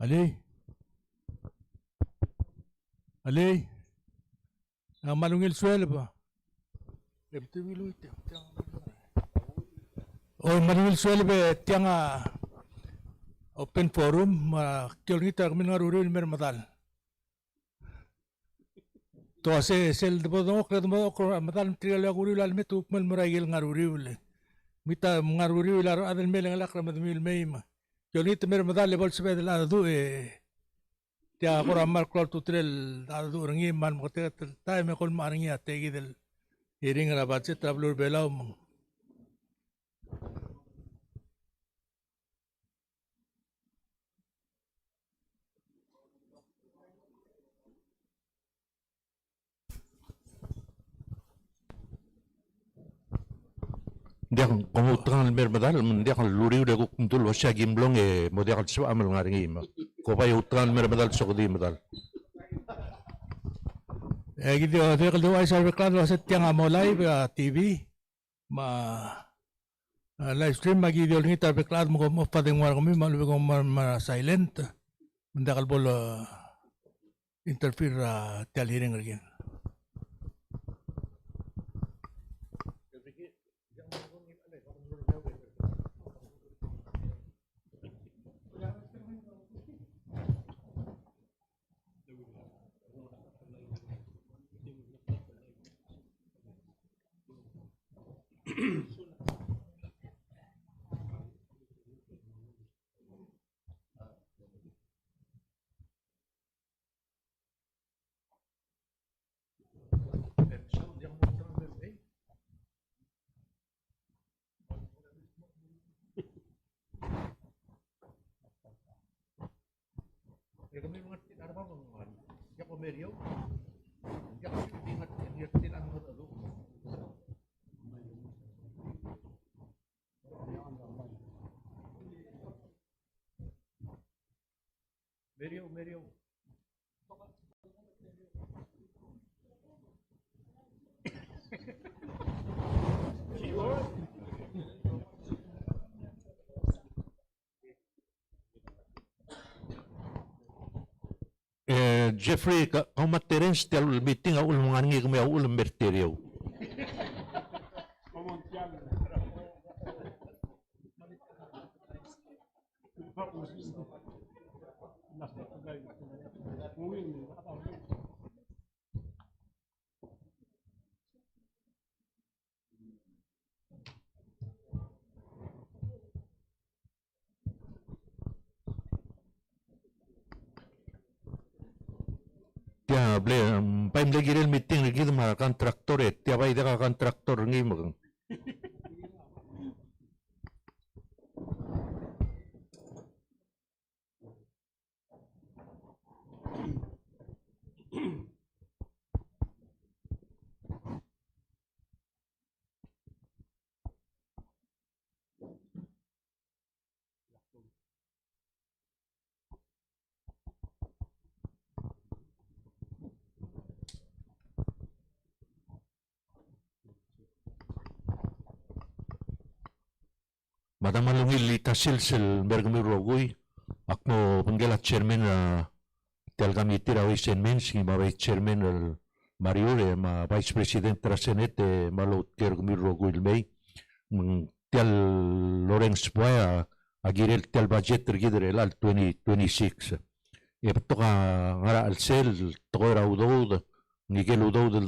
Ali, Ali, malungil swel ba? Oh, malungil swel ba tiang open forum kyol kita kami ngaruri mer matal. To ase sel debo kret mo matal trial aguri lal metu mel muragil ngaruri ule. Mita ngaruri ule adal mel ngalak ramat mil meima. Kyol kita mer matal lebol sebed la du Tia kora mar klor tutrel adu rangi man mote tay me kol marangi ategi del iring rabatse tablur belau mong. Dia kamu tengah mermadal, dia kalau luri udah kuk tuntul wasya gimblong mau dia kalau sewa amal ngaringi ma. Kau payah utang mermadal sokodi madal. Gitu dia kalau ay sabi klan wasit tiang amo live TV live stream magi dia ni tabi klan mo padeng war kami malu ko silent mendakal bol interfere tial hearing lagi. Kami mengerti ada apa mengenai ya pemerio ya kami mengerti ada apa itu merio Jeffrey, kau materin setiap meeting aku mengangi kami aku lemberterio. Ya, boleh. Paim lagi real meeting lagi tu mah kontraktor tiap hari dah kontraktor ni mah. Madam malungil litasil sel bergami rogui akmo penggela chairman tel kami tira wisen mensi ma vice chairman Mariore ma vice president trasenete malot kergami rogui mei tel Lawrence Boya agirel tel budget tergidre al 2026 e petoka ngara al sel tokora udod ngigel udod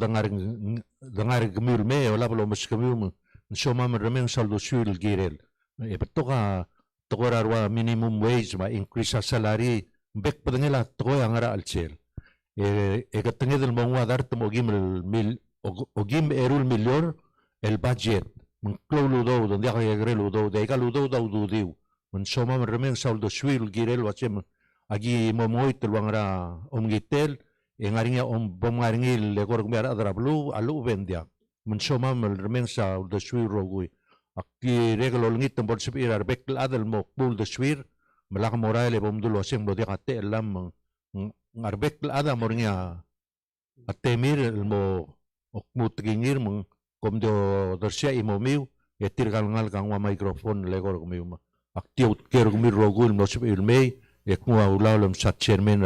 dangar gmir me wala balo mas kami soma meremeng saldo suil girel Epetoka tokora arwa minimum wage ma increase sa salary bek padangela tokoy angara alchel katangedel mongwa dar tomogim ogim erul milyor el budget mklolo do donde ay grelo do de galudo do diu mun soma mermen saldo swil girel wachem agi momoy telwangara omgitel engaringa bomaringil legor gmera adra blu alu vendia mun soma mermen saldo swil rogui Aki regalo langit tempat sepir arbek adal mo pul de swir melaka moraile bomdul waseng bodi kate lam ngarbek ada mornya atemir mo okmut gingir mong komdo dorsia imomiu etir kalngal kang wa microphone legor kumiu ma aktiut ker kumir rogul no sepir mei Ekmua ulaw sa chairman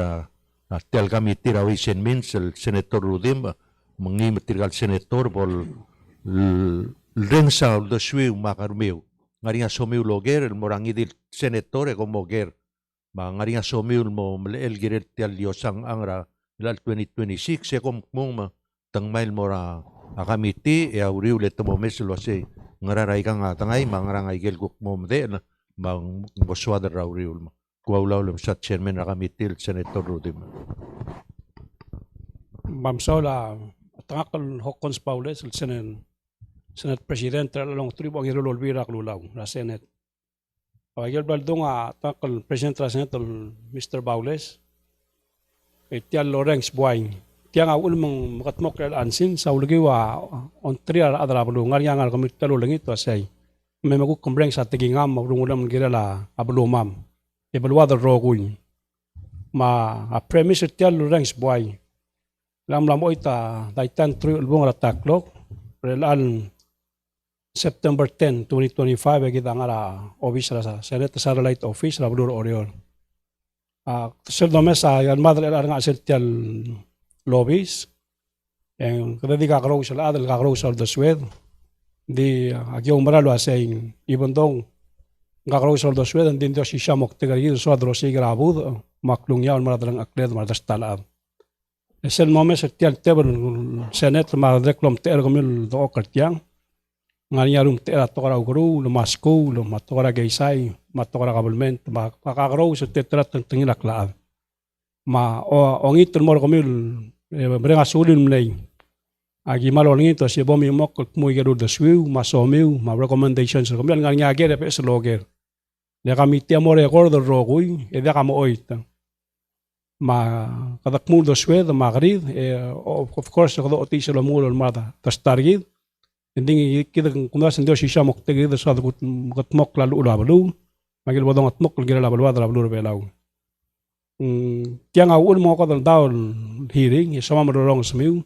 tel committee rawi senmin sel senator Rudim mengi material senator bol rengsa do swiu makarmeu ngaringa somiu loger morangi di senator ko moger ma ngaringa somiu mo el giret tel diosang angra ilal 2026 kom mong ma tangmail mora akamiti e auriu le tomo mesel wase ngararay kang tangay mangarangay gel guk mo de na bang boswada rauriul ma kuaulaw sa chairman akamiti senator Rudim. Mamsaula tangakal Hokons Paules el Senate President along tribo ang irulol birak lulaw na Senate. Pagil baldong tangakal President la Senate Mr. Paules tial Lorenz Buain tiang awul mong makatmok el ansin sa ulagi on trial adra bulu ngar yang kami talo lengi to say may maguk kombreng sa tigingam magrungulam girala abulumam ibalwa roguin ma a premise tial Lorenz Buain lam oita daitan tri ulbong rataklok relan September 10, 2025 kita ngara office sa Senate Satellite Office la Blur Oriol. Sel domesa yan madre la nga setial lobbies en kada di kakraw sa adal kakraw sa the Swed di agyo maralo saying even though kakraw sa the Swed and din do si shamok tegari so adro si grabud maklung yaw maradang akled maradas talab. Sel momes setial table Senate madreklom ter komil do okartiang nganya rum tera tokara guru lo masko lo matokara gaysay matokara government makakaraw sa tetra tengila klaab ma ongit mo komil brenga sulin mlay agi malolingin to si bomi mok muy gero de swiu masomiu ma recommendations komil nganya gere pe sloger le kami tiamo record ro gui e de kamo oita ma kada kmul do swed magrid of course kada otis lo mul mada tastargid hindi kita kundas ndio shisha mokte gida sa gut mok lalu ula balu magil bodong at mok gira la balu adra balu belaw tiang awul mo ko dal daw hearing sama marorong smiu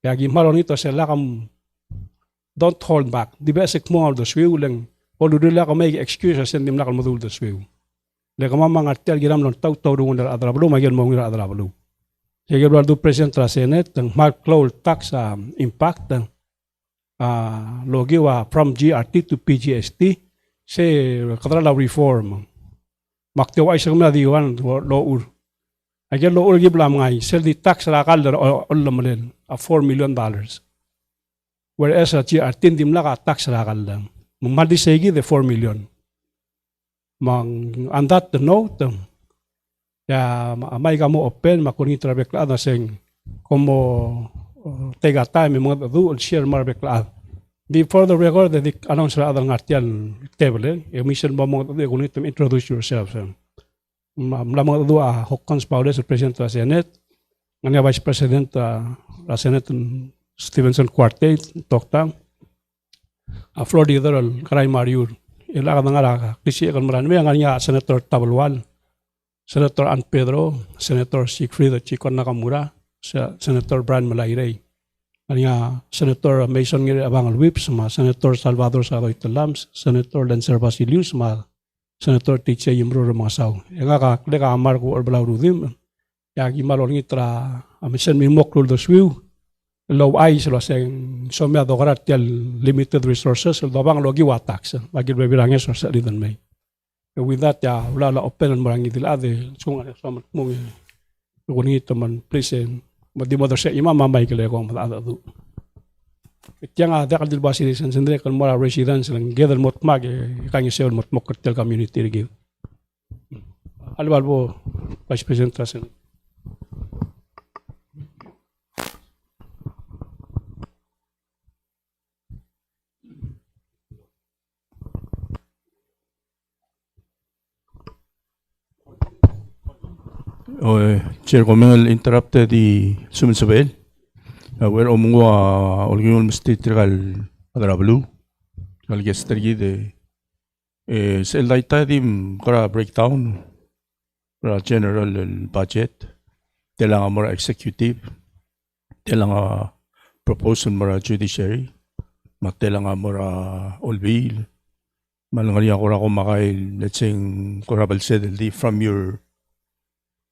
yagi malon ito sa lakam don't hold back the basic mo the swiu lang oludula ka make excuses and dim lakal modul the swiu le kama mangartel giram non taw dungun dal adra balu magil mo ngira adra balu yagi balu present ra Senate ang mark low tax impact logi wa from GRT to PGST se kadra reform makte wa isa kami diwan lour agel lour giblam ngai sel di tax ra kalder ollamlen a $4 million whereas a GRT dimla ka tax ra kalder mumadi segi the 4 million mang on that note ya may kamo open makuni trabekla na seng como tega time mo do share marbekla before the record the announce ra adal ngartian table emission mo mo do kunitum introduce yourself mlamang do Hokons Paules president sa Senate ngani vice president la Senate Stevenson Quartet tokta Florida al Karay Mariur ila ka ngara kisi kan maran me ngania Senator Tabalwal Senator An Pedro Senator Siegfried Chikon Nakamura Senator Brian Malayrey kanya Senator Mason ngiri abangal whips ma Senator Salvador Saroy Talams Senator Lancer Basilius ma Senator Tiche Yimro Ramasaw nga ka leka Marco Orbalaw Rudim yagi malor ngitra amisen mi moklul do swiu low eyes lo seng somya do tial limited resources do bang logi wa tax bagil bebirangnya source lidan may with that ya wala la open marangi dilade sunga sama mo ngoni teman please di motor sa imam mamay kile ko mata do tiang ada kal dilbasi sendiri kan mora residence lang gather mot mag kanyo sel mot mokertel community gi albalbo vice president trasen Chair Comel interrupted the Suminsabel. Where omungwa olgingol mesti trigal adrablu. Kal yesterday de sel daita dim kara breakdown kara general budget telang mora executive telang proposal mora judiciary matelang mora olbil malangari ako ra ko makay let's say korabal said from your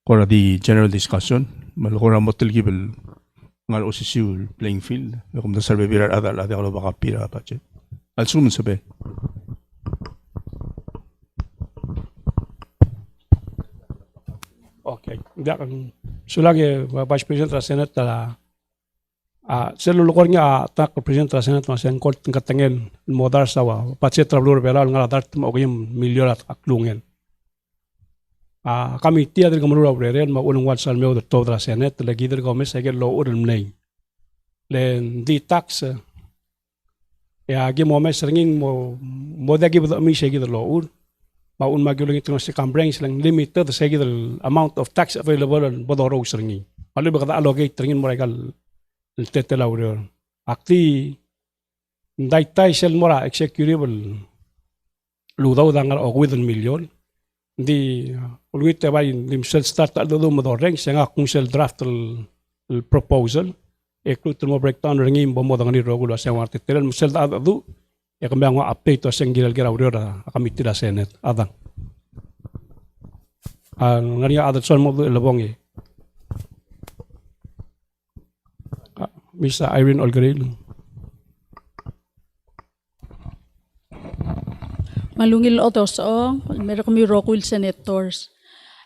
kora di general discussion malukora motel gibel ngal osisiul playing field kum da sarbe birar adal ade kalau baka pira budget al sumun sabe Okay. Dia kan sulagi Vice President tra Senate tala selulukor nga tak President tra Senate masen court ngatengen modar sawa pace trablur belal ngala dar tma ogim milyon at aklungen. Kami tia del gamuru abreren ma unung wat sal meu de to tra Senate lagi del gomes ege lo urem nei. Len di tax ya gi mo mes ringing mo dagi bdo mi segi de lo ur maun magulong ito si kambreng silang limited sa the amount of tax available on bodoro seringi. Malu bakal allocate ringin mereka tetelaw rin. Akti daytay sel mora executable ludaw dangal o within million. Di ulwit bay lim sel start al do modoreng siya kung sel draft el proposal eklut mo breakdown ringin bomo dangal ni rogulo siya warte telen sel da do ya kami ang update to sing giral-giral ura kami tida Senate adang ngani adat son mo labong Mr. Irene Olgaril malungil otos meron kami rokul senators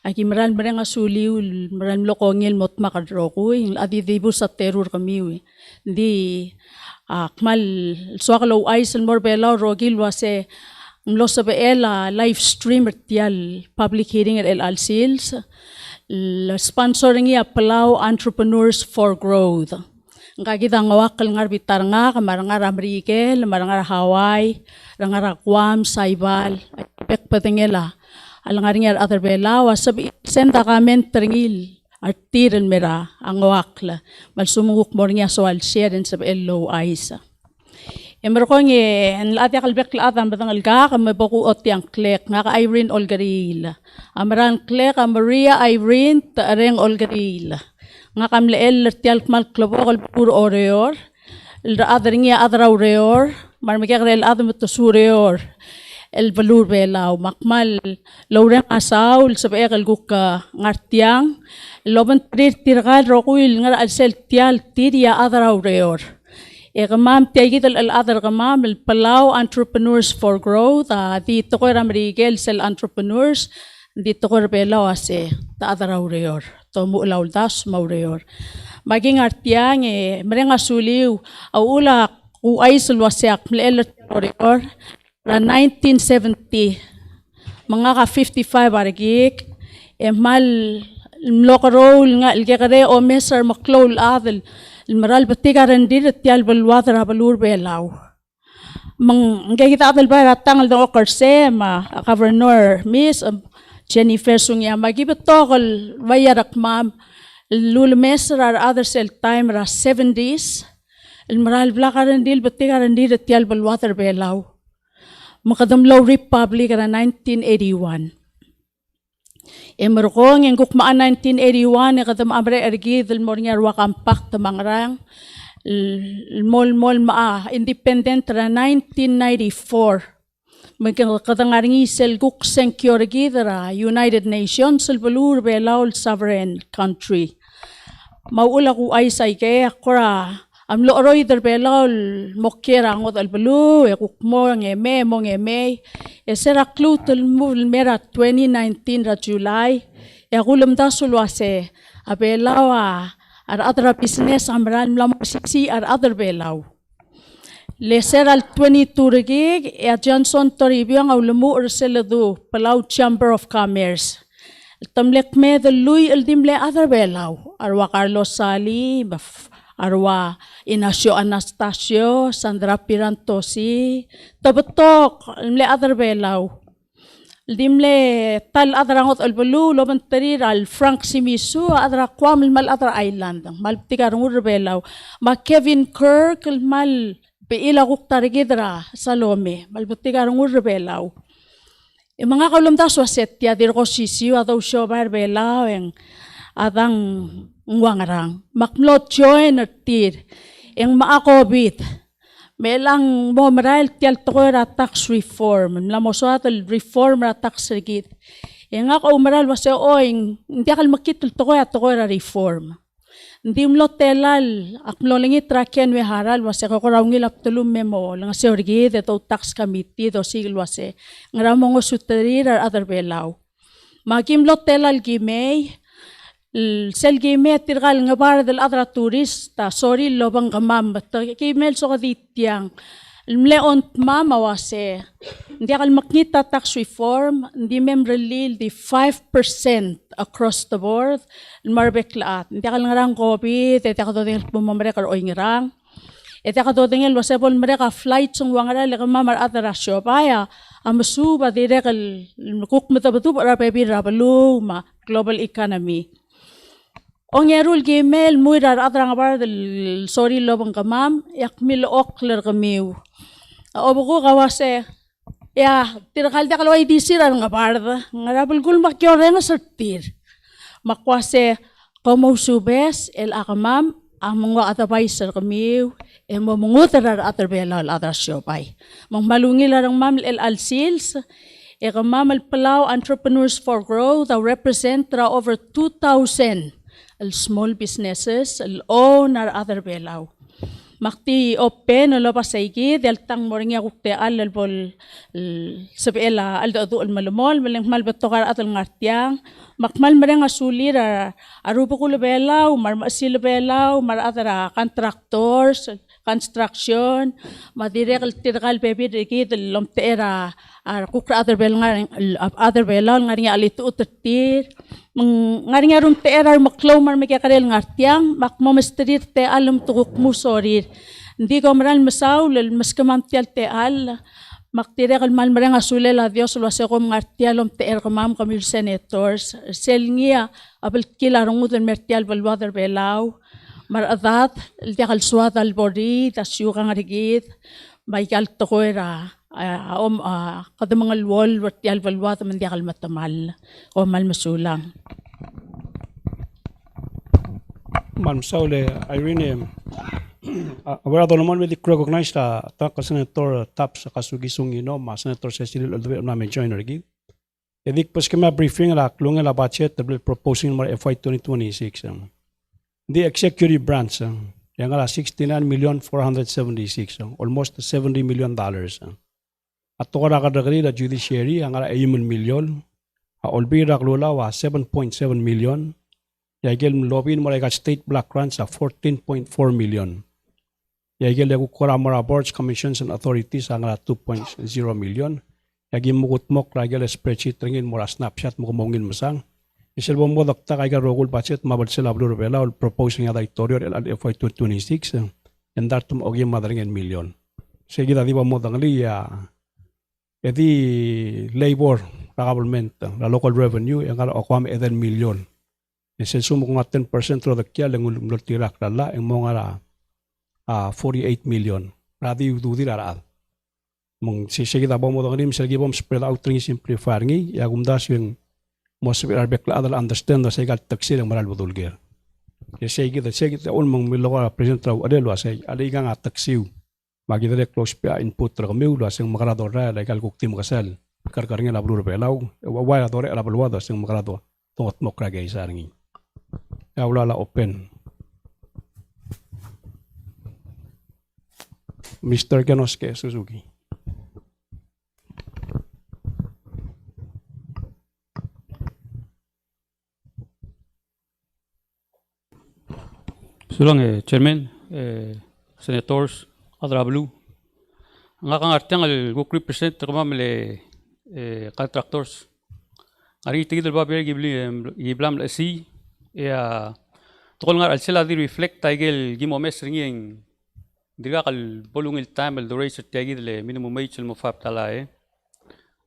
aki maran nga suliw maran lokongil mot makadrokoy adidibo sa terror kami di akmal swakalo aisel morbela rogil wase mlo sabe live stream tial public hearing el alsils sponsoring ya Palau Entrepreneurs for Growth ngakita ngawakal ngar bitar nga kamaranga ramrikel maranga Hawaii ranga Guam Saibal pek patengela alangaring other bela wasabi senda kamen tringil artiren mera ang wakla mal sumunguk mornya soal share and sab low aisa emerkong en lati kalbek laatan batang alga kam boku otyang klek nga ka Irene Olgaril amran klek Maria Irene tareng Olgaril nga kam leel tial mal klobo kal pur oreor el adring ya adra oreor marmike rel adam to sureor el valur belaw makmal lawreng asaul sab ekal gukka ngartiang loban tirgal rokuil ngar alsel tial tiria adra oreor Egamam tiagit al other gamam el Palau Entrepreneurs for Growth dito ko ramrigel sel entrepreneurs dito ko belaw ase ta adra oreor to mulaw das maureor maging artiang merenga suliw aula ku ay sulwasyak mlel oreor ra 1970 mga ka 55 argik mal mlokarol nga ilgekare o mesar maklol adel المرال بتيجارن دير تيال بالوادر بالور بيلاو من جيتا adel ba ratang do okerse ma governor miss Jennifer Sungya magi betokol wayarak mam lul mesar other cell time ra 70s المرال blakaran dil betigaran dir tial بالوادر بيلاو makadam law republic ra 1981 emerkong yang gukmaan 1981 kadam amre ergi del mornyar wakampak tamangrang mol independent ra 1994 maging kadangaringi sel guk security ra United Nations sel balur belaul sovereign country maula ku ay say kaya akora amlo oroy der belaul mokkera ngot albalu ekukmo ngeme esera klutul mul mera 2019 ra July yakulam da sulwase abelawa ar other business amran lam si ar other belaw leseral 22 regig Johnson Toribio ang ulmu urseladu Palau Chamber of Commerce tamlek me the lui dimle other belaw arwa Carlos Sali arwa Inacio Anastasio, Sandra Pirantosi, tabatok, le other belaw. Dimle tal adrangot albalu, loban tarir al Frank Simisu, adra kwam mal adra island, mal tigarungur belaw. Ma Kevin Kirk, mal beila guktarigidra Salome, mal tigarungur belaw. Mga kalumda swaset ya dir ko sisiu adaw shobar belaw ang adang ngwangarang maklot join tir ang maakobit melang mo maral tial tokoy ra tax reform lamosat reform ra tax regit nga ka umaral wase oing hindi akal makitul tokoy ra reform. Hindi mlo telal akmlo langi trakyan we haral wase ko raungil aptulum memo lang se orgi de to tax committee do sigil wase ngramong suterir other belaw. Magim lo telal gimay sel gimay tirgal ngabar del adra turista sorry lobang gamam kimel so kaditiang Mleon mama wase, hindi akal makita tax reform, hindi memrelil di 5% across the board, marbeklaat. Hindi akal ngarang COVID, hindi akal dodengel pumamrek or oingrang. Hindi akal dodengel wase pol mereka flight sung wangara leka mamar atarasyo. Paya, amasuba direkal kukmata para pepi rabalu ma global economy. Ong yerul gimel muirar atrang abar del sorry lobang kamam, yak mil okler kamiw. Obo ko kawase, ya tirakal dakal way disiran nga barda, nga rabal gul makyore nga sertir. Makwase, komo subes, el akamam, among wa atabay sir kamiw, mo mungutar atarbela al adrasyo pay. Mang malungil arang mam el alsils, kamam al Palau Entrepreneurs for Growth, represent over 2,000 small businesses, own ar other belaw. Makti open lo pasaigi del tang moringa kukte al bol sabela al do al malumol meleng mal betokar atal ngartiang makmal merenga sulir arupo kulo belaw mar masil belaw mar atara contractors construction madirek tirgal bebi dikit lomtera kukra other belaw ngari alitu utir ngari rum terar maklaw mar mekarel ngartiang makmo mestrir te alum tukuk musorir hindi ko maral masaw lel maskamamtial te al maktirek al mal marang asule la Dios lo ase ko ngartialom teer kamam kamil senators selngia abel kilarong uden mertial balwader belaw mar adat diakal suat al body tasyuka ngarigit baikal tokoera kada mga wall vertial balwat man diakal matamal o mal masulang. Ma'am Saule, Irene, wala daw naman with recognize ta Senator Taps sa kasugisong Senator Cecil Aldover namin join rin. Edik pas kami briefing la klunga la budget tablet proposing mar FY 2026. The executive branch yang ala 69,476 almost $70 million. At to kadagari la judiciary ang ala 1 million, olbira klula wa 7.7 million. Yagel lobin mo state block grants 14.4 million. Yagel yagu koramara boards, commissions and authorities ang ala 2.0 million. Yagim mukutmok ragel spreadsheet ringin mura snapshot mo kumongin masang. Isilbong mo dakta kaya rogul budget mabal sila blue revela or proposing ada itorio FY 2026 and datum ogim madaringen million. Sige tadi ba mo dangli edi labor government la local revenue yang ala okwam 11 million. Isil sumuk nga 10% ro dakya lengul tirak lala ang mo nga 48 million. Radi ududi raraad. Mong sige tabo mo dangli misalgi bom spread out ring simplify ngi yagumdas yung most of our bekla understand na segal taksi lang maral budulger. Kasi sige ulmong miloko present raw adelo say aliga nga taksiw. Magidere close pa input ra kami ulo asing makarador ra legal kuktim kasal. Karkarnya la blur belaw. Wala dore ala bulwado asing makarado. Tungot mokra gay saringi. Ya wala la open. Mr. Kanoske Suzuki. Sulang Chairman, Senators, Adrablu. Ang akang artiang go represent kamamile contractors. Ari tigil ba biya giblam la si tokol nga alsela di reflect taigel gimomes ringing diga kal bolungil time el duration taigil le minimum wage mo fap tala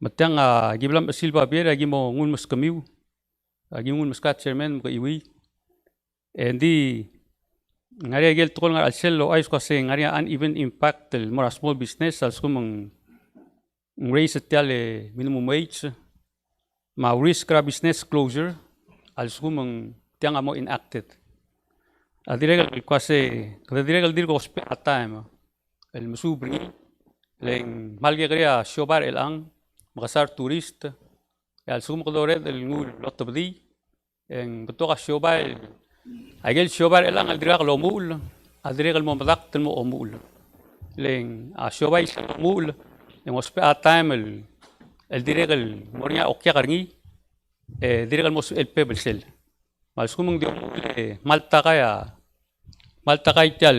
matang giblam silba biya gimo ngun mus kamiu gimun muskat chairman mo iwi endi ngari gel tokol nga alselo ay kasi ngari uneven impact el more small business als kumang raise tale minimum wage ma risk ra business closure als kumang tiang mo enacted adiregal kasi kada diregal dir ko at time el musubri leng malge kaya shobar el ang makasar tourist Ya sum ko dore del ngul lot bdi en beto ka shobal agel shobal elang al diraq lo mul al diraq al momadak tel mo omul len a shobal mul en ospe a time el diraq al moria okya garngi diraq al mos el pebel sel mal sum di malta kaya tal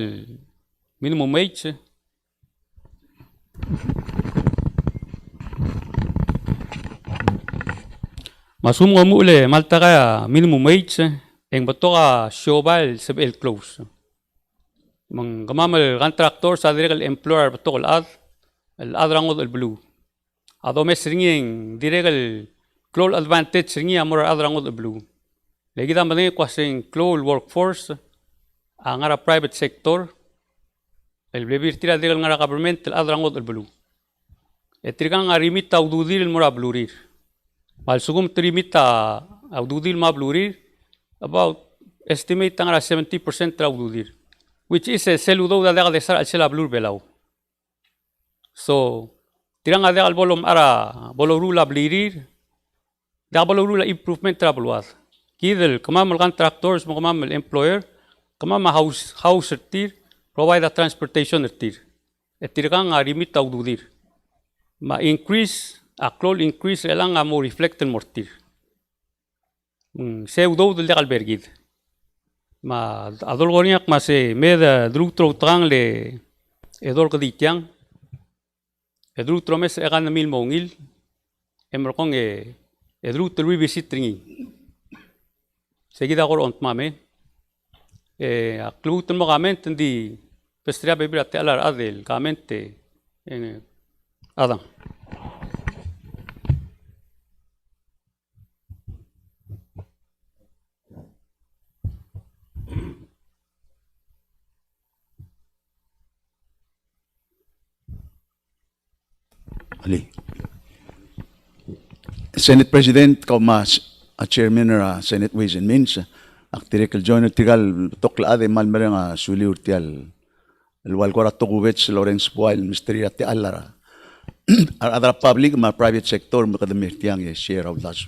minimum wage masum ngomu le malta kaya minimum wage en batoka shobal sab el close mang gamamal contractor sa direk el employer batok el ad rangod el blue ado mes ringing direk el close advantage ringi amor ad rangod el blue legi dam bane kwasing close workforce angara private sector el blebir tira direk ngara government el ad rangod el blue etrigang arimit tawdudir el mora blurir mal sugum trimita awdudir ma blurir about estimate tangara 70% awdudir which is a seludo da daga desar al sela blur belau so tirang ada al bolom ara bolorula blirir da bolorula improvement trabluat kidel kamam contractors mo kamam employer kamam house tir provide a transportation tir etirgang arimit awdudir ma increase Aklol increase elang amo reflect el mortir. Pseudo del albergid. Ma adolgoniak ma se meda drutro trang le edol kaditiang. Edrutro mes egan mil mongil. Emrokong edrutro revisit ringi. Seguida gor ont mame. Aklutan mo kament hindi pestria bebira te alar adel kamente adam. Ali. Senate President, kaumas a chairman ng Senate Ways and Means, aktirikal joiner tigal tokla ade malmere nga suli urtial el walgora togubets Lawrence Boyle mystery at alara. Adra public ma private sector makadamirtiang share of that.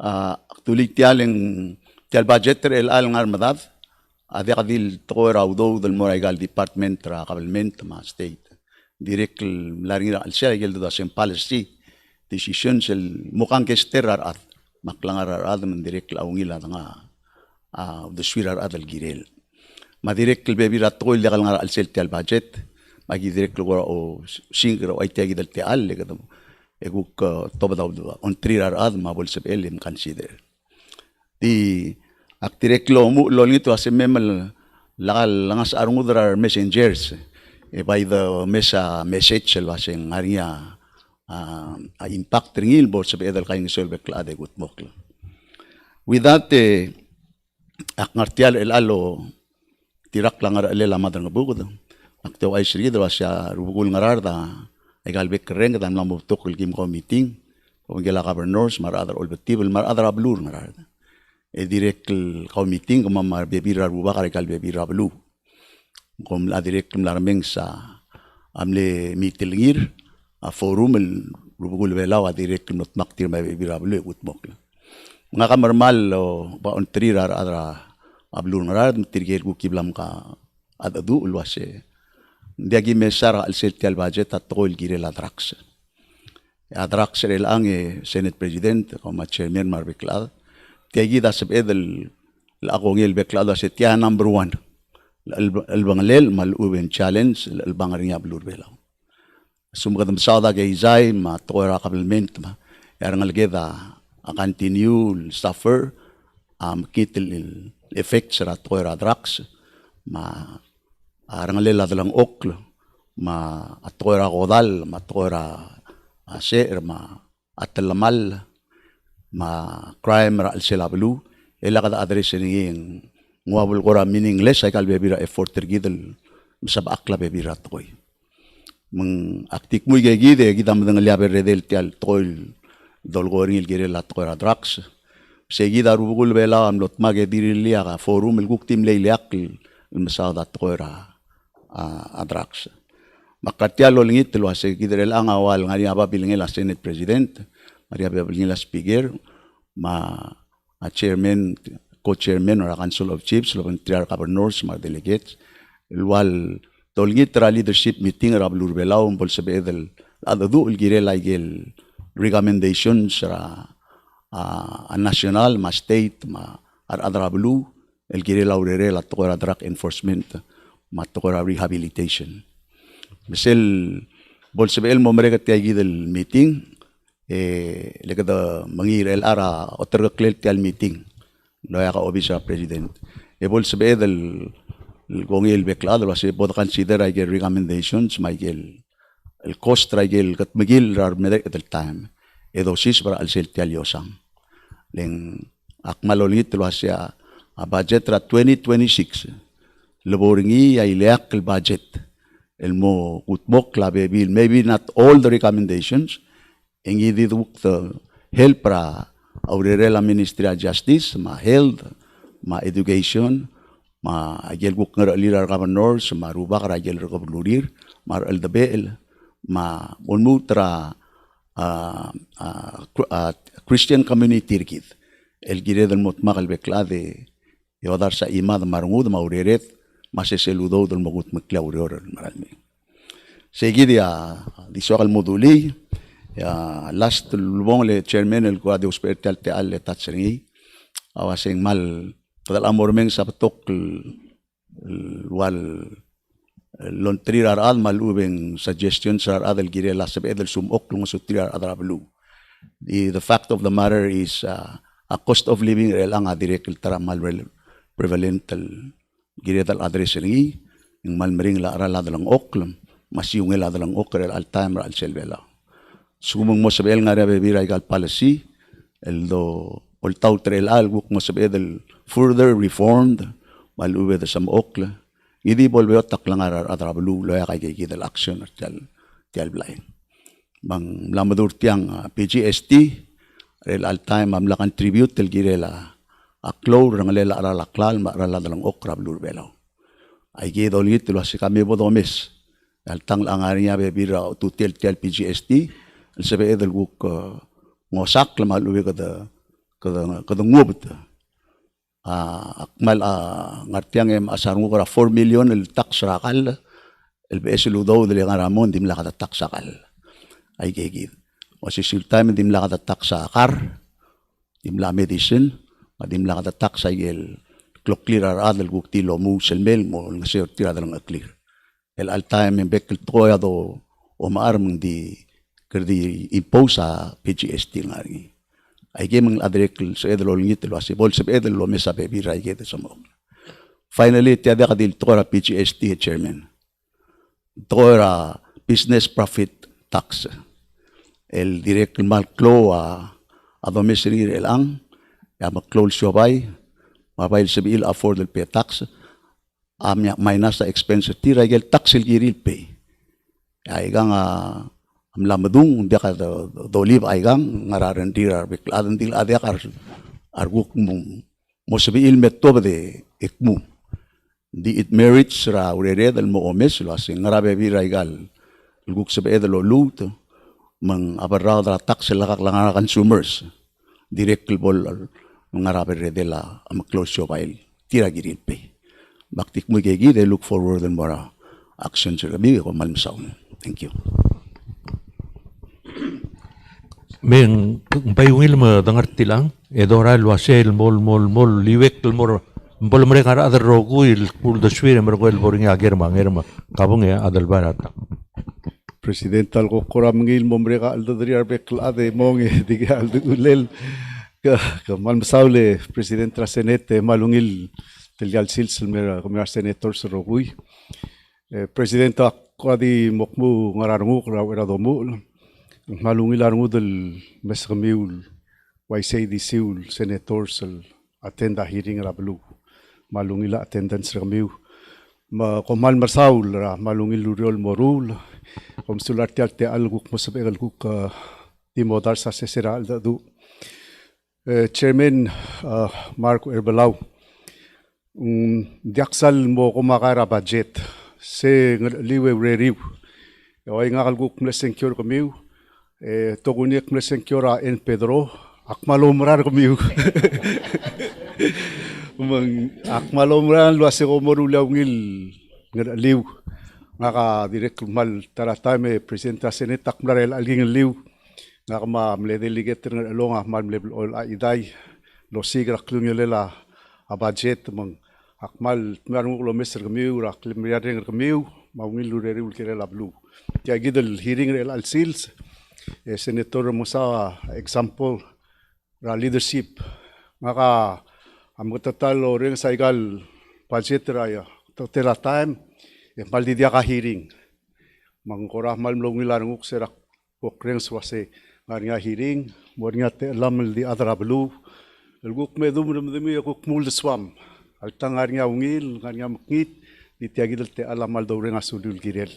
Aktulik tialing tial budget el al ngar madad ade kadil toera udo del Moraigal Department tra government ma state. Direct laringira al siya yeldo da sem policy decisions el mukhang kesterar at maklangar at man direct laungila nga the swirar at al girel ma direct bebi ratol legal nga al sel tial budget magi direct lo o singro ay tiagi dal tial le kadam eguk tobada on trirar at ma bol sep elim consider di ak direct lo mu lo ngito asem memal lagal langas arungudrar messengers by the message el baseng aria impact ringil bol sa bedal kayong solve klade gut mokla with that aknartial el alo tirak lang ara lela madang bugod akto ay sri dwa siya rubugul ngararda ay galbek reng dan lambo tokol kim ko meeting o gela governors mar other objective mar other ablur ngararda e direct ko meeting ko mamar bebira rubakar galbe bebira blue kom la direct larmeng sa amle mitilngir a forum el rubugul belaw a direct not maktir may birable utmok nga kamarmal ba on trirar adra ablur ngarad tirgel ku kiblam ka adadu ulwase diagi mesara al setial budget at tol girel adrax el ang Senate President como chairman marbeklad tiagi da sab edel la akongel beklad sa tia number 1 Al-Bangalel, mal-uwen challenge, al-Bangaring ablur belaw. Sumgadam sada gayzay, ma-toera kabelment, erang algeda, continue, suffer, kitil effect sa toera drugs, arang alel adalang oklo, ma-toera kodal, ma-toera aser, ma-atalamal, ma-crime ra-al-silablu, ilakad adres niyeng ngwabul kora meaningless ay kalbebira effort tergidel masab akla bebira toy meng aktik muy gide gidam dengan liaber redel tial toil dolgoril gire lat kora drugs seguida rubugul bela am lot mage dirilia ka forum el guktim leiliak el masada kora a drugs makatial lingit lo ase gidel ang awal ngari ababil ngela Senate President Maria Bebalina speaker, a chairman, co-chairman or a council of chiefs, lo triar governors, mga delegates, ilwal tolgit ra leadership meeting ra blurbelaw bol sabi del adadu ulgirela igel recommendations ra a national, ma state, ma adra blu el girela urere la tokora drug enforcement, ma tokora rehabilitation. Misel bol sabi el momere kat del meeting legada mangir el ara otter klel tial meeting loya ka obisa president. Bol sabi del kung il beklado kasi both consider ay recommendations may el cost ay kat magil rar medek at el time dosis para al sel tialyosang leng akmalolit lo asya a budget ra 2026 laboringi ay leak el budget el mo kutmok labe bil maybe not all the recommendations engi diduk the help ra aurere la Ministry of Justice ma health ma education ma agel guk ngar lirar governors ma ruba kara agel rekoblurir mar el debel ma onmutra Christian community rikit el gire del motmak el beklade yodar sa imad marungud ma ureret ma se seludo del mogut mekla uror maralmi seguidi di sokal moduli last lubong le chairman el kuade hospital te al tatsringi awaseng mal Tadal amor sa patok wal lontrir arad malubeng suggestions arad el girela sabi edel sumok lung sutrir adrablu. The fact of the matter is a cost of living relang adirek tara mal prevalent giretal address ringi yung malmering la arala dalang oklam masiyung la dalang okrel al time al selvela. Sumung mo sabi el nga bebira igal policy el do oltaw trel algo mo sabi del further reformed malube de sam okla idi bolbe otak lang adrablu loya kay gidal action at tial blind bang lamadur tiang PGST rel al time am la contribute tel girela aklo rangalela arala klal ma arala dalang okra blur belaw ay gidol git lo si kami bodomes al tang lang ariya bebira to tel PGST el sabi edel guk ngosak la malube kada ngubot akmal ngartiang asarungo kara 4 million el tax rakal el BS ludaw dili ngaramon dim la kada tax sakal ay gegid o si time dim la kada tax sakar dim la medicine dim la kada tax ay el clock clear adel gukti lo mu selmel mo ngase tira dalang clear el al time bekel toya do o maarmang di kerdi impose sa PGST ngari ay gemang adrekl sa edlo ngit lo asibol sa edlo mesa be biray gete sa mo. Finally tiada kadil tora PGST chairman. Tora business profit tax. El direct mal klo adomesrir elang ya maklol siobay mabay sabil afford el pay tax amya minus sa expense tira gel tax el giril pay. Ay gang am lamadung dia ka dolib aigang ngararan dira bekladan dil adia kar arguk mo sabiil metto de ekmu di it merits ra urere dal mo omes lo asing ngarabe biraigal guk sabi edalo lut mang abarra da tax lakak lang consumers directly bol ngarabe redela am close your file tira giril pe baktik mo gegi they look forward and more action sa gabi ko malmsaw. Thank you. Men bayungil mo dangar tilang edora luasel mol liwek mor bol mereka ada rogu il pul de suire mergo el boring agerma kabung ya adal barata Presidente algo koramngil momrega aldadri arbekla de monge diga aldulel ka malmsaule Presidente la Senete malungil teljal silsel mera komar senator rogui Presidente kwadi mokmu ngararngu ra domu malungil arngu del mesgamiul waisay di siul senators attenda hearing rablu malungil attendance ramiu ma komal marsaul ra malungil luriol morul kom sulartial te alguk mosabegal kuk timodar sa seseral du Chairman Marco Erbelau diaksal mo kumakara budget se liwe reriw ay nga kalguk mleseng kyor kamiw Togunik mlesen kiora en Pedro. Akmalomrar kamiu. Akmalomrar luase komoru laungil liu. Ngaka direct mal taratay me presenta Senate akmlarel alging liu. Ngaka ma mle delegate longa mal mle ol iday lo sigra klungelela a budget mang akmal tmarung lo meser kamiu rak limriadeng kamiu maungil lureri ulkerela blue. Kaya gidel hearing rel al sils Senator Musa example ra leadership maka amgatatal orang saigal budget raya totela time mal di dia ka hearing mangkorah mal mlongilar nguk serak pokreng swase ngaringa hearing mornya te lamel di adra blue elguk medum demi guk mul swam altang ngaringa ungil ngaringa mkit di tiagidel te alamal doreng asudul girel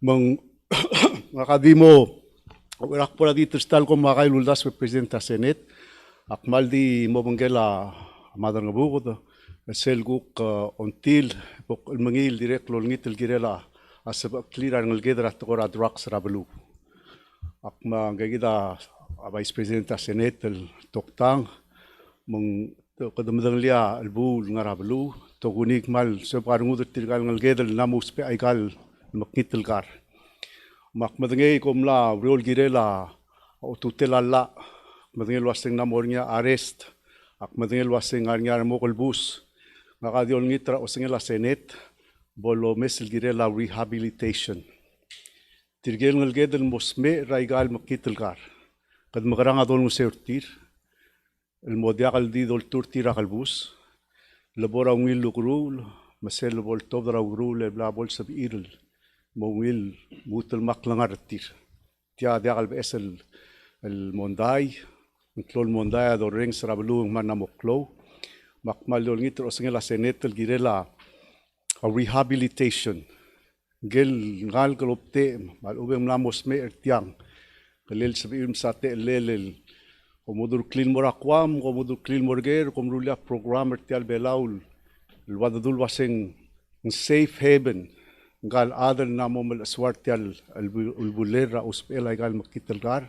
mang makadimo Orak pora di terstal ko makai luldas pe presenta Senate akmal di mo bangela madar nga buko to sel guk until pok mangil direct lol ngitel girela asab clear ang gedra to ra drugs rablu akma gagida vice presidenta Senate toktang mong kadamdang lia albul nga rablu to gunik mal so parang udur tirgal ng gedel namus pe aigal maknitel kar mak madengay komla rol girela o tutela la madengay waseng namornya arrest ak madengay waseng arnya mokol bus nakadiol ngitra o sengela Senate bolo mesel girela rehabilitation tirgel ngel gedel mosme raigal makitelgar kad magaranga dol museurtir el modiakal di dol turtir akal bus labora ngil lukrul masel bol tobra ugrul bla bol sab irel مويل موت المقلنgar tir tia dia qalb esel el monday nklol monday do rings rablu man namoklo makmal dol ngitro sengela Senate el girela a rehabilitation gel ngal glopte mal ubem lamos me tiang kelel sabim sate lelel komodur clean morakwam komodur clean morger komrulia program tial belaul el wadadul waseng safe haven gal adal namo mal aswartial albulera uspela gal makitalgar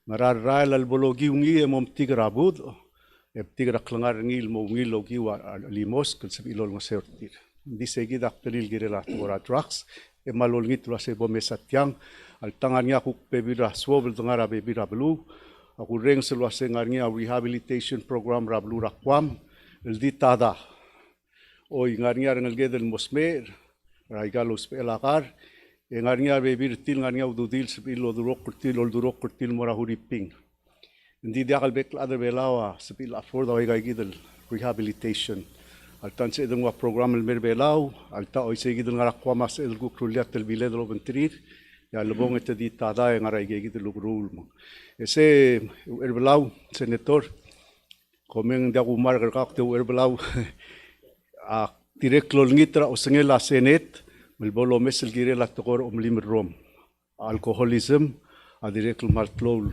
marar rail albologi ungi mom tigrabud tigra klangar ngil mo ngil logi wa limos kul sab ilol ngasertir di segi dakteril girela tora drugs malol ngit wase bomesatiang al tanganya ku pebira swobel tangara bebira blu aku reng selwase ngarnya rehabilitation program rablu rakwam el ditada oy ngarnya ngel gedel mosmer Raigalos pelakar, engarnya bebir til ngarnya ududil sepil odurok kurtil mora huriping. Hindi dia kalbek la belawa sepil afford away gidel rehabilitation. Altan se edeng wa program el merbelaw, alta oy se gidel ngarakwa mas el gukruliat tel biled lo ventrir, ya lobong ete di tada ngarai gidel lugrul. Ese erbelaw senator komeng dia umar gerkak te erbelaw direct lol ngitra o sengela Senate melbolo mesel girela tokor lim rom alcoholism a direct maltlol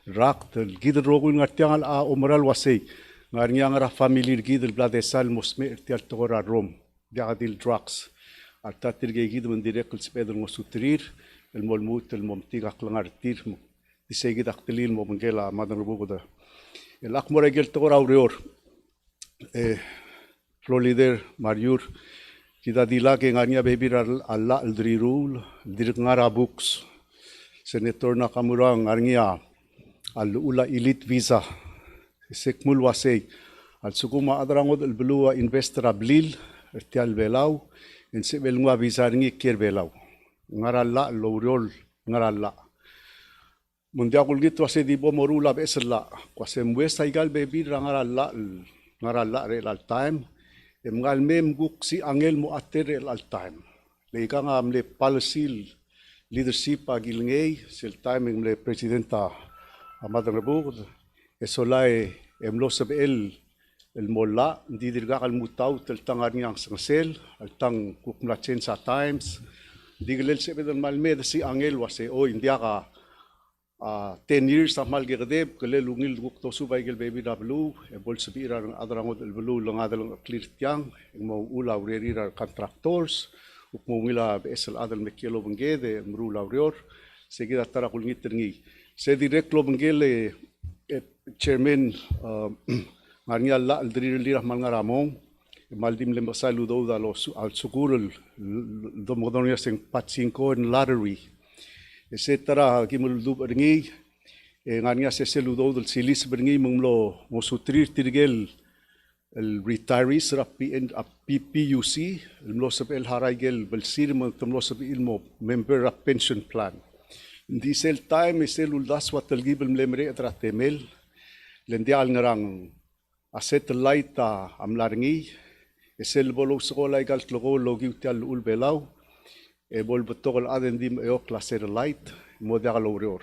rak tel gidel rogul ngartiang a omoral wasei ngarnya ngara family gidel bladesal mosme tial tokor rom diadil drugs alta tirge gidel direct spedel mosutrir el molmut el momtiga klangartir disegi daktelil momengela madan rubuda el akmora gel tokor aureor Floor leader Mariur kita dila ke nganya bebir alla aldrirul direk ngara books senator na kamurang ngarnya al ula elite visa sekmul wasay al sukuma adrangod al belua investor ablil tial belaw en sebel ngwa visa ngi ker belaw ngara la lorol ngara la mundia kulgit wasay di bomorula besla kwasem west aigal bebir ngara la real time Emgal mem guk si angel mo ater al time. Leika nga amle policy leadership agilngay sil time emle presidenta amadang rabud esolay emlo sab el molla di dirga kal mutaw tel tangar niyang sangsel al tang kukmla change sa times diglel sebedal malmed si angel wase o india ka 10 years amal girdeb kele lungil guk to subay gel baby w e bol sabira ng adrangod el blu lang adal clear tiang mo ula urerira contractors uk mo wila besel adal mekelo bangede mru laurior Sige tara kulngit ngi. Se direct lo bengele chairman ngarnya la aldri lirah mal ngaramong maldim lem saludo da lo al sukul do modonia sing patsinko en lottery. Etcétera kimul dub ngi ngania se saludo del silis berngi munglo mo sutrir tirgel el retirees rapi en PPUC el mlosap el haraigel belsir mo mlosap ilmo member of pension plan. Di sel time sel uldas wat el gibel mlemre atratemel lendial ngarang a satellite amlarngi sel bolo skola igal tlogo logi utal ul belau e bol botol aden dim e ok la satellite mo dagalo rior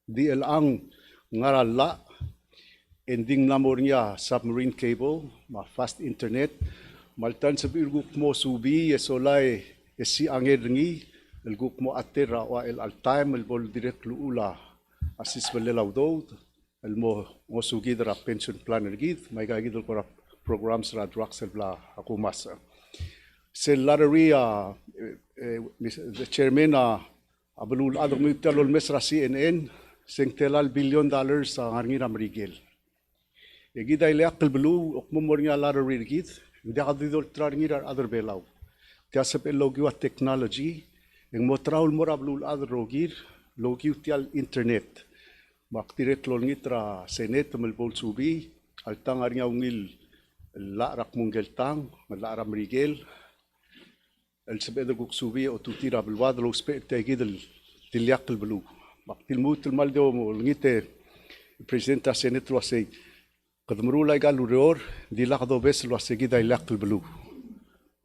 di el ang ngaralla ending namornya submarine cable ma fast internet maltan sabir guk mo subi esolai esi angedngi el guk mo atera wa el al time el bol direct luula asis belela udod el mo sugi dra pension plan ergid mai ga gidol kora programs ra drugs el bla aku masa sel lottery the chairman abulul adog mi talol mesra CNN $1 billion sa ngarngir Amerigel egida ile akal belu ok momornya lottery ergid dia kadidol trarngir other belau tia sepel logi wa technology yang motraul morablu ad rogir logi utial internet maktire klol ngitra senet mel bol subi altang arnya ungil la rak mungel tang la ram rigel el sebeda guk subi o tutira bel wad lo spe tegidel tilyak belu maktil mut mal do ngite presidenta senet lo sei kadmru la gal urior di laqdo bes lo segida ilak belu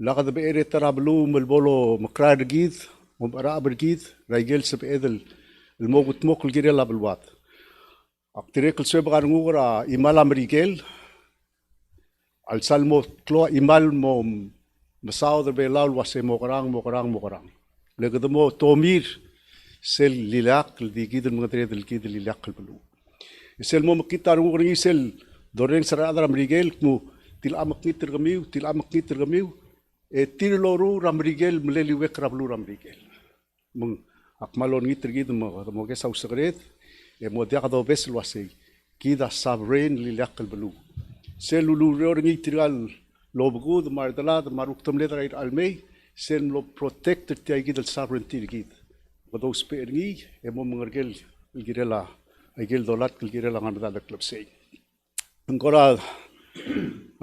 laqad be ere tara belu mel bolo makrar gid وبقرا برجيد رايجل سب ادل الموجود موكل جيري لا بالوات اكتريكل سبغار نغرا ايمال امريكيل al salmo klo imal mo masao der belal wase mogarang legedmo tomir sel lilak di gidel mgadre del gidel lilak belu sel mo makitar ngurni sel doreng sara adar amrigel mu til amak niter gamiu e tirloru ramrigel mleli wek rablu ramrigel mung akmalon niter gid mo ke sau segret e mo dia do besel wase kida sovereign lilak belu sel lulu rongi tiral lobgud mardala maruktum letra almei sel lo protect te gidel sovereignty gid godo sperni e mo ngergel girela agel dolat girela nganda club sei ancora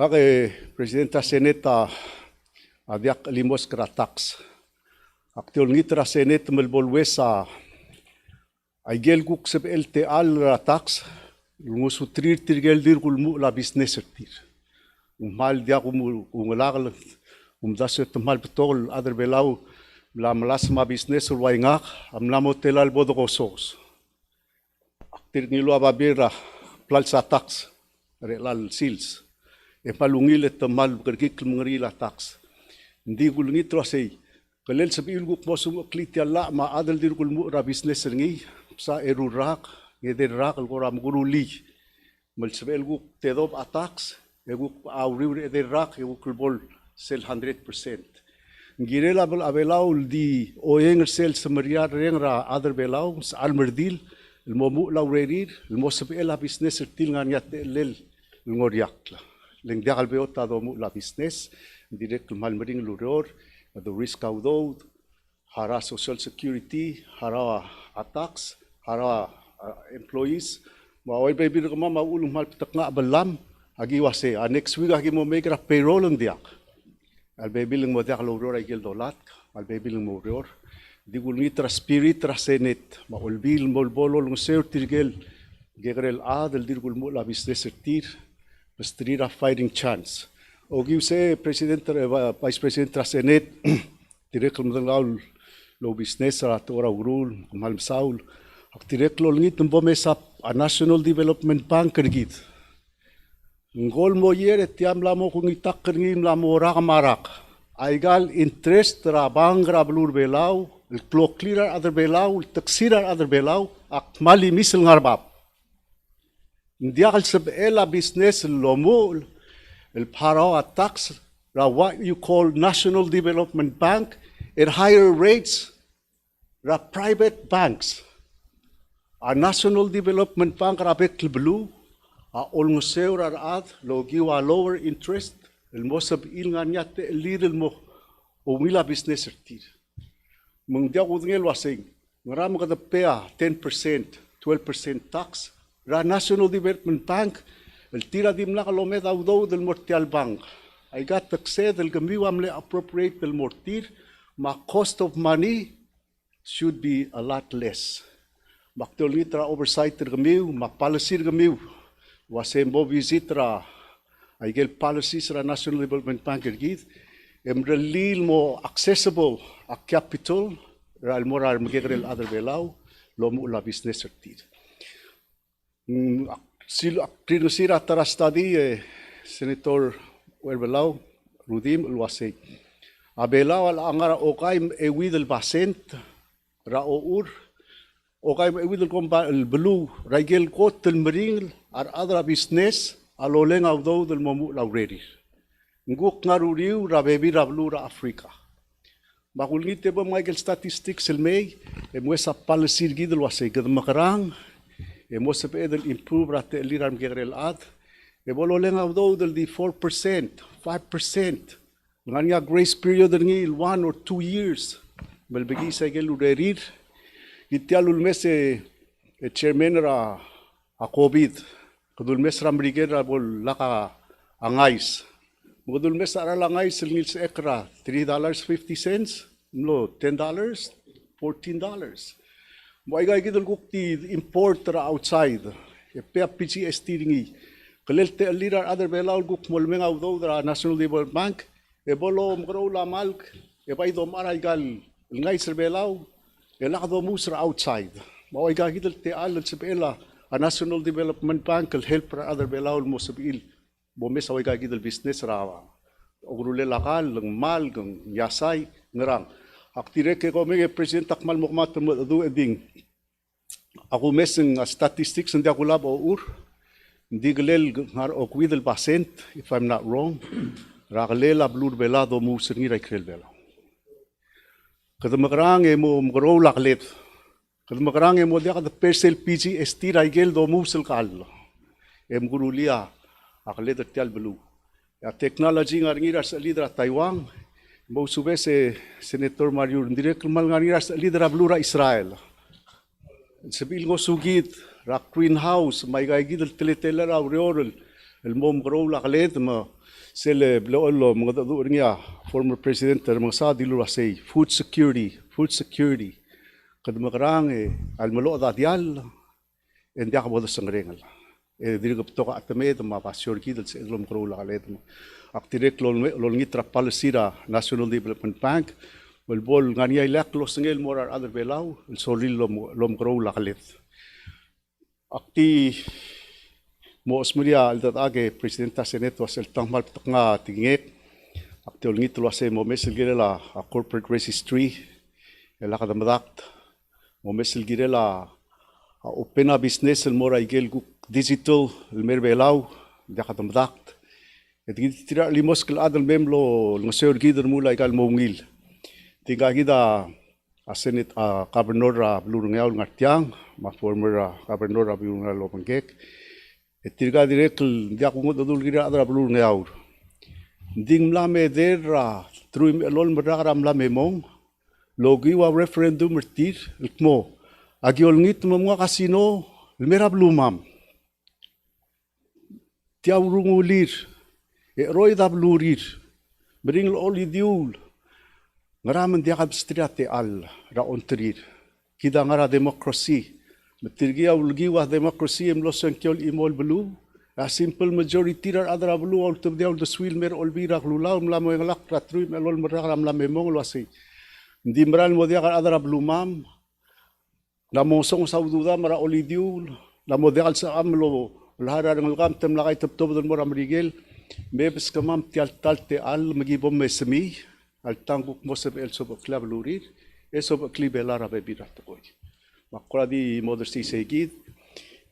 ake presidenta seneta adiak limos kratax aktiol ngitra senet melbolwesa agel guk seb lte al ratax ngusutrir tirgel dir kulmu la business tir mal dia kumulagal daset mal betol other belau la malasma business waingak amla motelal bodogosos aktir ngilo ababira plalsa tax relal sils e palungil et mal gerkik mengri la tax ndi gulngi trosei kelel sabil guk mosum kliti alla ma adal dir kulmu ra business ngi sa erurak ngeder rak algoram guruli mal sabel guk tedob attacks eguk awri eder rak eguk bol sel 100% girela bel abelau di oyeng sel samaria rengra other belau almerdil el momu laurerir el mosabel la business til nganiat lel ngoriakla leng dial beota do mu la business direct malmering luror the risk outdo hara social security hara attacks hara employees ma oi baby kama ma ulung mal takna balam agi wase next week agi mo make a payroll ng diak al baby lang mo diak loror agil dolat al baby lang mo ror digul mitra spirit rasenet ma ulbil mol bolo ng seur tirgel gegrel adel dirgul mo la business tir bestrira fighting chance ogi se president vice president rasenet direct mdangol lo business ra tora urul mal saul aktirek lo ngit mbomesap a national development bank ergit ngol mo yere tiam lamo kung itak ngim lamo rak marak aigal interest ra bangra blur belau el clock clearer other belau el taksira other belau ak mali misel ngarbab ndiakal sab ela business lomo el paro tax ra what you call national development bank at higher rates ra private banks A National Development Bank rabek blue, a olngoseur araat, logiwa lower interest, el mosab ilngan yate little mo, o mila business ertir. Mung dia ngel wasing, ngaram kada pea 10%, 12% tax, ra National Development Bank, el tira dimla kalomeda udo del mortial bank. I got to say del gamiwamle appropriate del mortir, ma cost of money should be a lot less. Maktol nitra oversight der gamiw, ma policy gamiw, wasem bo visit ra, I get policies ra National Development Bank ergid, emrelil mo accessible a capital, ra almorar magigreal other belau, lo mo la business ertid. Sira tara study Senator Werbelau, Rudim Ulwasay. Abelau al angara okay ewidel basent ra our okay ewidel komba el blue raigel kot tel mering ar adra business aloleng awdo del momu laureri. Nguk ngaruriu ra bebi ra blue ra Africa. Bakulngite ba Michael statistics el may emwesa policy gidel wasay gad makarang emwesa pedel improve ra te liram gerel ad ebololeng awdo del di 4%, 5%. Nganya grace period ng 1 or 2 years. Malbigi sa gel urerir. Itialul mes chairman ra a COVID. Kadul mes ramriger ra bol laka angais. Kadul mes ara langais ngil sa ekra $3.50, no $10, $14. Moay gidul kukti import ra outside. Pe PGST ringi. Kalelte alirar other belaul guk molmenga udo ra National Development Bank. Ebolo mgro la malk, ebay do maray gal ngay serbelaw, elak do musra outside. Maway gagidal te alal sebela a National Development Bank will help other belaw mo sabil. Bomes away gagidal business rawa. Ogrule lakal ng mal ng yasay ngarang. Aktire ke ko may president takmal mo kumat mo do eding. Ako meseng statistics hindi ako lab o ur. Hindi galel ngar o kwidel percent if I'm not wrong. Rakalela blur bela do mu sirngi rai krel bela. Kada makrang mo mgro laklet. Kada makrang mo dia kada persel PGST rai gel do mu sil kal. Gurulia aklet tial belu. Ya technology ngarngi ras lidra Taiwan. Mo sube se Senator Mario direct mal ngarngi ras lidra blura Israel. Sabil ngo sugit rak greenhouse may gaigidal teletela ra reoral el mom gro laklet ma sele blolo mga duringa former president der mga sa dilu say food security kad makarang al malo da dial endia ka bodo sangrengal diri ko ka atme to ma pasyor kidal se lom kro la galet aktirek lol ngitra palesira National Development Bank wal bol ngania ilak lo sengel morar other belau el solil lom kro la galet akti mo osmuria al datage presidenta seneto asel tangmal nga tingek aktiol ngito ase mo mesel girela a corporate registry ela kadamadak mo mesel girela a opena business el mora igel digital el merbelaw dia kadamadak et gitira limos kel adal memlo ngoseur gider mula igal mongil tinga gida a senate a governor a blurungaw ngartiang ma former governor a blurungaw lopangek Etirga direkl dia kungo dodul gira adra blur ngaur. Ding mlame derra truim elol mragram lame mong logi wa referendum ertir ikmo agiol ngit mga kasino mera blumam. Tia urungulir roy da blurir bring oli diul ngaraman dia kabstriate al ra ontrir kida ngara demokrasi Matirgia ulgiwa democracy imlosan kyol imol belu. A simple majority rar adra belu all to the swil mer olbira klulaw mlamo yang lak ratruim elol merakram la memong lwasi. Ndi mran mo dia adra belu mam. La mosong saududa mara olidiul. La model sa amlo lahara ng lgam tem lakay taptob don mora mrigel. Mebes kamam tial talte al magibom mesmi. Al tanguk moseb el sob klab lurir. Eso klibela ra bebira tokoy. Makura di modern si segid.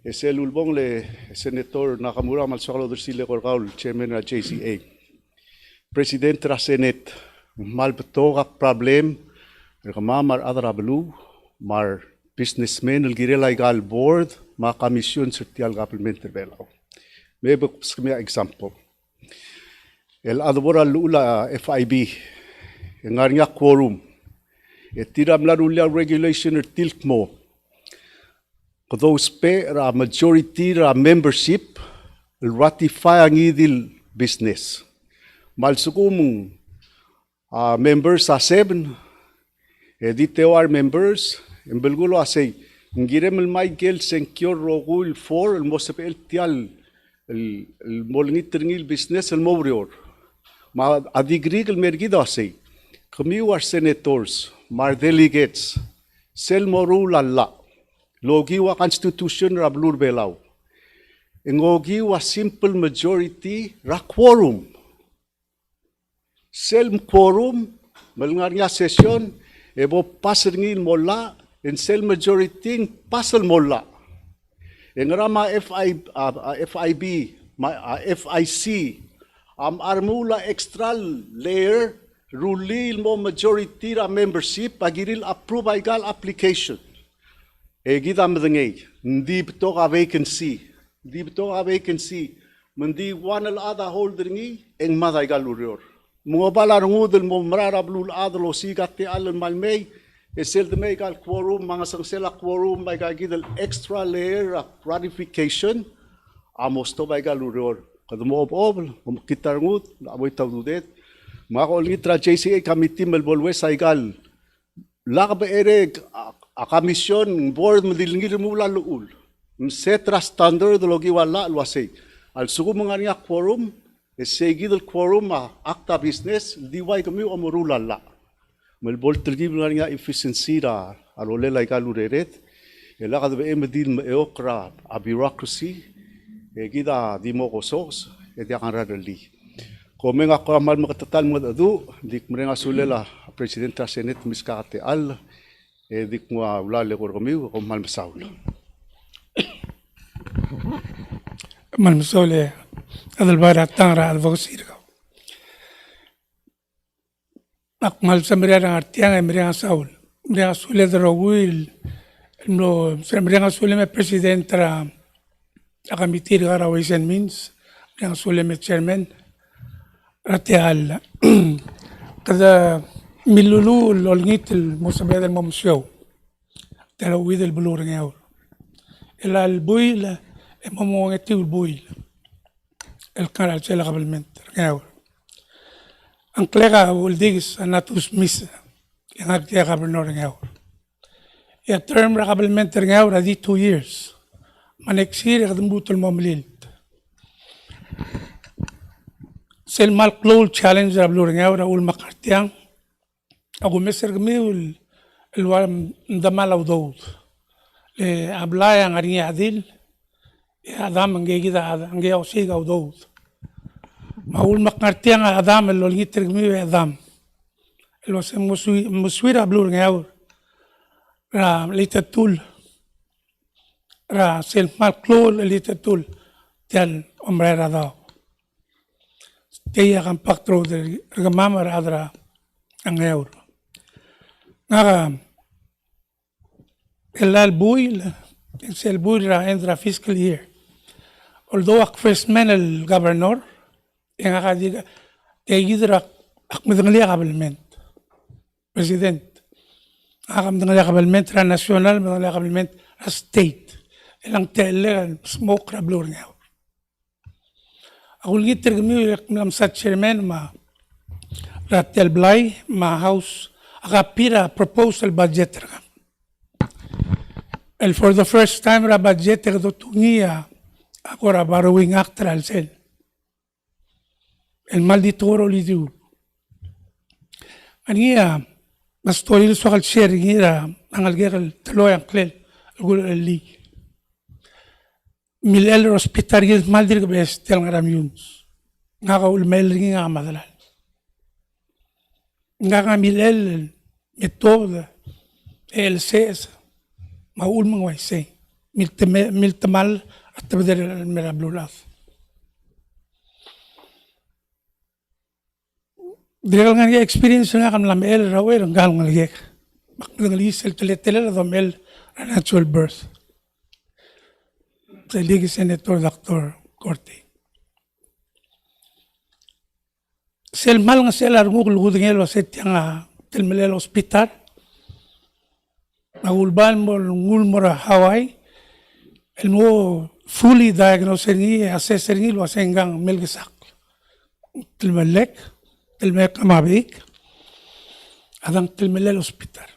Ese lulbong le senator Nakamura malsakalo dersi le korgaul chairman na JCA. President ra Senate mal betoga problem rekamamar adra belu mar businessmen el girela igal board ma commission sertial gapelmente belaw. Maybe kami example. El adbora lula FIB ngarnya quorum. Tiram la rulia regulation tilt mo. Those pe ra majority ra membership ratify ang idil business. Malsukum members sa 7 editewar members embelgulo asay ngirem el Michael Sencure Rogul 4 el mosapel tial el molngitringil business el mobrior ma adigrig el mergido asay kami war senators mar delegates sel morul alla logi wa constitution rablur belaw ngogi wa simple majority ra quorum sel quorum malngarnya session ebo pasal ngil mola en sel majority pasal mola engrama FIB FIC armula extra layer rulil mo majority ra membership pagiril approve igal application gida madengay hindi bito ka vacancy mandi one al ada holder ngi eng maday galurior mga balar ngudel mo mararablul adlo sigati al malmay esel de may gal quorum mga sangsela quorum may gagidal extra layer of ratification amos to may galurior kadmo obol kitar ngud amoy tawdudet mga ko litra JCA committee melbolwe sa igal lakba ereg a commission board madilingir mula luul setra standard logi wala alwasay al sugu mga niya quorum seguido el quorum acta business diway kami omorulala melbol tergi mga niya efficiency ra alolela ikalureret elakad be medil meokra a bureaucracy gida dimo kosos dia kan radali komen ako mal makatatal mo adu dik mrenga sulela president sa senate miskate al dik mo ulale ko kami ko mal masaul mal مسؤولة هذا البارع تانرا هذا فوسيرك أقمل سمريان أرتيان مريان ساول مريان سولة درويل إنه مريان سولة من president ترى أقاميتير غارا ويسن مينز مريان سولة من chairman رتيال كذا ملولو لولنيت المسابقة الممشيو ترويد البلور نياور إلا البويل مو يتيو البويل القناة تشيل قبل من ترجعوا أنكلها ولديس أنا تسميس ينادي قبل نورجعوا يا term قبل من ترجعوا هذه 2 years ما نكسير يخدم بوت الممليل سيل مال كلول challenge قبل نورجعوا أول مقارتيان أقول مصر جميل الوالم ندمال أو دود أبلايا غني عديل Adam ang gigida ang giyaw sigaw dood. Maul makartiang Adam el lolgi tergmi Adam. El was muswira blur ngaw. Ra litatul. Ra sel malklol litatul. Tial omrera daw. Tiya kan paktro der gamama adra ang ngaw. Naga el buil el buil ra entra fiscal year. Although first man el governor, yang akadiga, kaya akmidangli kabalment, president, akamidangli kabalment ra national, midangli kabalment ra state, ilang tele smoke ra blur nga. Ako litter kami yung sa chairman ma ratel blay ma house akapira proposal budget ra. And for the first time ra budget ra tungiya. Ako ra borrowing actral sel. El malditoro li diu. Ania mas tolil so kal share ngira ang algeral taloy ang klel gul li. Milel hospitalier maldir bes tel ngaram yuns. Nga ul mel nga madalal. Nga milel metode el ses maul mangway say miltemal at tebder merablulas. Diral nga experience nga kam lamel rawer ngal ngal gek. Baklang lisel teletele la domel a natural birth. Sa Ligi Senator Dr. Corte. Sel mal nga sel arungok lugudingel waset yang tilmelel hospital. Nagulban mo ngul mora Hawaii. El mo fully diagnosed ni assess ni wasenggang melgesak. Tilmelek, tilmelek amabik. Adang tilmelel hospital.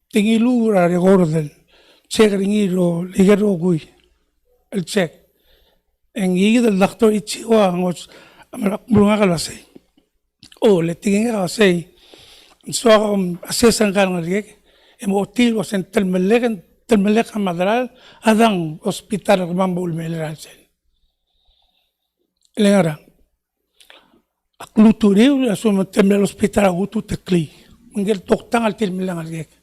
Tingilu ra regordel. Check ringiro ligero gui. El check. En del doctor ichiwa ngos amulunga kalwasay. O le tingin ka wasay. So assessan ka ng ligek. Emo otil wasen tilmelek madral adang hospital mambo ulmeral sen. Lengara. Akluturiu asum tilmelek hospital agutu tekli. Mengel toktang al tilmelang ligek.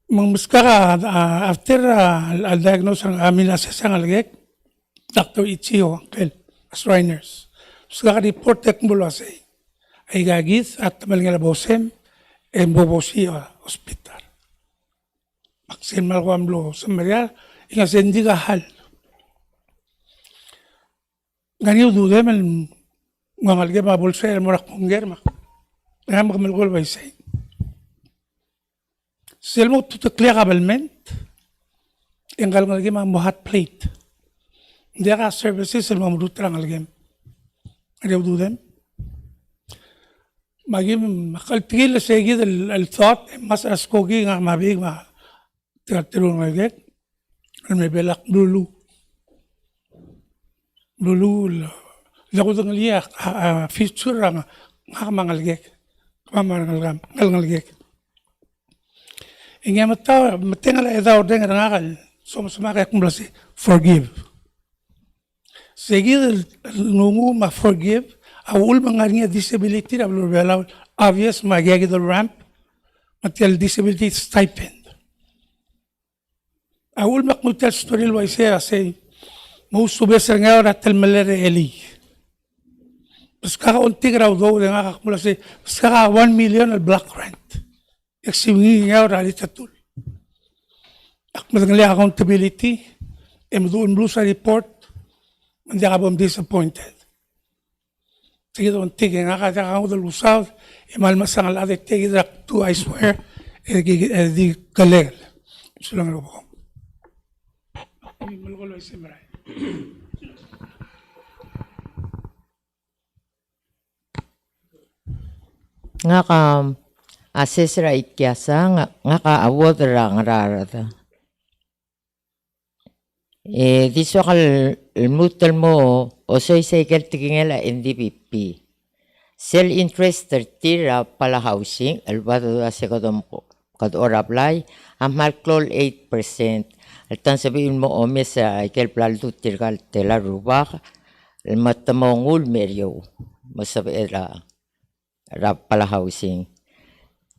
Mengmuskara after al diagnose ang amin assessan algek Dr. Ichio angkel Shriners. Muskara report tek mula say ay gagis at malingala bosem en bobosi hospital. Maksin malwamlo samaria inga sendiga hal. Ganiu dudem el ngangalge ma bolsa el morak mungerma. Ngam kamelgol baisay. Selmo tu clearablement engal ngalge ma mohat plate. There are services selmo murutra ngalge. Ariu dudem. Magim makaltigil segid el thought mas askogi nga mabig ma tiro ngalge. El mebelak lulu. Lulu lagu ngalge feature nga mangalge. Ngalge. Inga matengal eda orden ngal sama kayak kumblasi forgive. Seguir nungu ma forgive awul mangarnya disability ablo bela obvious magagi the ramp material disability stipend. Awul makmutel story lo say mo subeser nga ora tel malere eli. Ska unti graw do nga kumblasi ska 1 million al black rent. Eximing nga ora litatul. Akmal accountability, emdoon blue sa report, hindi ka bang disappointed. Sige doon tigil nga kaya ka udal usaw, imalmasang alade tigil to I swear, di galer. So lang ako. Malukolo ay simaray. Nga ka asesra ikyasa nga ka award ra nga rarata. Diso kal mutal mo osoy cycle tingela NDPP. Sell interest tira pala housing albado da se kadom ko kad ora apply amal klol 8%. Altan sabihin mo ome sa ikel plal tirgal tela rubak el matamongul meryo masabi ra pala housing.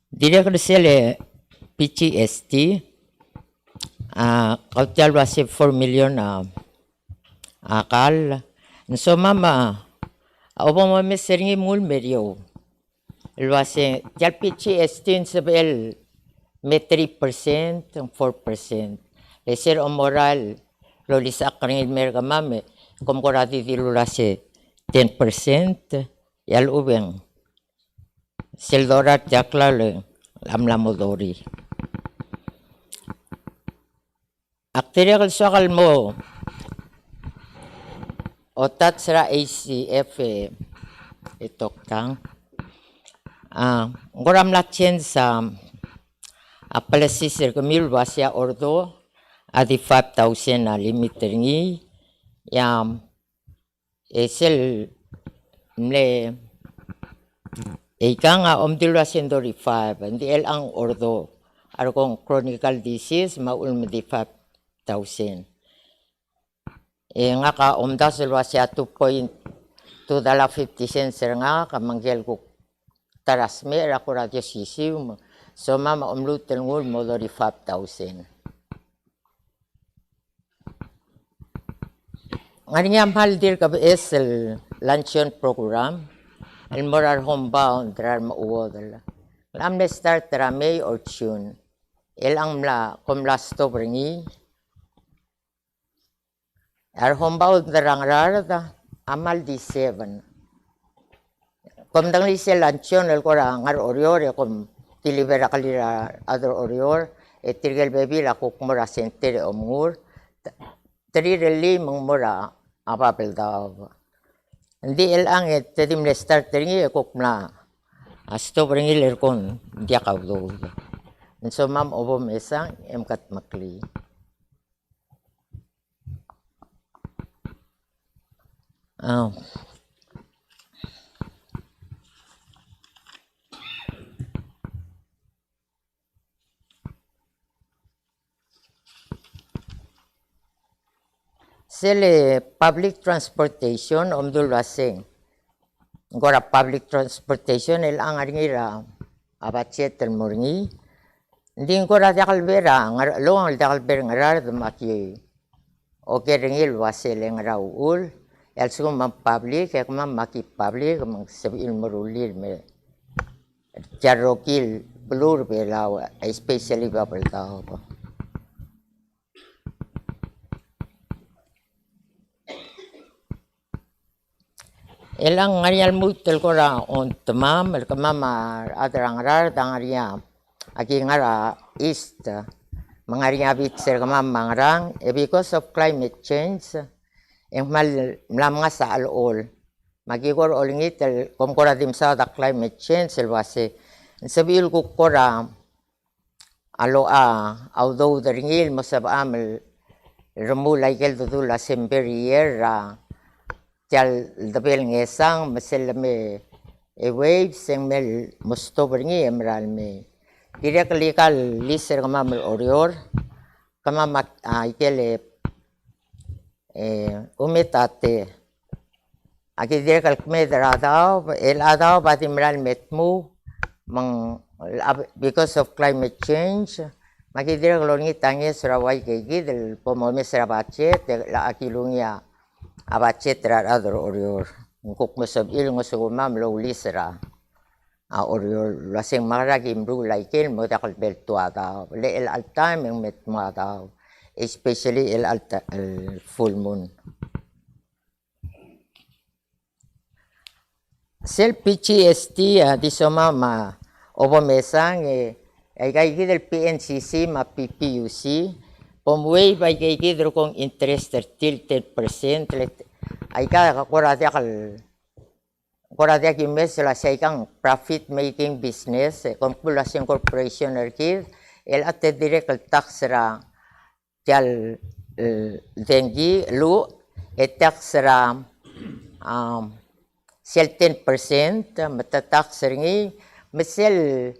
Direct sele PCST kautal wasi 4 million akal. So mama obo mo meseringi mul merio. El wasi jal PCST sabel me 3% 4%. Leser o moral lo lisak ring merga mame komkorati dilulase 10% yal ubeng. Seldorat jaklale amlamodori. Aktirya kal sakal mo otat sera ACF itok tang. Ngoram latchen sa apalesisir kamil basya ordo adi 5,000 na limit ringi yam esel mle ika nga omdilwa sendori 5 hindi el ang ordo arkong chronic disease maul medi 5,000 nga ka omda silwa siya 2.2 dala 50 cents nga kamanggel ko tarasme ako radyo sisiw so mama omlutel ngul modori 5,000 ngarinya mahal dir ka esel luncheon program el morar homebound rar mauwo dala Lam le start tra May or June. Ang mla kom last to bringi. Hombaw darang amal di 7. Kom dang li sel lanchon el kora ngar orior kom tilibera kalira other orior tirgel baby la kukmura sentere omur. Trireli mungmura apapel daw. Hindi ang tedim le start ringi kukmla. Asto bringi ler kon dia kawdo. So mam obo mesang kat makli. Sele public transportation omdul wasing. Gora public transportation ang aringira abachet el moringi. Hindi gora dakal bera ngar long dakal ber ngarar maki. Okay ringil wasele ngaraul. El sugum mam public ek mam maki public mang sabil morulir me. Jarokil blur belaw especially babel tao. Elang ngarial mutel kora on tamam el kamama adrangrar dangaria agi ngara east mangaria bit ser kamam mangrang because of climate change en mal mlamnga sa alol magigor olingit el komkora dim sa da climate change el wase sabil ko kora alo although the ringil mosab amel remulay gel dudula semberier Tial dabel ngesang masel me waves yang mel musto beringi emerald me. Direk likal liser kama mel orior kama mak ikele umetate. Aki direk kme daradao el adao bati emerald metmu mang because of climate change. Maki direk longi tangi surawai kegi del pomome serabache la akilungia abachetra other orior nguk masab il ngusumam lo lisra orior lasing maragi mru laikel mo takal bel tuata le el al time ng met mata especially el full moon sel PCST di somama obo mesang ay kay del PNCC ma PPUC Pomway by kay kong interest till 10% ay kora dia mes la say kang profit making business compulsion corporation kid el ate direct tax ra tial dengi lu tax ra sel 10% mata tax ringi mesel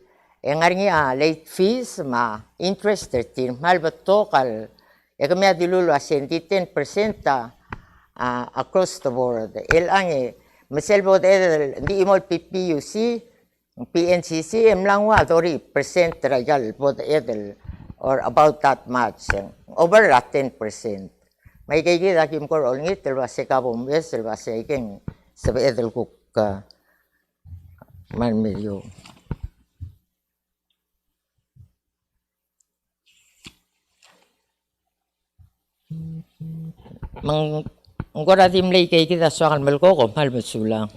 engarnya late fees ma interest 13 mal batokal kami adilulo asenti 10% across the board elange mesel bod di imol PPUC PNCC emlang wa dori percent rajal bod edel or about that much over 10% may kay dakim ko olngit telwase ka bombes telwase ken sabe edel kuk man medyo Ngora dimlay kay kita soal melko ko mal mesulang.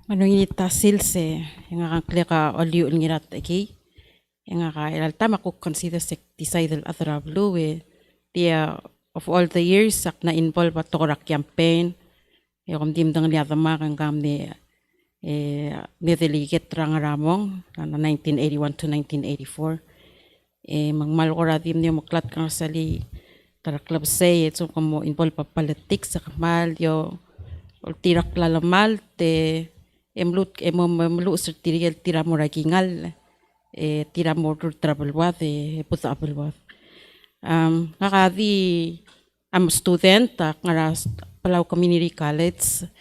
Manungita silse yang akan klika oliu ngirat aki yang akan ilalta makuk consider decide other blue dia of all the years sak na involve at torak campaign yung dimdang liya tama kang kam ni delegate rangaramong na 1981 to 1984 magmal ko radim niyo maklat kang sali tara club say so como involve pa politics sa kamal yo tirak lalamal te emlut emlu sir tirigel tira mo ragingal tira mo travel wat puta apel wat ngakadi am student ngara Palau Community College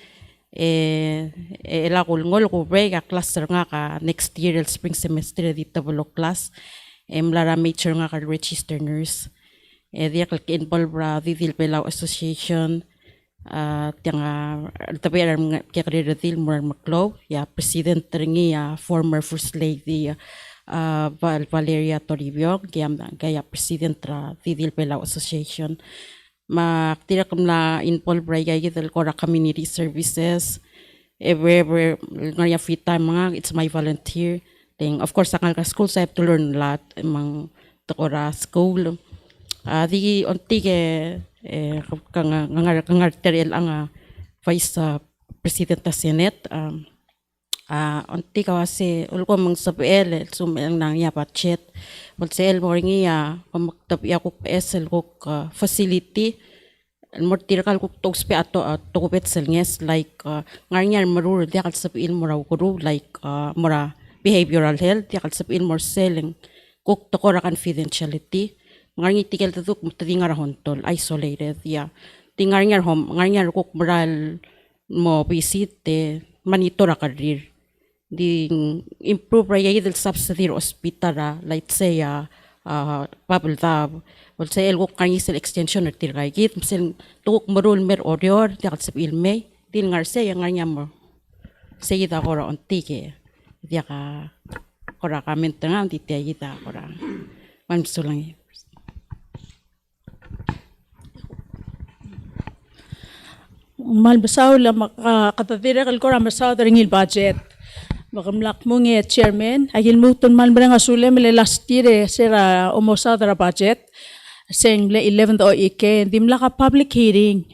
elakul ko break a cluster nga ka next year spring semester dito bulok class mlara major nga ka register nurse dia kal involve ra Palau Association Tiang tapi aram kaya dil murar maklo ya president teringi ya former first lady Valeria Toribio kaya president tra Tidil Palau Association tira kamla involved kaya gital kora community services every ngaya free time mga it's my volunteer thing. Of course sakal ka school I have to learn a lot mang takora school di onti ke kangar teriel ang vice president ta senate onti kawase ulko mang sabel sumel nang ya budget wal sel moringi ya pamaktab ya ko PSL ko facility mortirkal ko togs pe ato to sel nges like ngarnyar marur dia kal sapin moraw ko like mora behavioral health dia kal sapin more selling kuk to kora confidentiality ngarngi tikel tutuk mutadingar hontol isolated ya tingarnyar hom ngarnyar kuk moral mo visit monitor akarir di improve raya idil subsidy hospital like say bubble tab wal say el kuk kangi sel extension tir kay git sel tukuk marul mer order tiak sap ilme din ngar say ngarnya mo say ita kora onti ke dia ka kora kamen tengah ti tia ita kora man sulang mal basaw la makatadira kal kora basaw daringil budget makamlak mo nge chairman agil muton mal brang asule mele last year sera omosa dara budget seng le 11th o ike dimla ka public hearing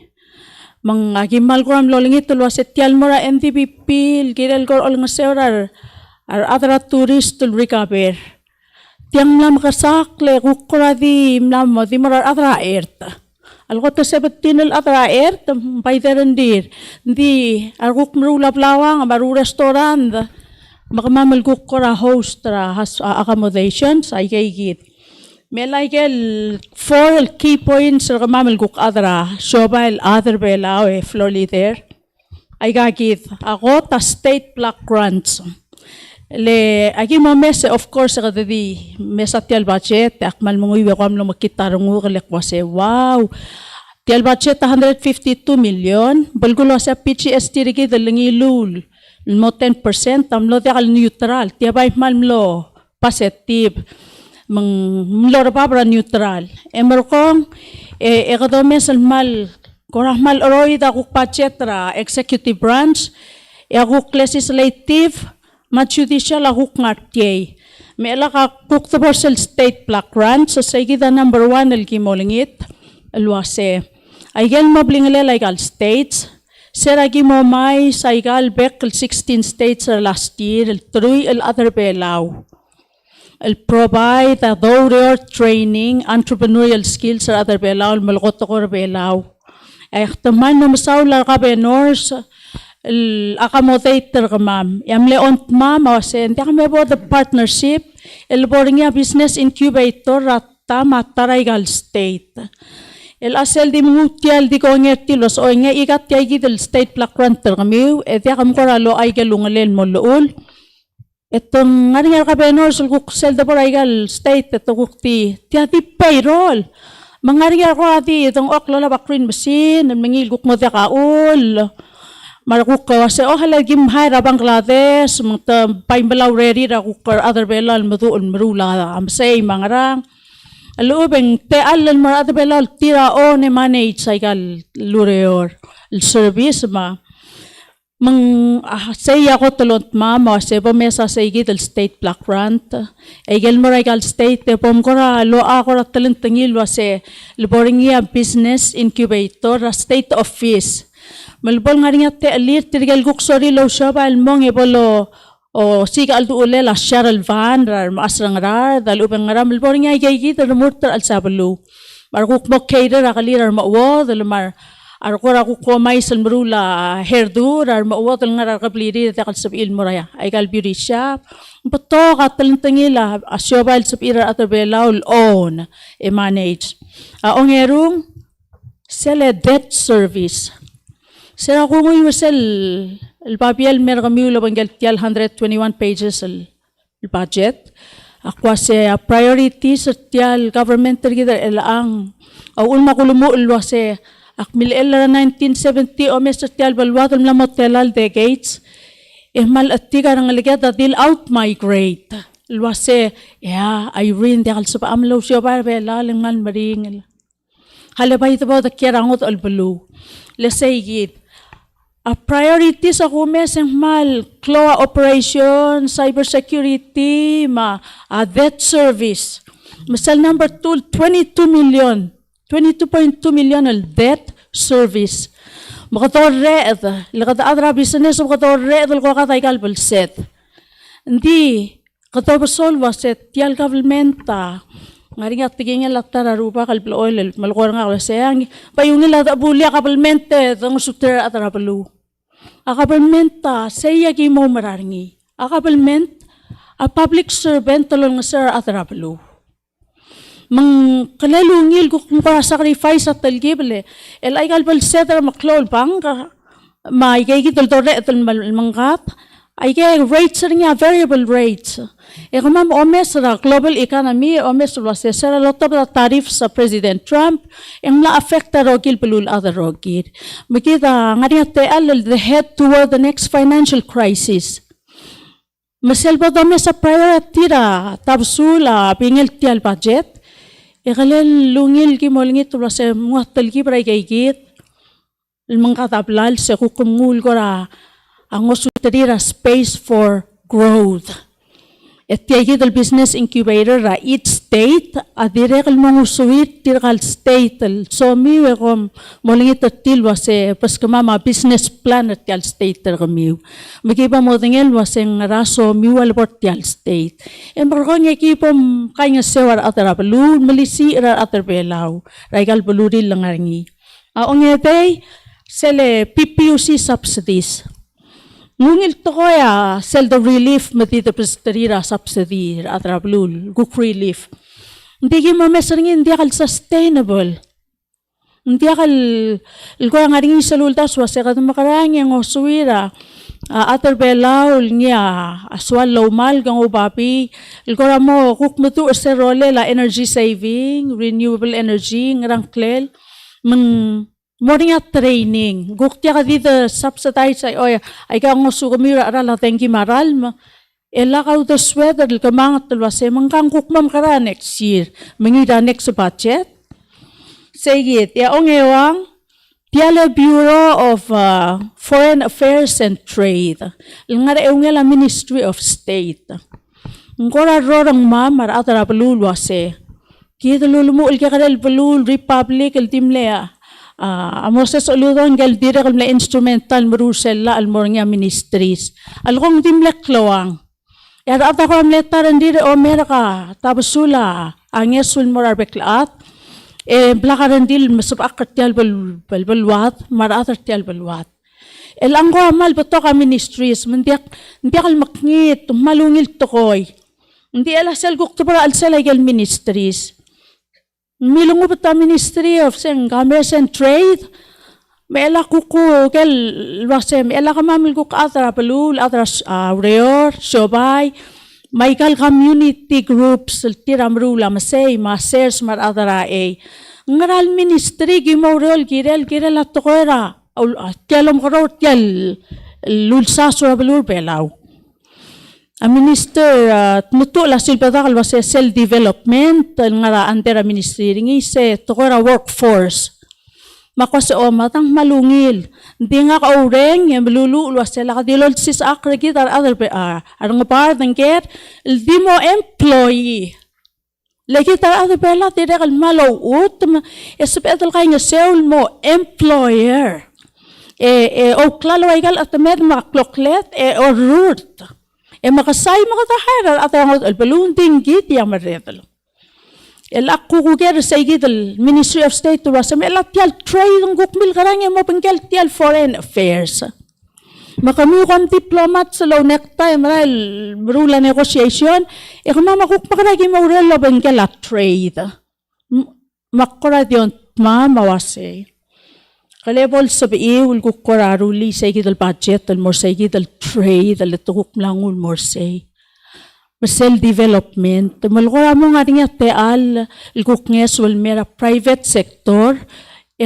mang agimal ko am lolingi tulwa setial mora NDP giral ko ol ngaserar ar adra tourist tul recover tiang lam kasakle kukura di mlam di mora adra erta algo to sebetinal adra ert paiderendir di arguk mrula plawang baru restaurant makamamal kukura host ra accommodations ay git Melagel 4 key points sa kamamal kuk adra shobal other belao florly there ay gagit ako ta state block grants le agi mo mes of course sa di mesatial budget akmal mo iwe ko amlo makitarungu kale kwase wow tial budget 152 million balgulo sa PGST rigi dalangi lul mo 10% amlo tial neutral tiabay malmlo positive mlor babra neutral emerkong ekonomis mal korahmal oroida kuk pachetra executive branch akuk legislative ma judicial akuk ngartiay mela ka kuk the state block branch sa sagida number 1 algimolingit alwase aygal mablingle like all states seragi mo may saigal bekl 16 states last year el three el other belaw el provide a thorough training entrepreneurial skills sa other belaw malgot ko belaw ay taman no masawla ka benors el accommodator ka ma'am yamle on ma'am asen ta kami about the partnership el boringa business incubator rata mataraygal state el asel di mutial di ko ngerti los o nga ikat ya gidel state block granter kami et ya kam koralo ay galungalen mo luul etong ngaringal ka benor sul kuksel da poraigal state eto kukti ti payroll mangaringal ko ati itong oklola bakrin machine mangil kuk mo ka ul marakuk ka se oh halagim hai ra Bangladesh mangta paimbalaw ready ra kukar other belal madu marula am say mangarang alubeng te allan mar other belal tira o ne manage saigal lureor service ma mang say ako tulot mama se pomesa sa igit state block grant egel moral state te pomkora lo ako ra talentangil wase liboringia business incubator state office malbol ngaringa te alir tirgal guksori lo shabal mong ebolo o siga aldu ule la Cheryl Van rar masrang rar dal ubang ram liboringia igit murtar al sablu marguk mo cater akalir mawo dal mar Arkora ko komay sal marula hairdo ar mawat nga kapliri ta kal sabil moraya ay kal birisha bato ka talentangila asyobal sapira atabelaul on manage ongerung sele debt service sera ko ngoy wasel el papel mer kami ulo banggal tial 121 pages el budget akwa se priorities tial government tergida el ang ulma kulumu ulwase Akmil 1970 o Mr. Tial balwat ang lamot telal decades. Mal atiga ng aligada dil out migrate. Luwase, Irene, dekal sa paamlaw siya ba, laling man maring. Halabay ito ba, dakirangot albalu. Lasay a priority sa kumeseng mal, CLOA operation, cybersecurity, debt service. Masal number 2, 22 million. 22.2 million al debt service. Makatorre, lakata adra business, makatorre, ko katay kalbal set. Hindi, katobasol waset, tial governmenta, ngari nga tigingin latara rupa kalbal oil, malukor nga kalasayang, payungin lata bulya kapalmente, tang suter at rapalu. Akapalmenta, saya mo mararingi. Akapalment, a public servant talon nga sir at rapalu. Mang kalalungil ko kung para sacrifice at talgibale. El ay kalbal setra maklol pang maigay kitol torre at mangkat. Ay kaya rates rin variable rates. E kung ma'am omes ra global economy, omes ra sera lot of the tariffs sa President Trump, yung na-affecta rogil pelul other rogil. Makita nga rin the head toward the next financial crisis. Maselba dami sa priority ra, tabsula, pingil tial budget. E kalil lungil ki molingit ra sa mga talgi para ikayikit. Mga katablal sa kukumul ko ra, ang osutarira space for growth. At tiyagit al business incubator ra each state, at direkal mong usuit tirakal state, so miwe kom molingit at tilwa se paskamama business plan at tiyal state taramiw. Magiba mo tingil waseng raso miwal port tiyal state. E markong ekipom kanya sewar atarapalu, malisi ra atarpelaw, raikal baluril lang aringi. Aong yatay, sele PPUC subsidies. Ngungil to ko sell the relief matita prestarira subsidy at rablul, cook relief. Hindi mo mesering hindi akal sustainable. Hindi akal, ko ang aring isalultas wasa ka makarang yung osuira. Atar belaw niya aswal lawmal kang ubapi. Ko mo cook mo to role la energy saving, renewable energy, ngarang klel. Morning at training. Guktiya ka dito subsidize ay ka nguso kumira arala thank you maral. Ela ka the sweater ka mga tulwase mangkang kukmam kara next year. Mangida next budget. Sige, yaong ewang Tiala Bureau of Foreign Affairs and Trade. Ngara eong ela Ministry of State. Ngora rorang mamar atara palulwase. Kita lulumuul ka kadal palul Republic el timlea. Amoses uludon gal direk na instrumental marusella almornya ministries. Alkong dimlek lawang. Yara ata ko amletar ndire o meraka tabasula angesul morar beklaat. Blakaran dil masubak tial balwat maratar tial balwat. Elang ko amal beto ka ministries mendiak al makngit malungil tokoy. Hindi ala sel gukto para al gal ministries. Milungo pa Ministry of Commerce and Trade. May ala kuko kel wase may ala kamamil ko atra palul atra reor sobay Michael community groups tiramrula masay masers mar atra ngaral ministry gimorol girel at tokoira kelom karo kel lulsa so balul pelaw. A minister nuto la silpadakal was self-development nga antera ministry ngi se tokora workforce. Makwas matang malungil. Hindi nga kaureng yung malululo sila kadilol sis akregit other arang part ng care di mo employee. Lagi tar other pela tira kal malawut espetal kay nga sel mo employer. O klalo ay gal at med makloklet o root. Makasay makataharar at ang albalun dinggit yung maretalo. Ako kuger sa igit Ministry of State to Rasam, tial trade ng gukmil karang mo pangkel tial foreign affairs. Makami kong diplomat sa low neck time, rula negotiation, kung mamakuk makaragi mo relo pangkel at trade. Makura diyon mamawase. Kalebol sabi ul kukoraruli sa igidal budget al more sa igidal trade al tukuk langul more say. Masel development malkora mo nga niya teal ilkuknges wal mera private sector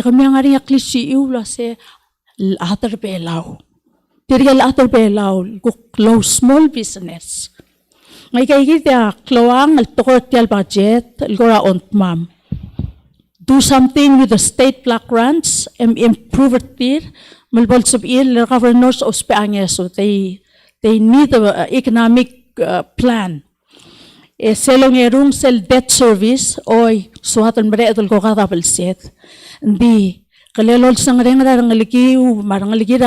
kami ang aring aklisi iula se latar belaw. Tirigal latar belaw, close small business. Ngay kay kita klawang al tokor tial budget, gora ontmam. Do something with the state block grants, improve it. Malbol sabihin, the governors of Spain, so they need an economic plan. Selong erung sel debt service, oy, suhatan mere etol ko katabalset. Hindi, kalelol sang rang liki, marang liki,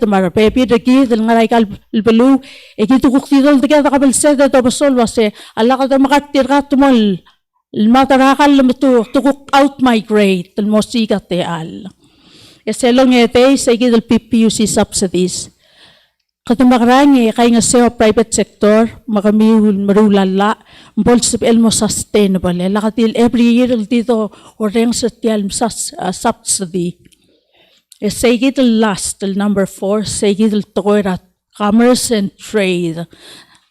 mar pepi daki, ngaray kal belu, ekitu kuktidol daki katabalset, ito basol wase, ala ka makatir ka tumol, matarakal lumitu, tukuk out migrate, mosika te al. Selong ete, sa ikidal PPUC subsidies. Katamakarang kay nga sa private sector, makamiwil marulala, bolsip elmo sustainable. Lakatil every year dito, oreng sa tial subsidy. Sa ikidal last, number 4, sa ikidal tokoirat, commerce and trade.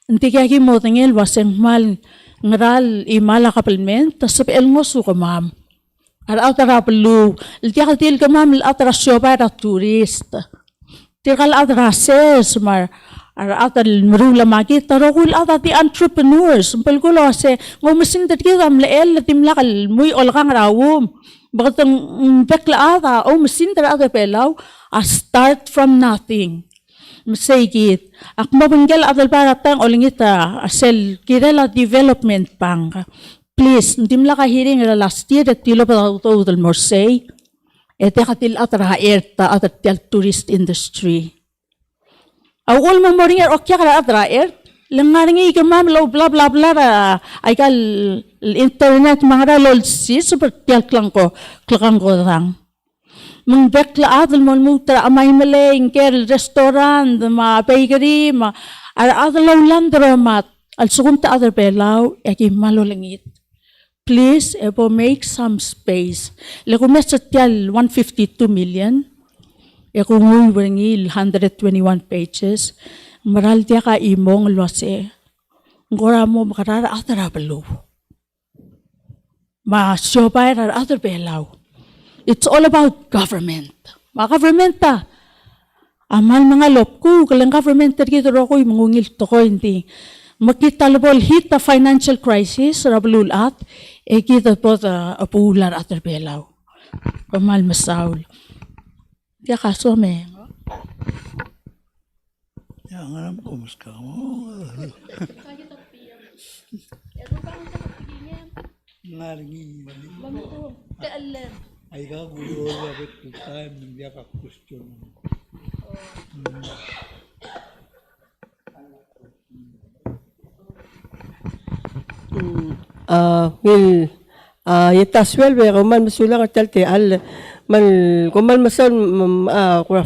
Hindi kaya kimotangil, waseng mal, ngaral, imala kapalment, tasap elmo sukamam. Atara pelu, tiyak til kamam atara shoba ra tourist. Tikal atara ses mar atara merula magi tarokul atara ti entrepreneurs. Pelkulo se ngomising kita mleel timlakal muy olkang rawum. Bakit ang bekla ata o mesin ata pelaw a start from nothing. Masaygit. Ak mabanggal atal para tang olingita sel kirela development bank. Please, hindi mo kahiring last year at tilo pa ito del Morsay. Ete katil atra erta at til tourist industry. Awol mo mo rin okya kara atra ert. Langaring ikamam lo bla bla bla ay kal internet mga lol si super til klang ko rang. Mang bekla adal mo mutra amay maleng ker restaurant ma bakery ma adal landromat al sukunta adal belaw eki malolengit. Please, make some space. Lako mesatial 152 million. Eko ngul 121 pages. Maral dia ka imong lose. Ngora mo makarara atara belu. Ma siopay rar atar belaw. It's all about government. Ma government ta. Amal mga lopku kalang government terkito ro ko mangungil to ko hindi. Makita labol hit the financial crisis rabulul at kita po apular at belaw. Kamal masaul. Dia kaso me. Ya ngaram ko mas kamo. Ngaringi. Ay ka gulo abet time dia ka question. Yetaswel be kuman masulang atalte al man kuman masal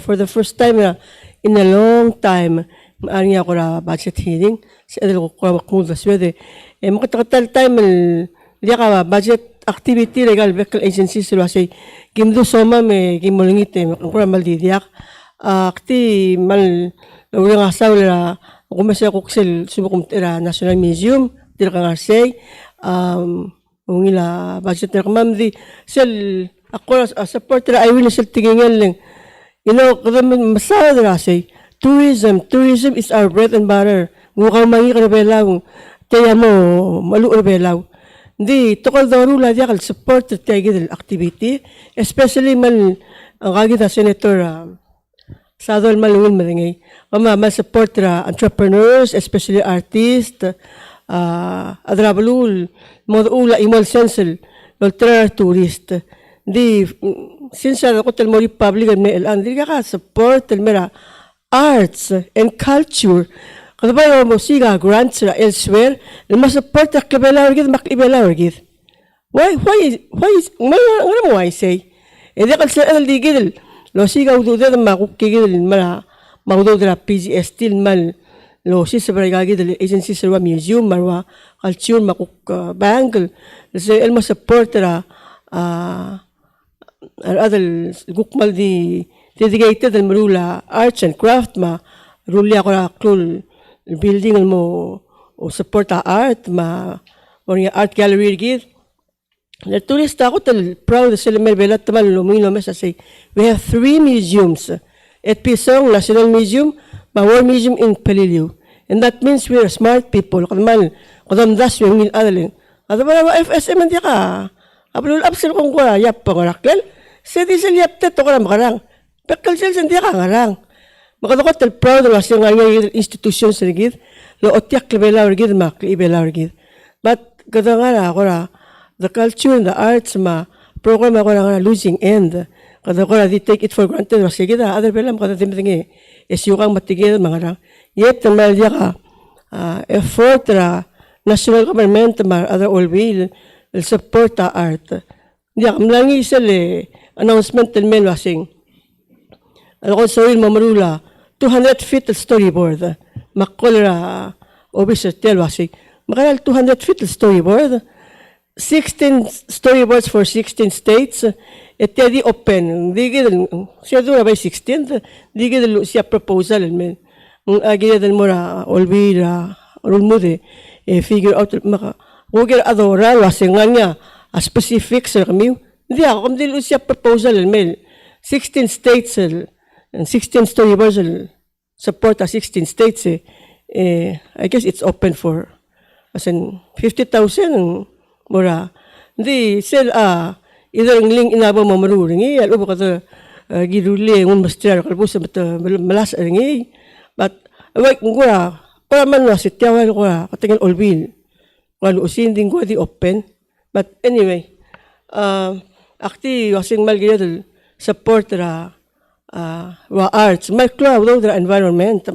for the first time in a long time ani ako ra budget hearing sa edel ko ko daswede makatatal time dia ka budget activity legal vehicle agency sila say kimdo soma me kimolingite ko ra maldidiak akti mal ulang asaw la kumasa ko sel subukum tira National Museum tira ka say ungila budget na kamamdi sel ako support ra I will sel tingin lang kada masada ra say tourism is our bread and butter ngukang mangi ka belaw kaya mo malu belaw di tokol daru la dia kal support tagid activity especially man ang kagita senator Sadol malungin malingay ma support ra entrepreneurs especially artists adrabulul modula imol sensel ultra tourist di since ako tel mo public and mail and di ka support tel mera arts and culture kada ba mo siga grants elsewhere ma support ka belaw gid makibelaw gid why ngara mo I say edi kal sa di gid lo siga udude makukigid mara maudodra PGS still mal lo si sebagai gagi agency serwa museum marwa culture makuk bank so elmo support ra adal gukmal di dedicated al marula arts and craft ma ruli ako ra klul building mo o support art ma or art gallery gid The tourist ako proud sila may belat taman lumino mesa say we have 3 museums. At Pisong National Museum, War Museum in Peleliu. And that means we are smart people. Kadman das yung min adaling. At ba FSM hindi ka. Abulul absel kung kwa yap pangaraklan. Sa di sila yap teto ka na makarang. Pekal sila hindi ka ngarang. Makadakot tel proud na siya nga institution sa rigid. Lo otyak lebela rigid mak ibela rigid. But kada nga ako ra the culture and the arts program ako na losing end. Kada ko na di take it for granted. Sige da other belam kada timtingi. Isyukang matigil mga rang. Yet naman diya ka effort ra national government other all will support the art. Diya kamlangi sila announcement men wasing. Ano ko sa mamarula 200 feet storyboard. Makolera officer tel wasig. Makaral 200 feet storyboard. 16 storyboards for 16 states. Ito di open. Digil siya doon by 16. Digil siya proposal men. Agi din mo ra olvira ulmude figure out maka. Wugir adora wasing nga specific sa kami. Hindi ako kamdil siya proposal men. 16 states and 16 storyboards support 16 states. I guess it's open for as in 50,000 mura. Hindi sila either ang link inabo mamaruring alam ba ka giduli ngun master kalbo sa malas ringi but wait ngura para man na sityawan ko katingal olbil walo usinding ko di open but anyway akti wasing malgaya support ra wa arts may club the environment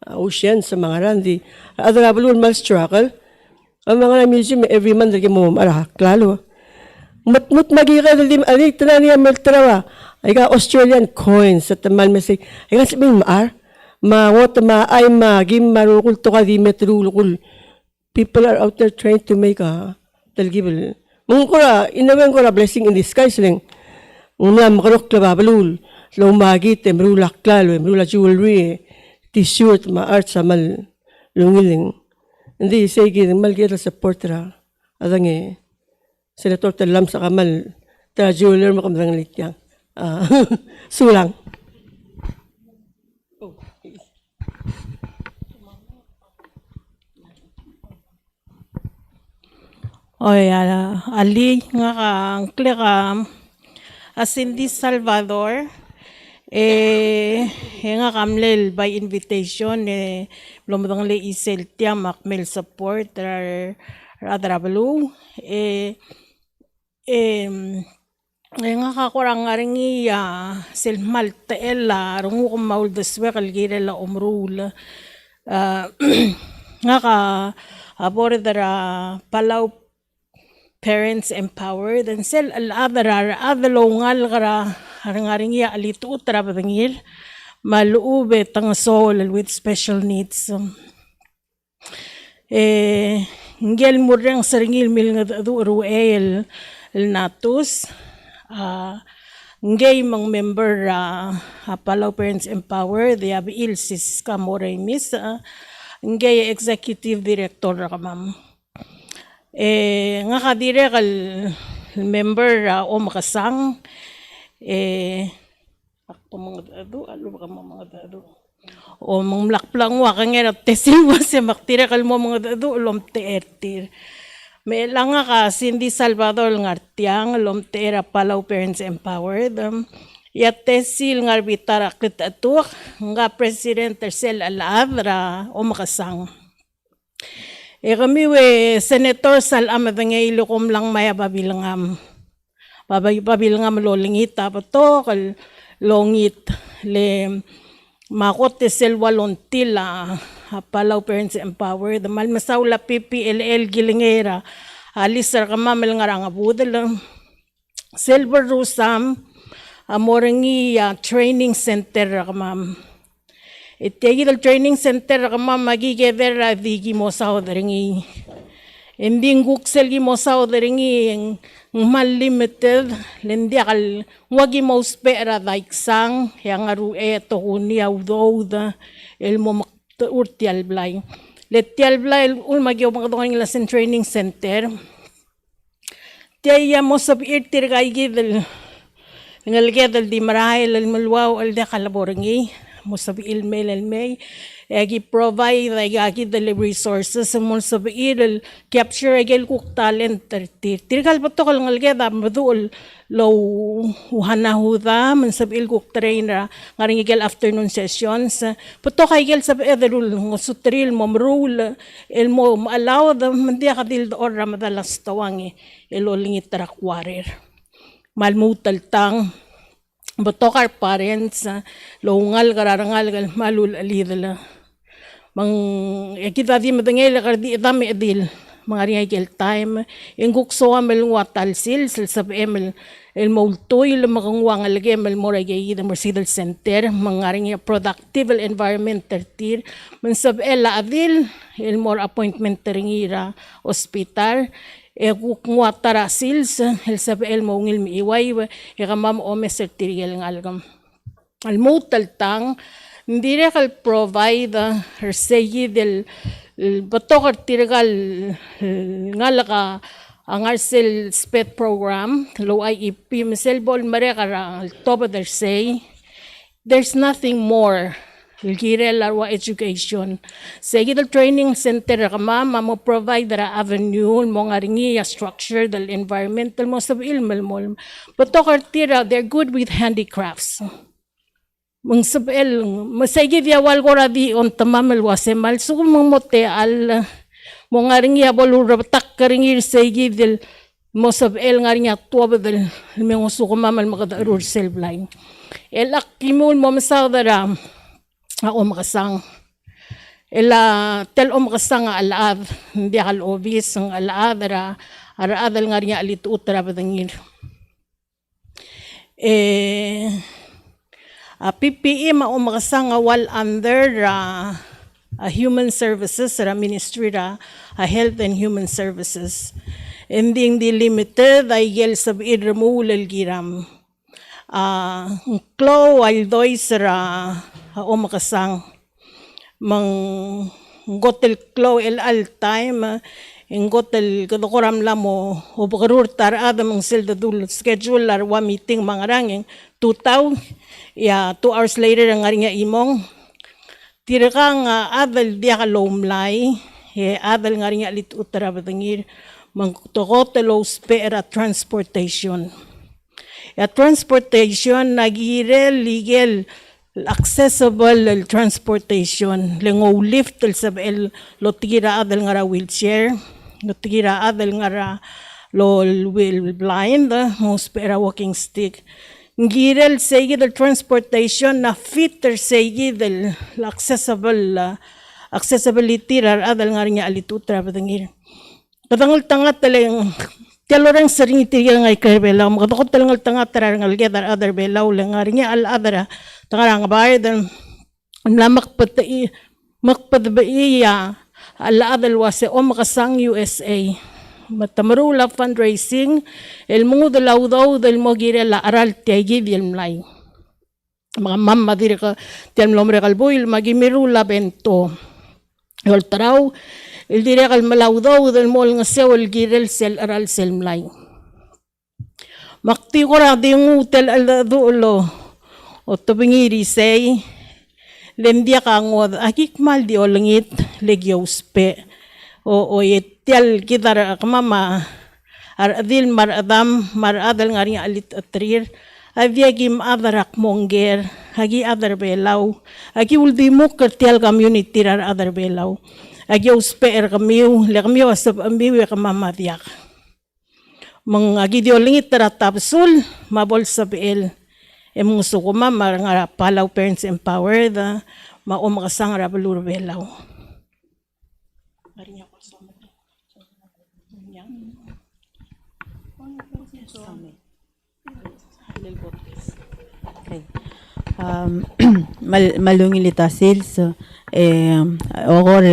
ocean sa mga randi other abulun mal struggle ang mga museum every month lagi mo klalo matmut magiga dalim ani tanani meltrawa ay ka Australian coins at mal mesay ay ka sabihin mawat ay magim marukul to ka di metrulukul people are out there trying to make talgibel mong kura inawen ko blessing in disguise lang una makarok klabalul lo magit emrula klalo emrula jewelry t-shirt art sa mal lungiling hindi sige malgita sa portra adang Senator talam sa kamal ta jeweler mo kamdang lityang sulang Oy ali nga ka angkle ka Cindy Salvador nga kamlel by invitation blomdang le isel tiam makmel support radrablu nga kakurang ngaringi silmal teela rungu kumaul deswe kalgire la umrul nga ka abore dara Palau Parents Empowered and sel al-adara adalongal kara ngaringi alitu trabangir maluube tang soul with special needs ngel murang saringil mil nga ruel natus ngay mang member Palau Parents Empowered the abil sis kamore miss ngay executive director ka ma'am nga kadire kal member o makasang akto mga dado alo ba mga dado o mga mlakplang wa kangera tesilwa se maktira kal mo mga dado lom teertir may lang ka Cindy Salvador ngartiang lom teera Palau Parents Empowered ya tesil ngarbitara kitatuk nga president tersel aladra o makasang kami senator sal amadangay lukom lang maya babilangam lolingit tapato kal longit le makot sel walontil Palau Parents Empowered mal masawla PPLL gilingera alisar kamamel ngarang abudel Silver Rusam amoringi training center kamam itegil training center kamam magigever digi mo sa odringi ending guksel gi mo sa odringi mal limited lendiakal wagi mo spera daiksang yang aru to kunia udouda el mo urtial blay letial blay ul magyo mga training center tiaya mo sa irtir kay gidel ngalgedel di marahil al malwaw al de kalaborangi mo sa ilmail al may agi provide agi the resources mo sa il capture agel kuk talent tirgal bato kal ngalgeda madul low uhana huda man sa il kuk trainer ngaring igel afternoon sessions puto kay gel sa ederul ngusutril mo rule el mo allow the mandia kadil or ramadalas tawangi elolingit tarakwarir malmutal tang botokar parents longal garangal gal malul alidala mang kita di madangay kardi dami adil mga ringay time ingkuk so amel watal sil sab emel el multoy le makangwang alge mel mora gay the mercidal center mga ringay productive environment tertir man sab ela adil el more appointment ringira hospital kung tara sils el sab el mongil mi iway kamam o mesertirigel ng algam almutal tang hindi kal provide her say del batokar tiragal ngalaka ang arsel spet program lo IEP misel bol marekara top of their say there's nothing more Gire larwa education. Sige dal training center kama mo provide ra avenue mo nga ringi structure dal environmental mo sa ilmal mo. But tira they're good with handicrafts. Mung sabel masigi dia wal ko di on tamamel wasemal so mong mote al mo nga ringi abol tak ringi sige dal mo sabel nga ringi tuwa dal mo so mamal makadaur self line. Elak kimul mo masadara ako makasang tel makasang alaad hindi akal obis ang alaad araadal nga rin alit utra badangir PPE makasang wal under human services ministry health and human services hindi limited ay gel sab irmulal giram Klo aldoy sara makasang mang gotel klo el all time in gotel kadokoram lamo obakarur tar adam ang selda dul schedule lar wa meeting mga ranging 2 hours later ang nga imong tira kang adal dia ka lomlay adal nga ringa lit utara batangir mang tokotelo spera transportation transportation nagire legal accessible transportation lengo lift sab el lotira adal nga wheelchair lotira adal nga wheel blind mo spera walking stick ngirel segi del transportation na fitter segi del accessibility adal nga nya alitutra batangir katangal tangat talang Kalorang sering itigal ngay kay belaw makadukot talangal tanga tarangal gedar other belaw lang nga al adara tanga nga bayad lamak patay makpadbaiya al adal wase o makasang USA matamarula fundraising el mungo dalaw daw del mo gire la aral tiay gidil mlay mga mamma dire ka tiyan lomre kalboil magimirula bento yol taraw il dire kal malawdaw del mol nga sewel girel sel aral sel mlay makti ko ra di ngutel al dulo o tubingiri say lendia ka ngod akik mal di olengit legiospe o etial kitar kamama aradil maradal ngari alit atrir avia gim adarak monger hagi adar belaw agi uldi muk kertial community rar adar belaw agi usper kamiu le kamiu asap ambiwe kamamadiak mang agi diolingit taratapsul mabol sabel emong sukuma maranga Palau Parents Empowered mao makasang rabalur belaw malungin litasil so ogor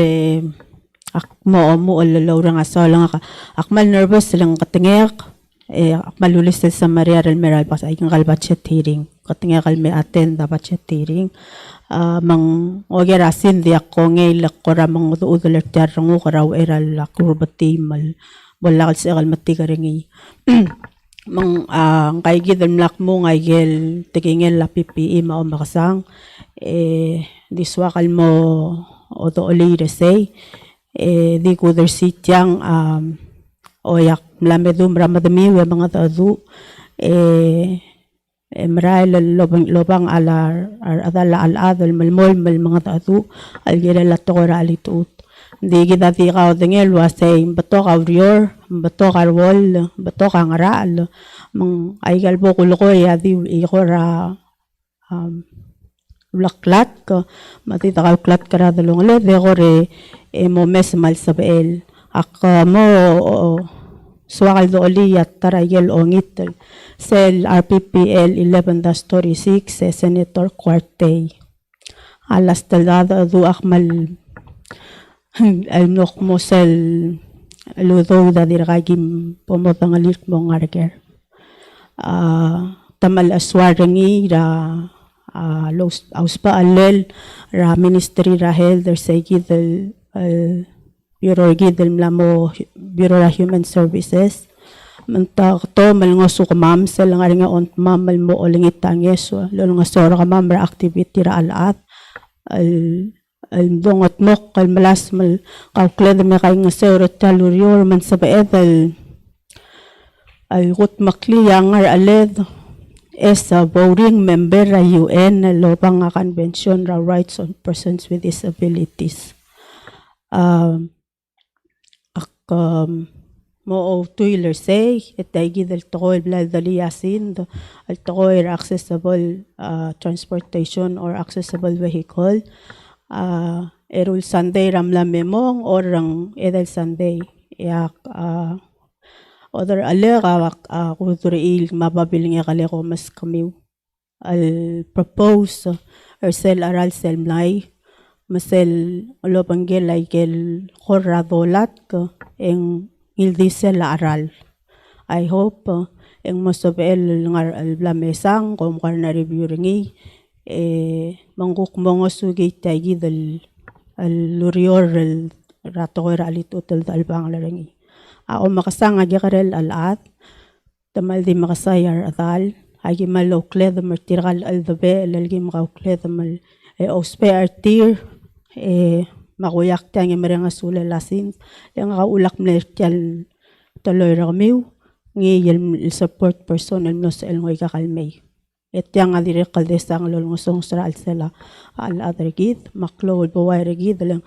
akmo ulalawra nga so lang akmal nervous lang katingek akmalulis sa Maria del Meral pas ay kalbat siya tiring katingek kalme attend dapat siya tiring mang ogerasin di ako ngay lakora mang udular tiarang ko raw eral lakurbati mal Wala kal sa kalmati karingi. Mang kay gidal mlak mo ngay gel tigingel la PPE mao makasang diswa kal mo oto oli resay di ko der sityang oyak mlamedum ramadami we mga tadu maral lobang ala adala al malmol mal mga tadu algira la tokora alitut di kita ti ka dengel wasay bato ka rior bato ka wall bato ka ngaral mang ay galbo kulo ya di ikora laklat ka matita ka klat kara dalong le de gore mo mes mal sabel ak mo swakal do oli at tarayel ongit sel RPPL 11-36 Senator Cuartey alas talada du akmal al nok mo sel ludo da diragim pomotang alit mo ngarger tamal aswarangi ra los auspa alel ra ministry ra health der segid bureau gidel mlamo bureau ra human services manta to mal nga su kamam sel nga nga on mamal mo olingit tangeso lolo nga sora kamam ra activity ra alat al dongot mok kal malas mal kalkled me kay nga sora talurior man sa baedal al gut makli yangar aled as a voting member ra UN lobang nga convention ra rights on persons with disabilities mo tuiler say etay gidel tokoy blal dali yasin al tokoy accessible transportation or accessible vehicle erul Sunday ramla memong orang edel Sunday yak other alera kulturil mababiling yakale ko mas kamiw al propose or sel aral sel mlay masel lobanggel ay gel korradolat ko eng ildisel la aral. I hope eng mosobel ngar alblamesang kom karna review ringi mangguk mongo sugi tagi dal lurior rato ko ralit utal dalbang laringi. Ako makasang agi karel alat tamal di makasayar atal agi malokle the martiral aldabe lalgi makaukle the mal ospe artir makuyak tiyang imerang asula lasin yang kaulak mlertial taloy ramiw ngiyel support person el nos el ngoy kakalmay et yang adire kaldesang lol ngosong sral sela al adregid maklol baway regid lang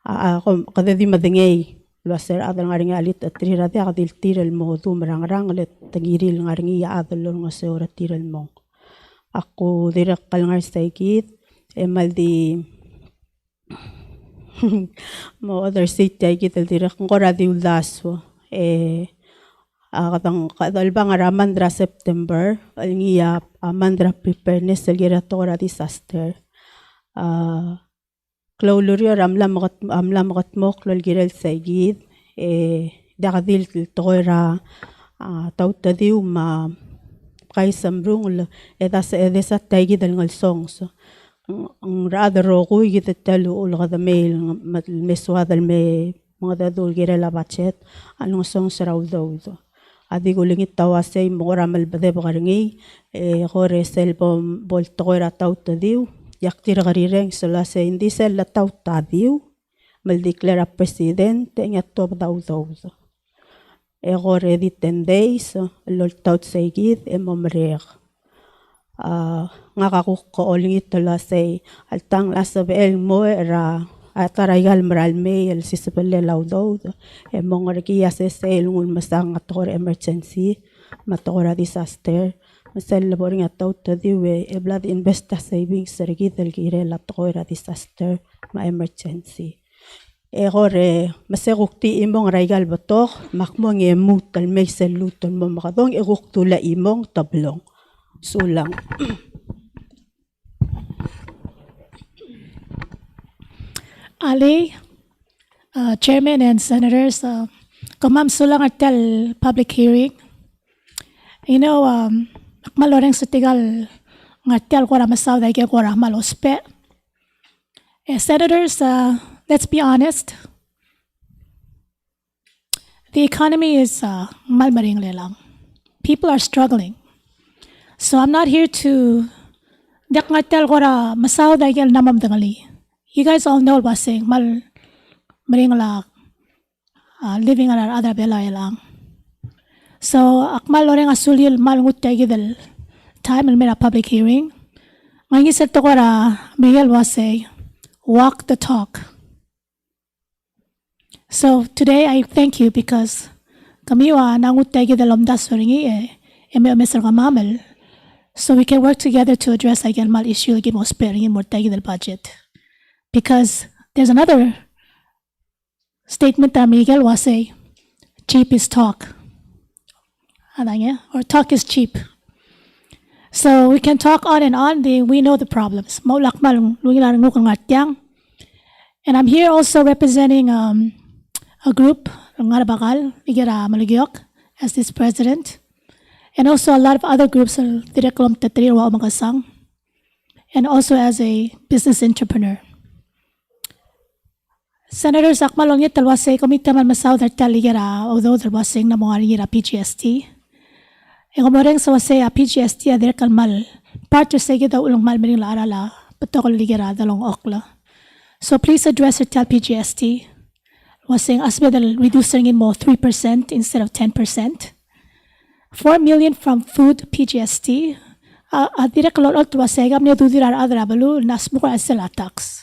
ako kadadi madengay Luaser adal ngaring alit at trira di akadil tiral mo du marang-rang alit tagiril ngaring iya adal lor nga seora tiral mo. Ako direk kal ngar saikit emal di mo other city ay kita direk ngora di ulaswo katang kadalba nga ramandra September alingiya amandra preparedness algira tora disaster Claulorio amla makat mok lol girel saigid dakadil toira tautadiu ma kay samrung edesa taigid al ngal songs ang rada rogo git talu ul kada mail meswad al me mga dadul girel abachet anong songs raw daw adi gulingit tawasay mo ramal bade bakaringi kore selbom bol toira tautadiu yaktir garireng sila sa hindi sila taw tadiw maldeklara presidente nga top daw ready 10 days lol taw saigid mamrek nga kakukko olingit tala say altang lasabel mo era ataragal maral mail sisabelle law daw mong rekiya sa ngul masang ator emergency matora disaster Masal laboring at tawt diwe blood investa savings sergit el gire la toira disaster ma emergency. Egore masegukti imong raigal batok makmong emutal may saluton mo makadong eguktula imong tablong sulang. Ali, Chairman and Senators, kamam sulang artel public hearing. You know, maloreng setigal ngartial kora masaw dai ke kora malospe. Senators, let's be honest. the economy is malmaring lelang. People are struggling. So I'm not here to dak ngatel gora masaw dagel namam dangali. You guys all know what saying mal maring la living on other bela elang. So akmal loreng asulil mal ngutagidel time in mera public hearing. Ngangi sa tokora Miguel was say walk the talk. So today I thank you because kami wa nangutagidel omdas soringi Mr. Gamamel. So we can work together to address again mal issue again more sparing more tagidel budget. Because there's another statement that Miguel was say cheap is talk. Or talk is cheap. So we can talk on and on. We know the problems. And I'm here also representing a group, as this president, and also a lot of other groups, and also as a business entrepreneur. Senators Akmal Ongit Talwase Komite man masaw taligera although there was saying na mga PGST. Ngomoreng sa wase PGST ader kalmal part sa gida ulong malmering la arala patokol ligera dalong okla. So please address or tell PGST was saying asbedal reducing in more 3% instead of 10%. 4 million from food PGST. Adira kalol ot wase gam ne dudira adra balu nasmuko asela tax.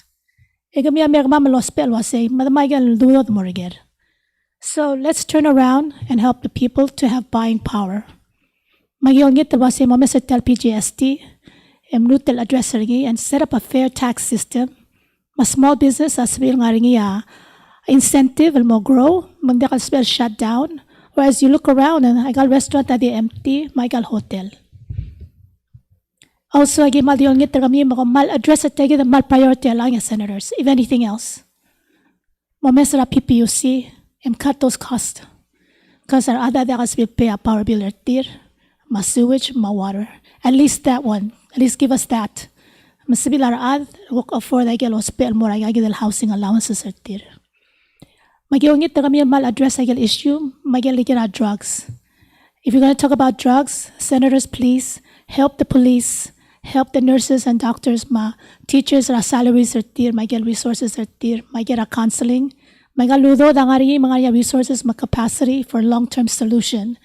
So let's turn around and help the people to have buying power. PGST and set up a fair tax system. A small business as incentive will more grow. Shut down. Whereas you look around and I got restaurant that they empty, my gal hotel. Also, again, mal address at the mal priority along senators, if anything else. Momesra PPUC, cut those costs. Because our other days will pay a power bill at tir, ma sewage, ma water. At least that one. At least give us that. Masibilar ad, work afford I get spell more I get housing allowances at tir. Magiongit the mal address I get issue, magaligira drugs. If you're going to talk about drugs, senators, please help the police. Help the nurses and doctors, teachers, salaries are tir, resources are tir, counseling. Ludo dangari mga resources, capacity for long-term solution,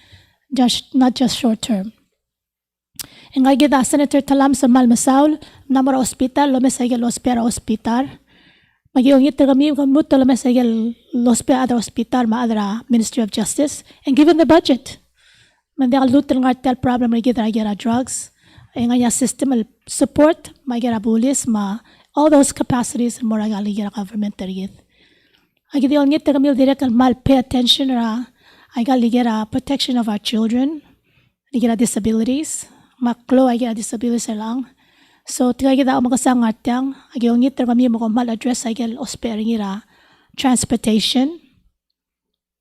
not just short-term. And I get Senator Talam sa Malmasaul, namara hospital, lomesagel hospital hospital. Magiongit kami kumut lomesagel hospital other hospital maadra Ministry of Justice and given the budget. Mandal lutel ngartel problem get drugs. Ang system support, police, all those capacities more government target. I get the only direct mal pay attention I got protection of our children, disabilities, maklo I get disabilities along. So tiga get makasang artang, I get only mal address I get ospering transportation.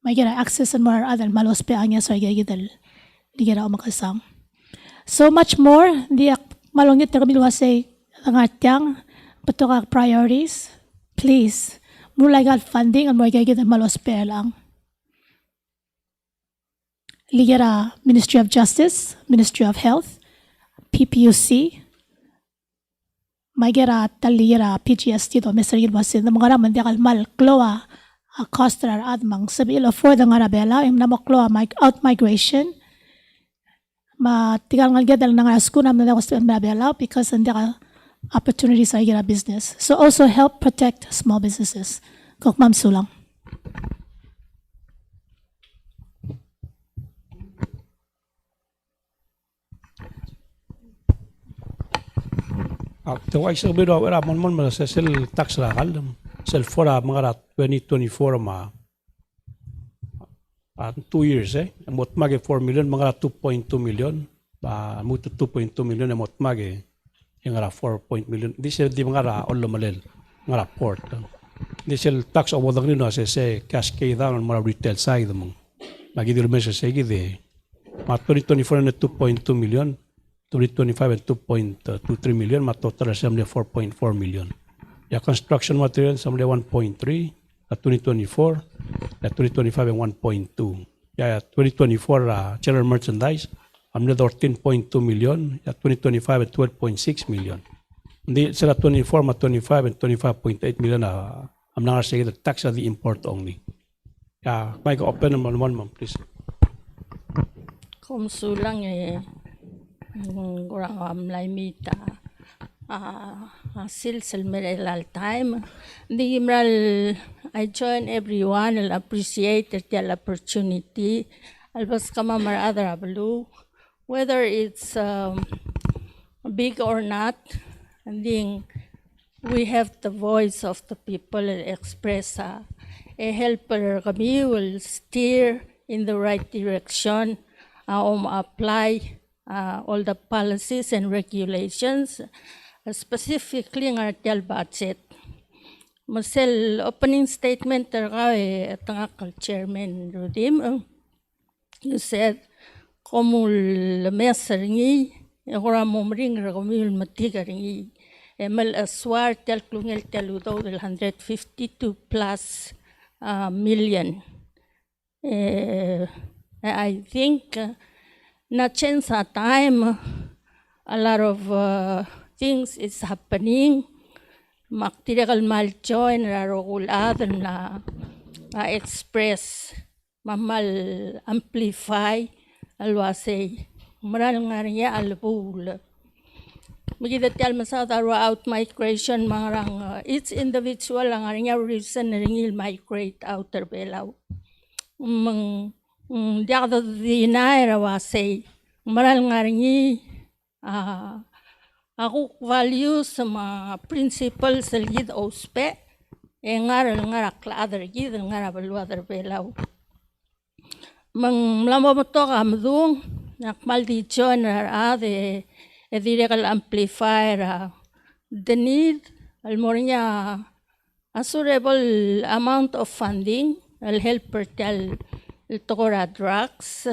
I get access and more other mal osperanya so I get makasang. So much more, di malongit na kami say ang patok priorities. Please, mula funding and mga gagawin malos lang. Ligera Ministry of Justice, Ministry of Health, PPUC, magera taligera PGST do mesrigil basin na mga raman di mal kloa costar admang sabil for the ngarabela yung namokloa out migration. Tigal ngal ng school naman na ako because hindi opportunities I get a business. So also help protect small businesses. Kok Ma'am Sulang. Tawa isa biro wala mon sa sel tax rakal sel fora mga 2024 2 years amot mage 4 million mga 2.2 million muto 2.2 million amot mage yung 4 million di sel di mga all malel mga report di sel tax award ng nino se cascade down on mga retail side mo magi dir mesa se gide ma 2024 na 2.2 million 2025 and 2.23 million ma total assembly 4.4 million ya construction material assembly 1.3 at 2024 2025 and 1.2. 2024 general merchandise, another 13.2 million. 2025 and 12.6 million. Hindi sila 24, 25 and 25.8 million I'm not saying the tax of the import only. Mike, open naman one, please. Kung sulang kurang amlay mita silsel merelal time. Di imral I join everyone. I'll appreciate the opportunity. Albas kama other blue, whether it's big or not. And then we have the voice of the people express a helper kami will steer in the right direction, apply all the policies and regulations, specifically ng artial budget. Masel opening statement tangakal Chairman Rudim, you said komul meseringi ora momring komul matigaringi emal aswar tel klungel teludo del 152 plus million. I think na change a time a lot of things is happening. Maktirakal mal join rarokul adan na express mamal amplify alwasay maral nga niya albul. Magidatyal masada out migration marang each individual ang niya reason ringil migrate outer belaw. Diakda dinay rawasay maral nga ringi ako values sa mga principles sa gid ospe ngaral nga rakladar gid nga balwadar belaw. Mlamo mo to kamdung nakmal di join ade direct amplifier the need almornya a suitable amount of funding will help pertel tokora drugs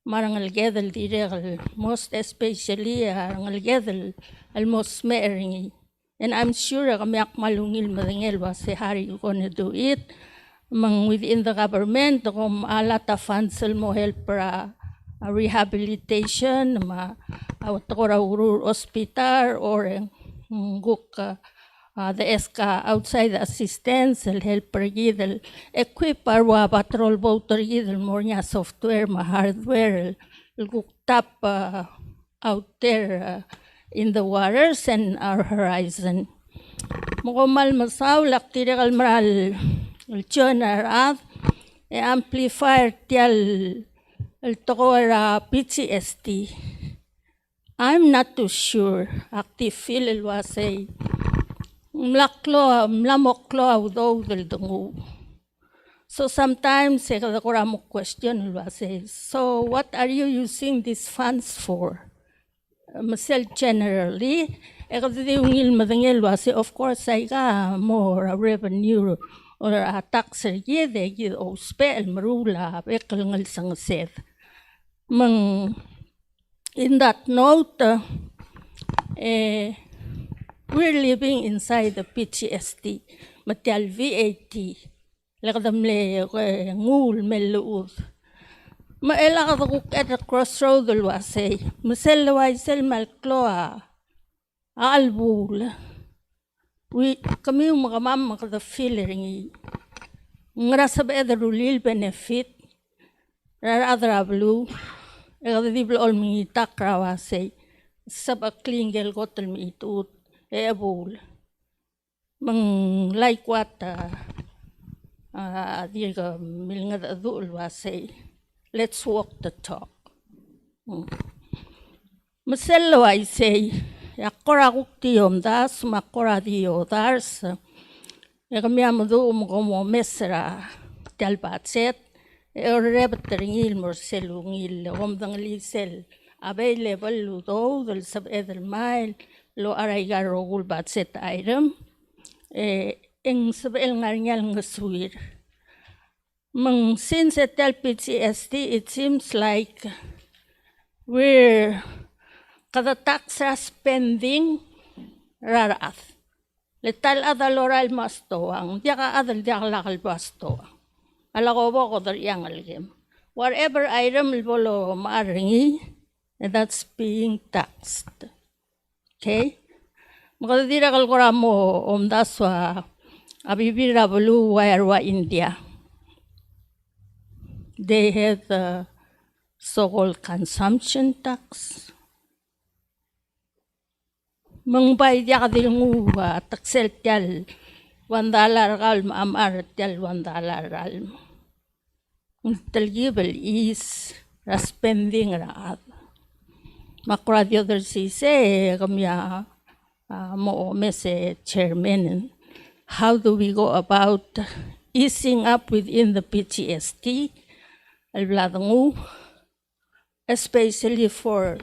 marang algedel direct most especially ang algedel almost smearing, and I'm sure kami malungil madengel was how you gonna do it within the government kung a lot of funds mo help para rehabilitation tokora urur hospital or the SK outside assistance will help pergidel equip arwa patrol boat pergidel more nya software hardware tap out there in the waters and our horizon. Mukomal masaw laktirekal maral jonar amplifier tial tokora PTSD. I'm not too sure active feel wasay mlamoklo audo del dungu. So sometimes mo question was so what are you using these funds for? Myself generally of course I got more revenue or a tax yede o spell marula bekel sang said. In that note we're living inside the PTSD, material VAT, lakadamle ngul meluud. Maela kadukuk at the crossroad alwasay, maselaway sel malkloa, albul. Kami yung makamam makada feeling, ngrasab edrulil benefit, rather blue, ekadiblo all mi takrawasay, sabaklingel gotel mi itut. Ebul like what diga milnga adul wasay let's walk the talk. Masello I say yakora kuktiyom das makora dio dars yakamiamadu como mesra talbatset rebtringil morselungil omdanglisel available ludo del sab edel mile lo araygar rogul batset item eng sabel ngarnyal ngasuir since at PTSD it seems like we're kada tax spending rarath letal adal oral masto ang diaka adal diaka lakal basto Alakobo ko dar yang algem. Whatever item bolo maaringi, that's being taxed. Okay? Makadira kalkora mo daswa abibira bolu wa India. They have the so-called consumption tax. Mangbay dia kadil ngu taksel tial $1 kalm amar tial $1 kalm. Talgibel is spending raad. Makra the other say kamya mo mese chairman. How do we go about easing up within the PTSD? Al-Bladangu, especially for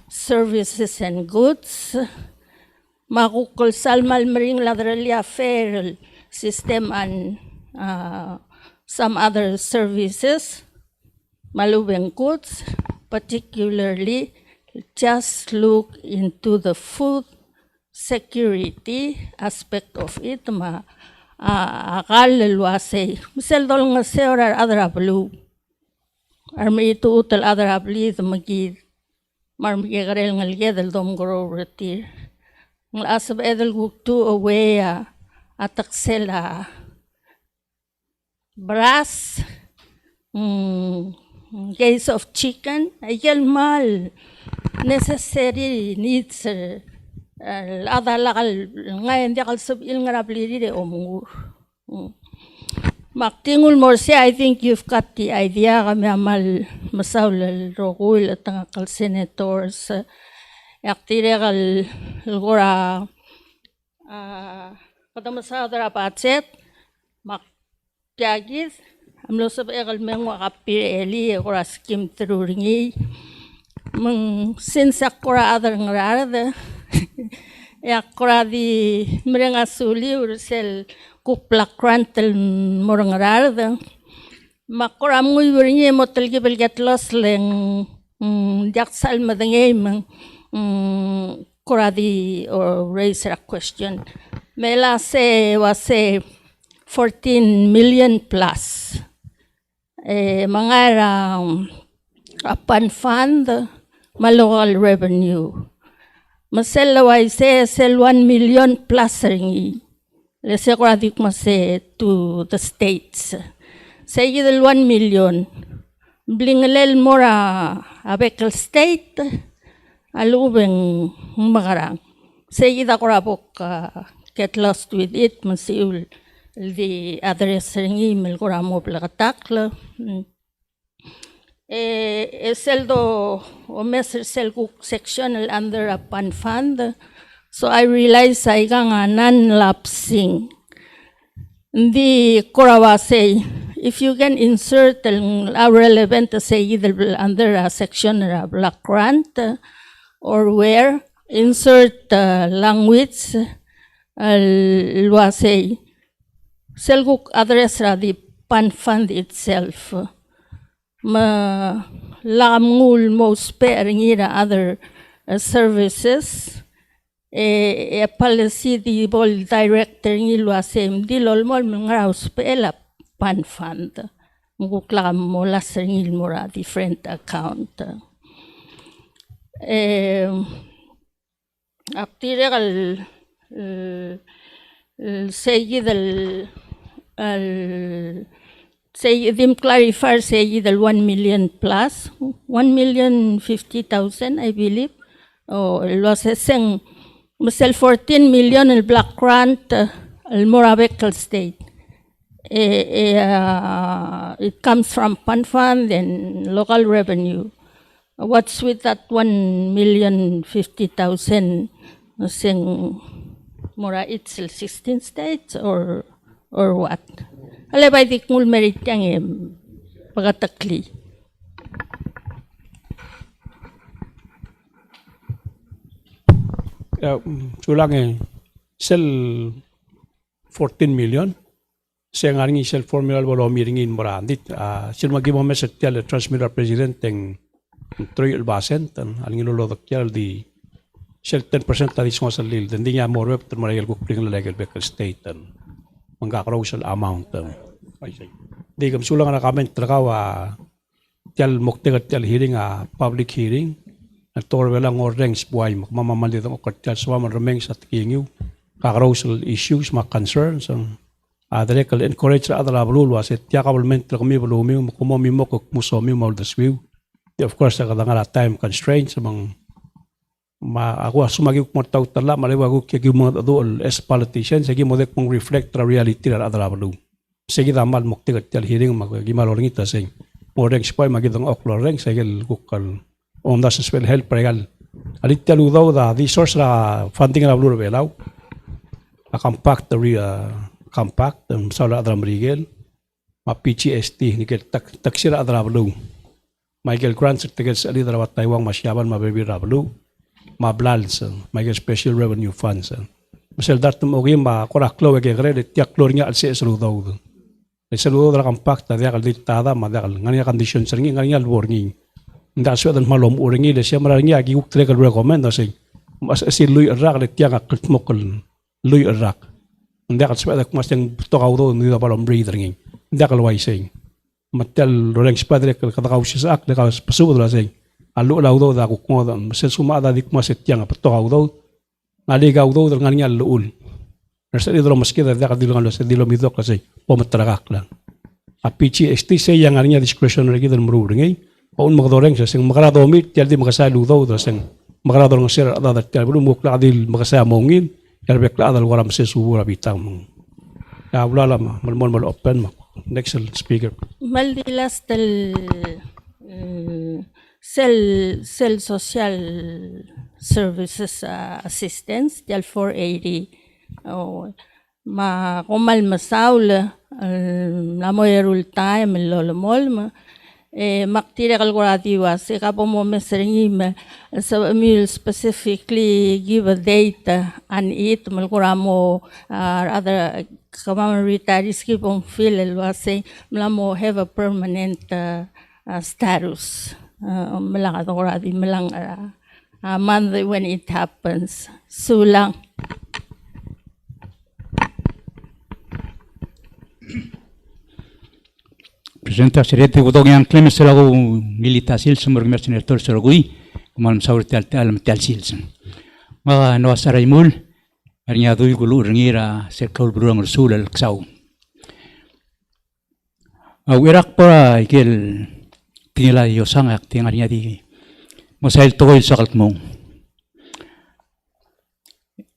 services and goods. Makukul salmal maring ladralia fair system and some other services. Malubeng goods, particularly just look into the food security aspect of it. Akal luwasay. Misal dol nga seorar adra blue. Armi itu utal adra blue magid. Marmi garel ngalgedel dom grow retir. Ng asab edel guktu away ataksela brass, case of chicken, ayal mal necessary needs adalakal ngayon di kalsab il ngarabli de omungur. Maktingul morse, I think you've got the idea kami amal masaul rogul at ang kal senators. Yaktire kal gora kadamasa dara patset makyagis amlo sab ekal mengwa kapir eli gora skim through ringi mang sinsak gora adar ngarada yakora di merenga suli ursel kuplak krantel morangarada makora muy beringe motel gibel gatlos leng jaksal madangay mang Koradi or raise a question. Mela se wase 14 million plus. Mga apan fund local revenue. Masela wase sel 1 million plus ringi. Lese koradik mase to the states. Say the 1 million. Blingalel mora abekel state. Alubeng magarang. Say the korabok get lost with it, Monsieur the address email koramo plakatakla. Seldo o messer selguk sectional under a pan fund. So I realized I got a non-lapsing. The korawa say, if you can insert a relevant say either under a section or a black grant, or where insert language say selguk address the pan fund itself ma lamngul most pairing other services a policy the bol director ni say dilol mol ngaus pela pan fund nguklam mo lasring mora different account. Aptire say them clarify say the 1 million plus 1,050,000 I believe. Oh, it was a sing masel 14 million in black grant al Morabecal state. It comes from pan fund and local revenue. What's with that 1,050,000 sing mora itself 16 states or what? Alabay di kung merit yang pagatakli. Sulang sel 14 million. Siya nga rin sel formula wala miringin morandit. Sila magiging message tiyal transmitter president ng Troy Albasen, alingin lolodak yal di sel 10% tadi semua salil. Dan di niya more web termarayal ko pring legal vehicle state and manggakaraw sel amount. Di kami sulang na kami terkawa tial muktegat tial hearing public hearing. Nagtor wala ngordeng sebuah mamamali ng okat semua meremeng sa tingyu carousel issues ma concerns adre kal encourage ra adala bulu was it ya kabulment kami bulu mi mo mi mo ko musomi mo deswiu of course sa kadang time constraints among ma ako sumagi ko taw tala malewa ko kaya mga adol as politicians sige mo dek mong reflect the reality ra adala bulu sige damal mukti kat hearing mag gimalorng ita sing ngordeng sebuah magidong okloreng sige kukal onda sa spell help pregal alit talu daw da the source la funding la blur belaw a compact compact sala adram rigel ma PGST ni kel taksira adra blu Michael grants tigel sa ali darawat Taiwan masyaban ma baby rablu ma blals Michael special revenue funds masel datum ogi ma koraklo ge credit tiak lor nga alse selu daw selu daw compact da kal ditada ma da ngani condition seringi ngani warning nda so dan malom uringi le siya marang agi uk tregal recommend asing mas asin lui rak le tiang ak mokol lui rak nda kat sa mas yang tokaw do ni da balom breathing nda kal wai sing matel roleng spadre kal katakaw siya ak le ka pasubo la sing alu law do da ku ko da mas suma da dik mas tiang ap tokaw do ngali gaw do ngani nyal luul nasa di do mas kita da kadilo kan sa dilo midok kasi pomatragak lang apichi esti say yang arnya discretionary gidan mruringi Paun magdoreng sa sing makarado mit tialdi makasalo daw da sing makarado ng sir ada tial bulu mukla adil makasaya mongin yarbek la adal waram se subura bitang ya wala ma mal open ma next speaker Maldilas del cell social services assistance del 480 ma kumal masaul la moyerul time lolomol maktira kalkuratiwa si kapo mo mesringim so will specifically give a date and it malkuramo other kamang retirees keep on feel say malamo have a permanent status malang kalkurati malang month when it happens sulang. Presenta serete udog yang klemes selagu milita silsum mercenator seragui malam sahur tial silsum ma no saraimul arnya dui gulu rengira serkau beruang rasul al ksau awirak pa ikel tingala yosang ak tingarnya di mosail toy sakal mong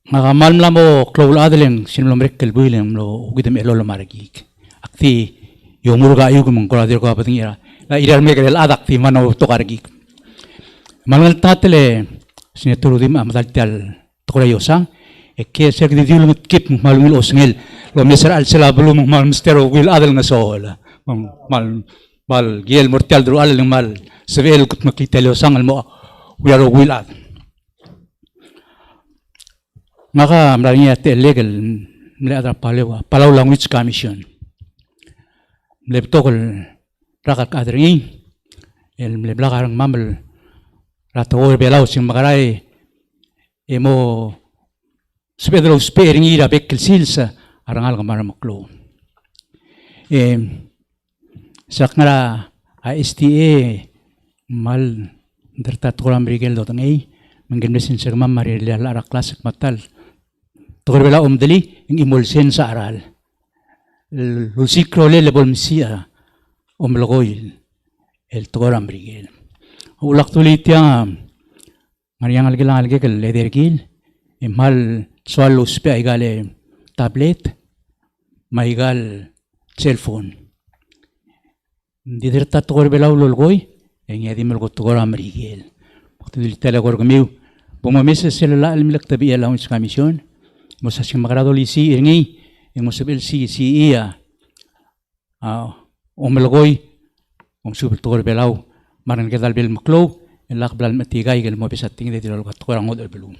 mamal mlamo klol adleng sinlom rekkel builem lo ugidem elolo maragik akti yung muruga yung mengkoladir ko apa tingira la irar mereka del adak ti mano tokargi mangal tatele sineturu dim amadal tal tokora yosang ke ser di diul kip malungil osngel lo meser al sela belum mal mistero wil adal ngasola mal gel mortal dru al mal sevel kut makitel yosang al mo wiaro wil ad maka mlanya te legal mlada Palau Language Commission Leptokol rakak adringi el leblakarang mamal ratawor belaw sing makaray emo spedro speringi ra bekkel silsa arangal kamara maklo saknara ASTA mal dertatoram rigel dotangay manggenmesin sa mamari lara klasak matal tokor belaw omdeli ing imolsen sa aral Lusikro le bolmsia omlogoy el togoram brigel ulak tulitia mariang algilang alge kel ledergil emal swallo spe igale tablet maigal cellphone diderta togor belaw lolgoy en yadimel go togoram brigel tulita la gorgmiu bomo meses la almilak tabiya la uns commission mosasim magrado lisi ngi yung sabil si iya omelagoy subil tokor belaw maran kedal bel maklo elak blal matigay gel mo bisa tingde dilo kat korang od belum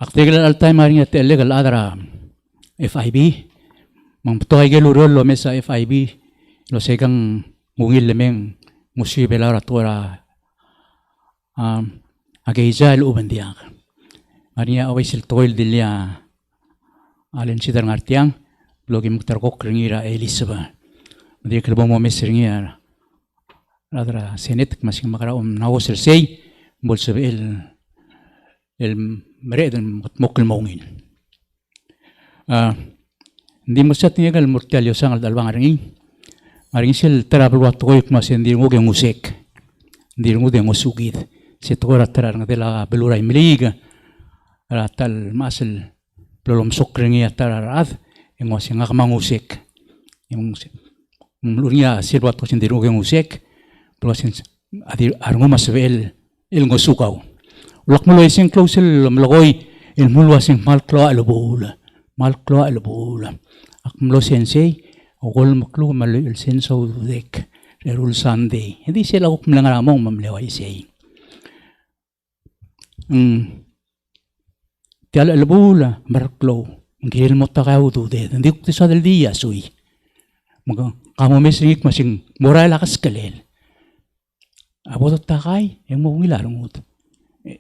aktegal al time maring at legal adra FIB mang toy gel urol lo mesa FIB lo segang ngungil lemeng musi belaw ratora agayjal ubandiak maria away sil toil dilya Alin sidar ngartiang blogi muktar kok ringira Elisaba. Dia kelbo mo mes ringira. Radra senet masing makara nawos el sei bolsa el mered mokkel mongin. Hindi mo sa tinyagal mortalyo sang dalbang aringi. Aringi sel terabel waktu koyuk masih hindi mo geng usek. Hindi mo geng usugid. Setukora terang dela belurai meliga. Ratal masel belum sok ringi atararad. Yang masih ngak mangusek. Yang luria sel waktu hindi mo geng usek. Pelasin arungo masbel el ngosukau. Ulak mulo iseng close el mlagoy el mulo asing malklo alubula. Malklo alubula. Ak mulo sensei ogol maklu mal el senso dek rerul Sunday. Hindi sila ko mlangaramong mamlewa isay. Tial alubula marklo. Ngil mo takaw dude. Hindi ko tisa del dia suy. Kamu mesingik masing moral akas kalel. Abo takay yang mo ngilarungot.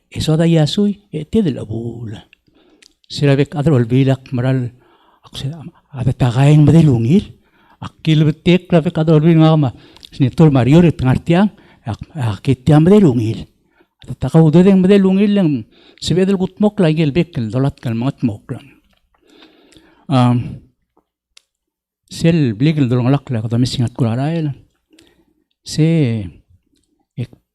Eso da yasuy tiadel abula. Sirabek adrol bilak maral ada takay yang madilungil. Akil betek rabek adrol bil ngama. Sinitul Mario ret ngartiang akitiam madilungil. Ada takaw do yang madilungil yang sebedel gutmok lagi elbek dolat kal mangat moklang. Sel bligel dolong lakla kada misingat kularael. Se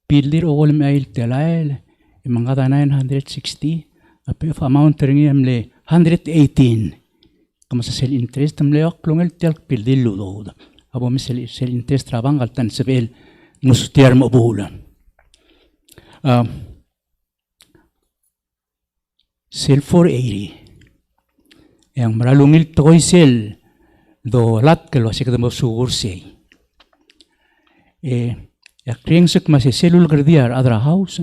pildir ogol mail telael imangada 960 ape fa amount ringi amle 118 kama sa sel interest amle oklong el tel pildir ludo abo misel sel interest rabangal tan sebel mustiar mabula sel 480 yang maralungil toy sel do lat kelo asik mo sugursei yak ringsek masih selul kerdiar adra house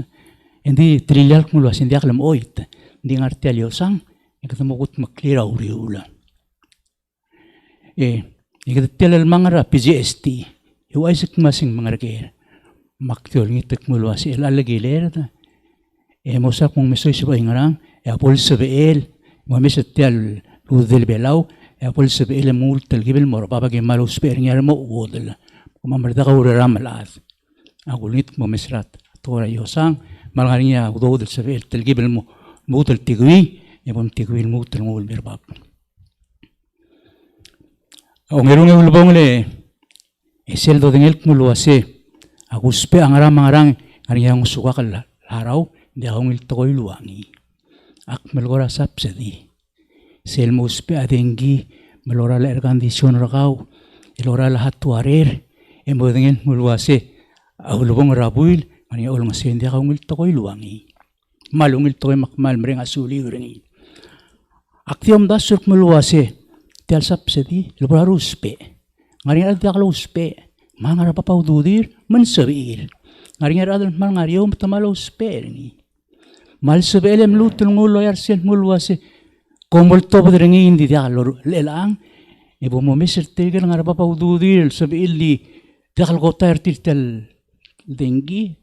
hindi trilal kumulo asin diak lam oit di ngarti aliosang ikatamo gut maklira uriula ikatil al mangara PGST iwaisek masing mangarger maktiol ngitek mulo asin alagiler mosa kung mesoy siba ingarang apol sabeel mo mesetel ludel belau apol sabeel multel gibel mor babage malus pernyar mo wodel kumamarda ka uraram alaz agulit mo mesrat tora yosang malangarinya udo del sebel telgibel mo mutel tigwi yabon tigwi mutel mo berbab ongerung ulbong le esel do dengel kumulo ase aguspe angara mangarang ariya ng suka kal haraw di akong iltokoy luwangi ak melgora sapsedi sel mo uspe adengi melora la erkandisyon rakaw elora lahat tuarer emo dengel kumulo ase Aulubong rabuil, mani ulong sendi ka ungil tokoy luwangi. Malungil tokoy makmal mering asuli uringi. Aktiom dasur kmuluwase, tial sapsedi, lubra ruspe. Ngari ada kalau uspe, mangara papaw dudir, mensabir. Ngari ada mangariyo matamalo uspe ringi. Mal sebelem lutul ngulo yarsen muluwase, komol topo ringi indi dialor lelang. Ibu mo misir tigil ngara papaw dudir, sabi ili diakal kota ertil dengi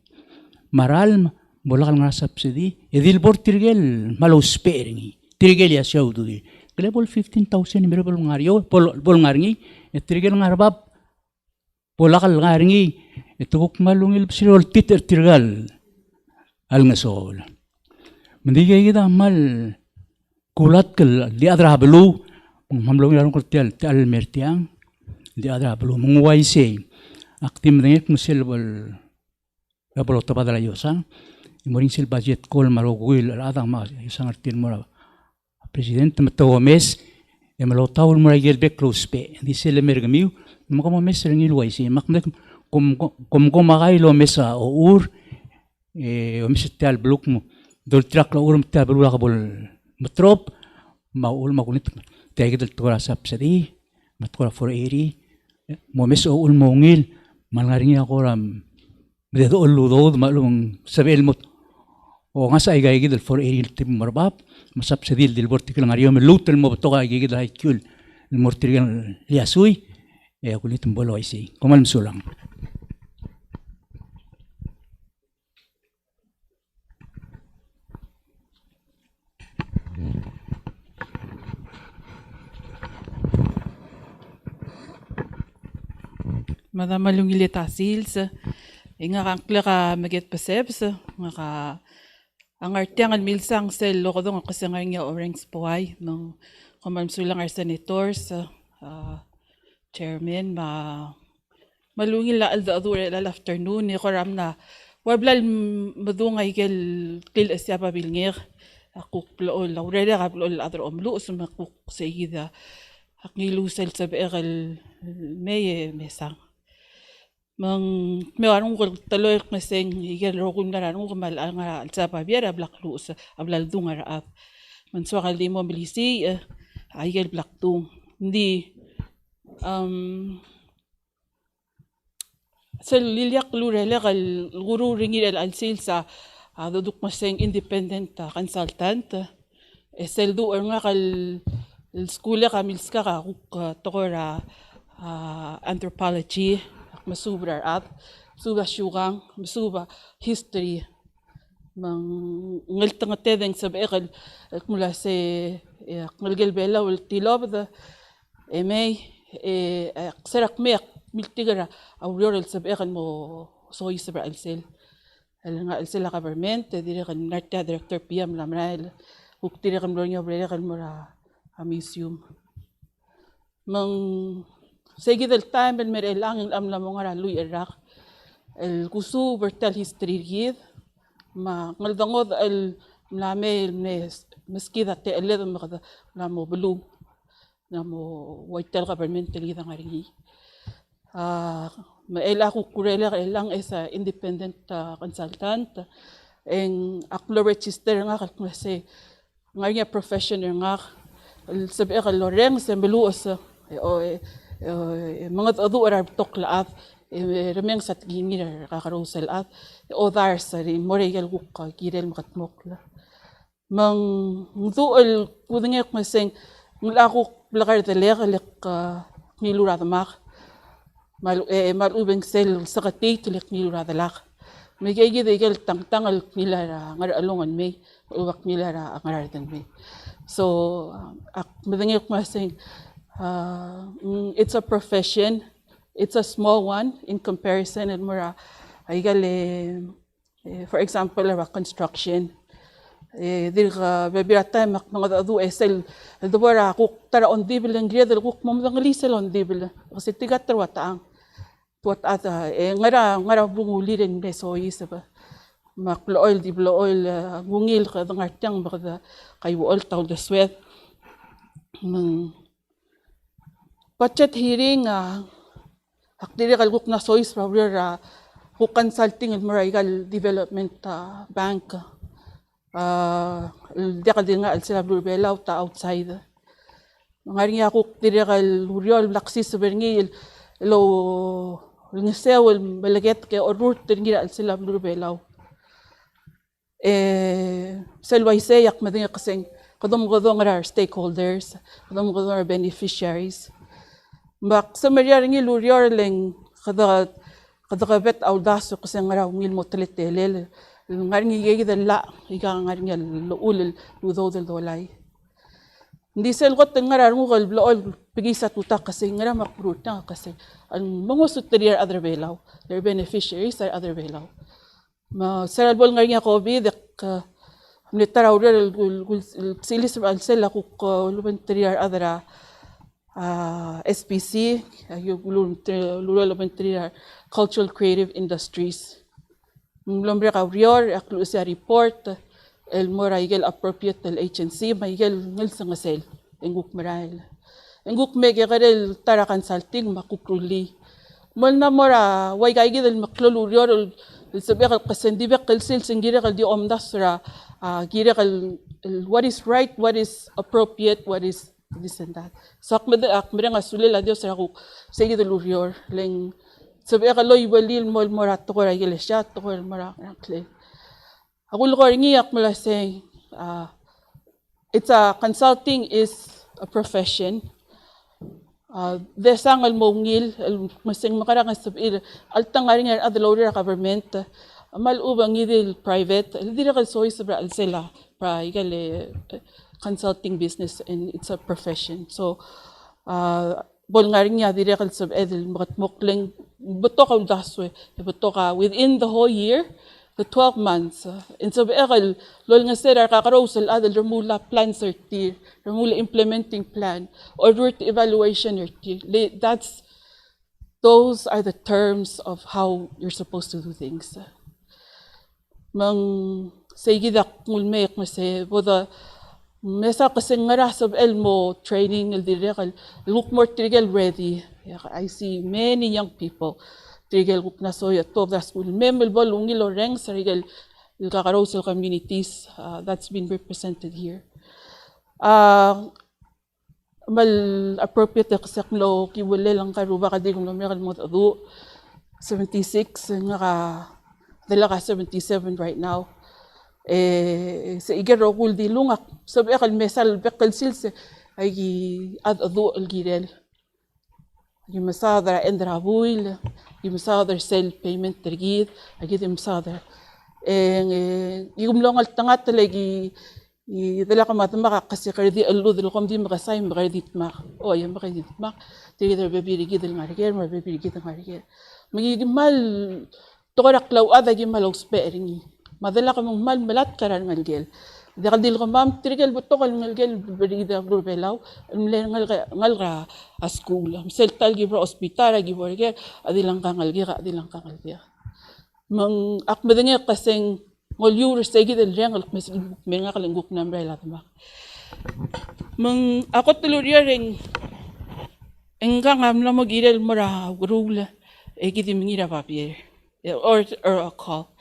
maral bolakal nga subsidy edil bor tirgel malo speringi tirgel ya shawdu di glebol 15,000 mirabol ngario bol ngaringi tirgel ngarbab bolakal ngaringi etukuk malungil sirol titer tirgal al ngasol mendige kita mal kulat kel di adra belu mamlong yarong kurtial tal mertiang di adra belu mungwaise aktim dengek musilbol Kalau tempat adalah yosan, imoring sil budget call marogul adang mas yosan artin mora president matawa mes emalo taul mora gelbek close pe di sel mergamiu maka mo mes ringi luaisi makmek kom makai lo mesa o ur o mes tal bluk mo dol trak lo urum tal bluk kabol matrop maul makunit tayge del tora sapsadi matkora for eri mo mes o ul mongil malngaringi akoram Bedo uludod malung sabel mot o nga sa igay gidel for el tim marbab masap sedil dil bortikil ngariyo melutel mo to kay gidel hay kul el mortirgan liasuy kulit mbolo isi komal msulang Madam malungilita sils. Nga kangkla ka maget pasebs. Nga ka ang artiangan milsang sel lokodong kasi nga orange puay nung kumalmsulang our senators, chairman, malungil la alda adure la afternoon ni koram na wablal madungay kel til asya pa bilngir akuk plo laureda ka plo adro omlu sumakuk sayida aknilusel sa begal meye mesang mang mewarong ko taloy meseng igel rokun na ranong kamal nga alsa pa biera black lus ablal dungar at manswakal di mo bilisi igel black tung hindi sa lilyak lurele kal guru ringil al silsa duduk maseng independent consultant seldu nga kal skula kamilska ka tokora anthropology masubra at suba syugang masuba history mang ngeltang tedeng sabekal mula se ngelgel bela ul tilob the emay serak mek miltigara awrol sabekal mo soy sabra alsel nga alsel government dire kan narta director PM lamrail uktire kan lonya brere kan mura museum mang sige del time ben mer elang amla mo nga lui erak el kusu vertel history gid ma ngaldangod el mlame meskida te eled magda la mo bulu na mo white government gid nga ringi ma ela ku kurela elang esa independent consultant en aklo register nga kasi nga professional nga sabi ka loreng sembeluos mga adu arab toklaat remeng sat ginir kakarusel at odar sa moregal gukka girel makatmokla mang duol pudingek maseng nglaku blakar delek nilura damak mal ubeng sel sakatit lek nilura dalak megay gidegel tangtangal nilara ngar alongan me ubak nilara ngarardan me so ak madingek maseng it's a profession. It's a small one in comparison. And mura, for example, construction. Dir bebira time mga adu esel. Dubara kuk tara on dibil ang gredel kuk mamdang lisel on dibil. Kasi tigat terwataang. Tuat ata ngara bunguli rin besoy saba. Maklo oil diblo oil gungil ka dangartang bakda kay oil taw the sweat. Budget hearing akdiri kalguk na sois probably ku consulting at Marigal Development Bank deka din nga sila belaw ta outside ngari nga ku diri kal uriol laksis berngi lo ngisewel balaget ke orur diri sila belaw selwaise yak madinga kaseng kadom nga stakeholders kadom nga beneficiaries Bak sa Maria ringi lurior leng kada bet audaso kasi ngara ngil motelitelel ngaringi gigid la iga ngaringi luul ludo del dolay hindi sel got ngara ngul blool pigisa tutak kasi ngara makruta kasi ang mga suterior other belaw their beneficiaries are other belaw ma seralbol ngaringi covid militara urel silis al sel ko lubenterior other SPC, Cultural Creative Industries. Lombre ka rior, aklo sa report, el mora igel appropriate el agency, maigel ngil sa ngasel, enguk marail. Enguk mege karel tara consulting makukruli. Mal na mora, way kaigil el maklolo rior, sabi ka kasendibek el sil, singire ka di omdasra, gire ka what is right, what is appropriate, what is this and that. So akmere nga sulil adios ra ko sige de lurior leng sabi ka loy balil mol morat to ra iglesia to mara kle. Ako lo ringi ak mala say it's a consulting is a profession. Desangal mongil masing makarang sabi altang nga ringi adlawra government mal ubang idil private dili ka soy sabra alsela pra igale consulting business and it's a profession. So bol nga rin niya direkal sab edel makat mokling buto ka udaswe buto ka within the whole year the 12 months in sab edel lol nga sera kakarosel adel remula plan certir remula implementing plan or route evaluation certir those are the terms of how you're supposed to do things mang saygidak ngulmek mase boda mesa kasi ngara sab elmo training el direkal look more trigel ready. I see many young people trigel look na so at the school memel bol ungil oreng sa trigel el kakarosel communities that's been represented here. Mal appropriate kasi lo kiwale lang karuba kadi kung lumiral mo adu 76 nga dala ka 77 right now. Sa igero kul di lungak sabi akal mesal bekal silse ay adu al girel gi masadra endra buil gi masadra self payment tergid agi di masadra yum longal tangat lagi dala ka matama kasi kardi alud lo kom di makasay makadit mak o yan makadit mak tigidra bebiri gidel ngariger ma bebiri gidel ngariger magigimal torak law ada gimal spering madala ka mong mal malat karan ngalgel dakal dil ko mam trigel buto kal ngalgel berida berbelaw ngalga a school sel tal gibra hospital giborger adilang ka ngalgi mang akmadenge kaseng ngol yur segi del rengal mes menga kalenguk namra latma mang ako tuluriya ring engga ngamla mo girel mara grula egidi mingira papier or a call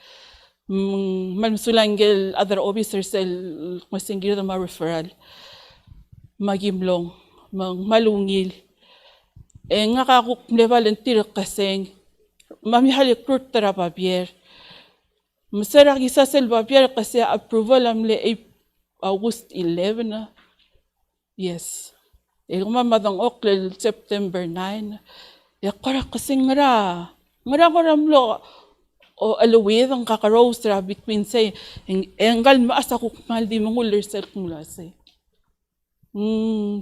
Malmsulangel other officers masingir ma referral magimlong malungil nga kakuk ne volunteer kaseng mamihal recruit tara papier masara gisa sel papier kasi approval amle August 11 yes mamadang oklel September 9 yakara kaseng ngara koramlo o alawid ang kakarostra between say enggal maasa ko mal di manguler sel kung lase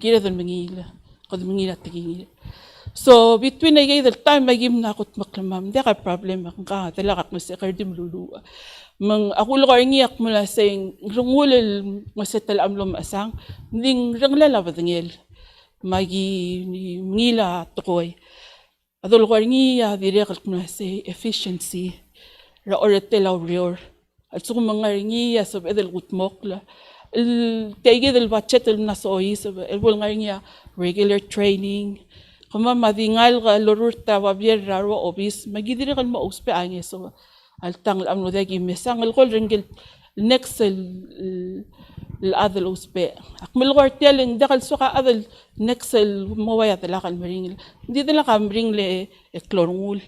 gira dal mangila kod mangila tigil so between ay the time magim na akot maklamam di ka problem ka talakak mo sa kardim lulu mang ako lugar ngiyak mula sa rungulel masetal amlom asang ding ranglala badangel magi ngila tukoy adol lugar ngiya direkal mula sa efficiency ra oratela rior at so mga ringiya sa edel gutmokla el tege del budget el nasoi sa el bol ngaringiya regular training kuma madingal ga lorurta wabier raro obis magidire kal mauspe ange so altang amno dagi mesang el kol ringel next el adel uspe akmel gortel dakal suka adel next el mawaya dalakal maringil hindi dalaka maringle eklorngul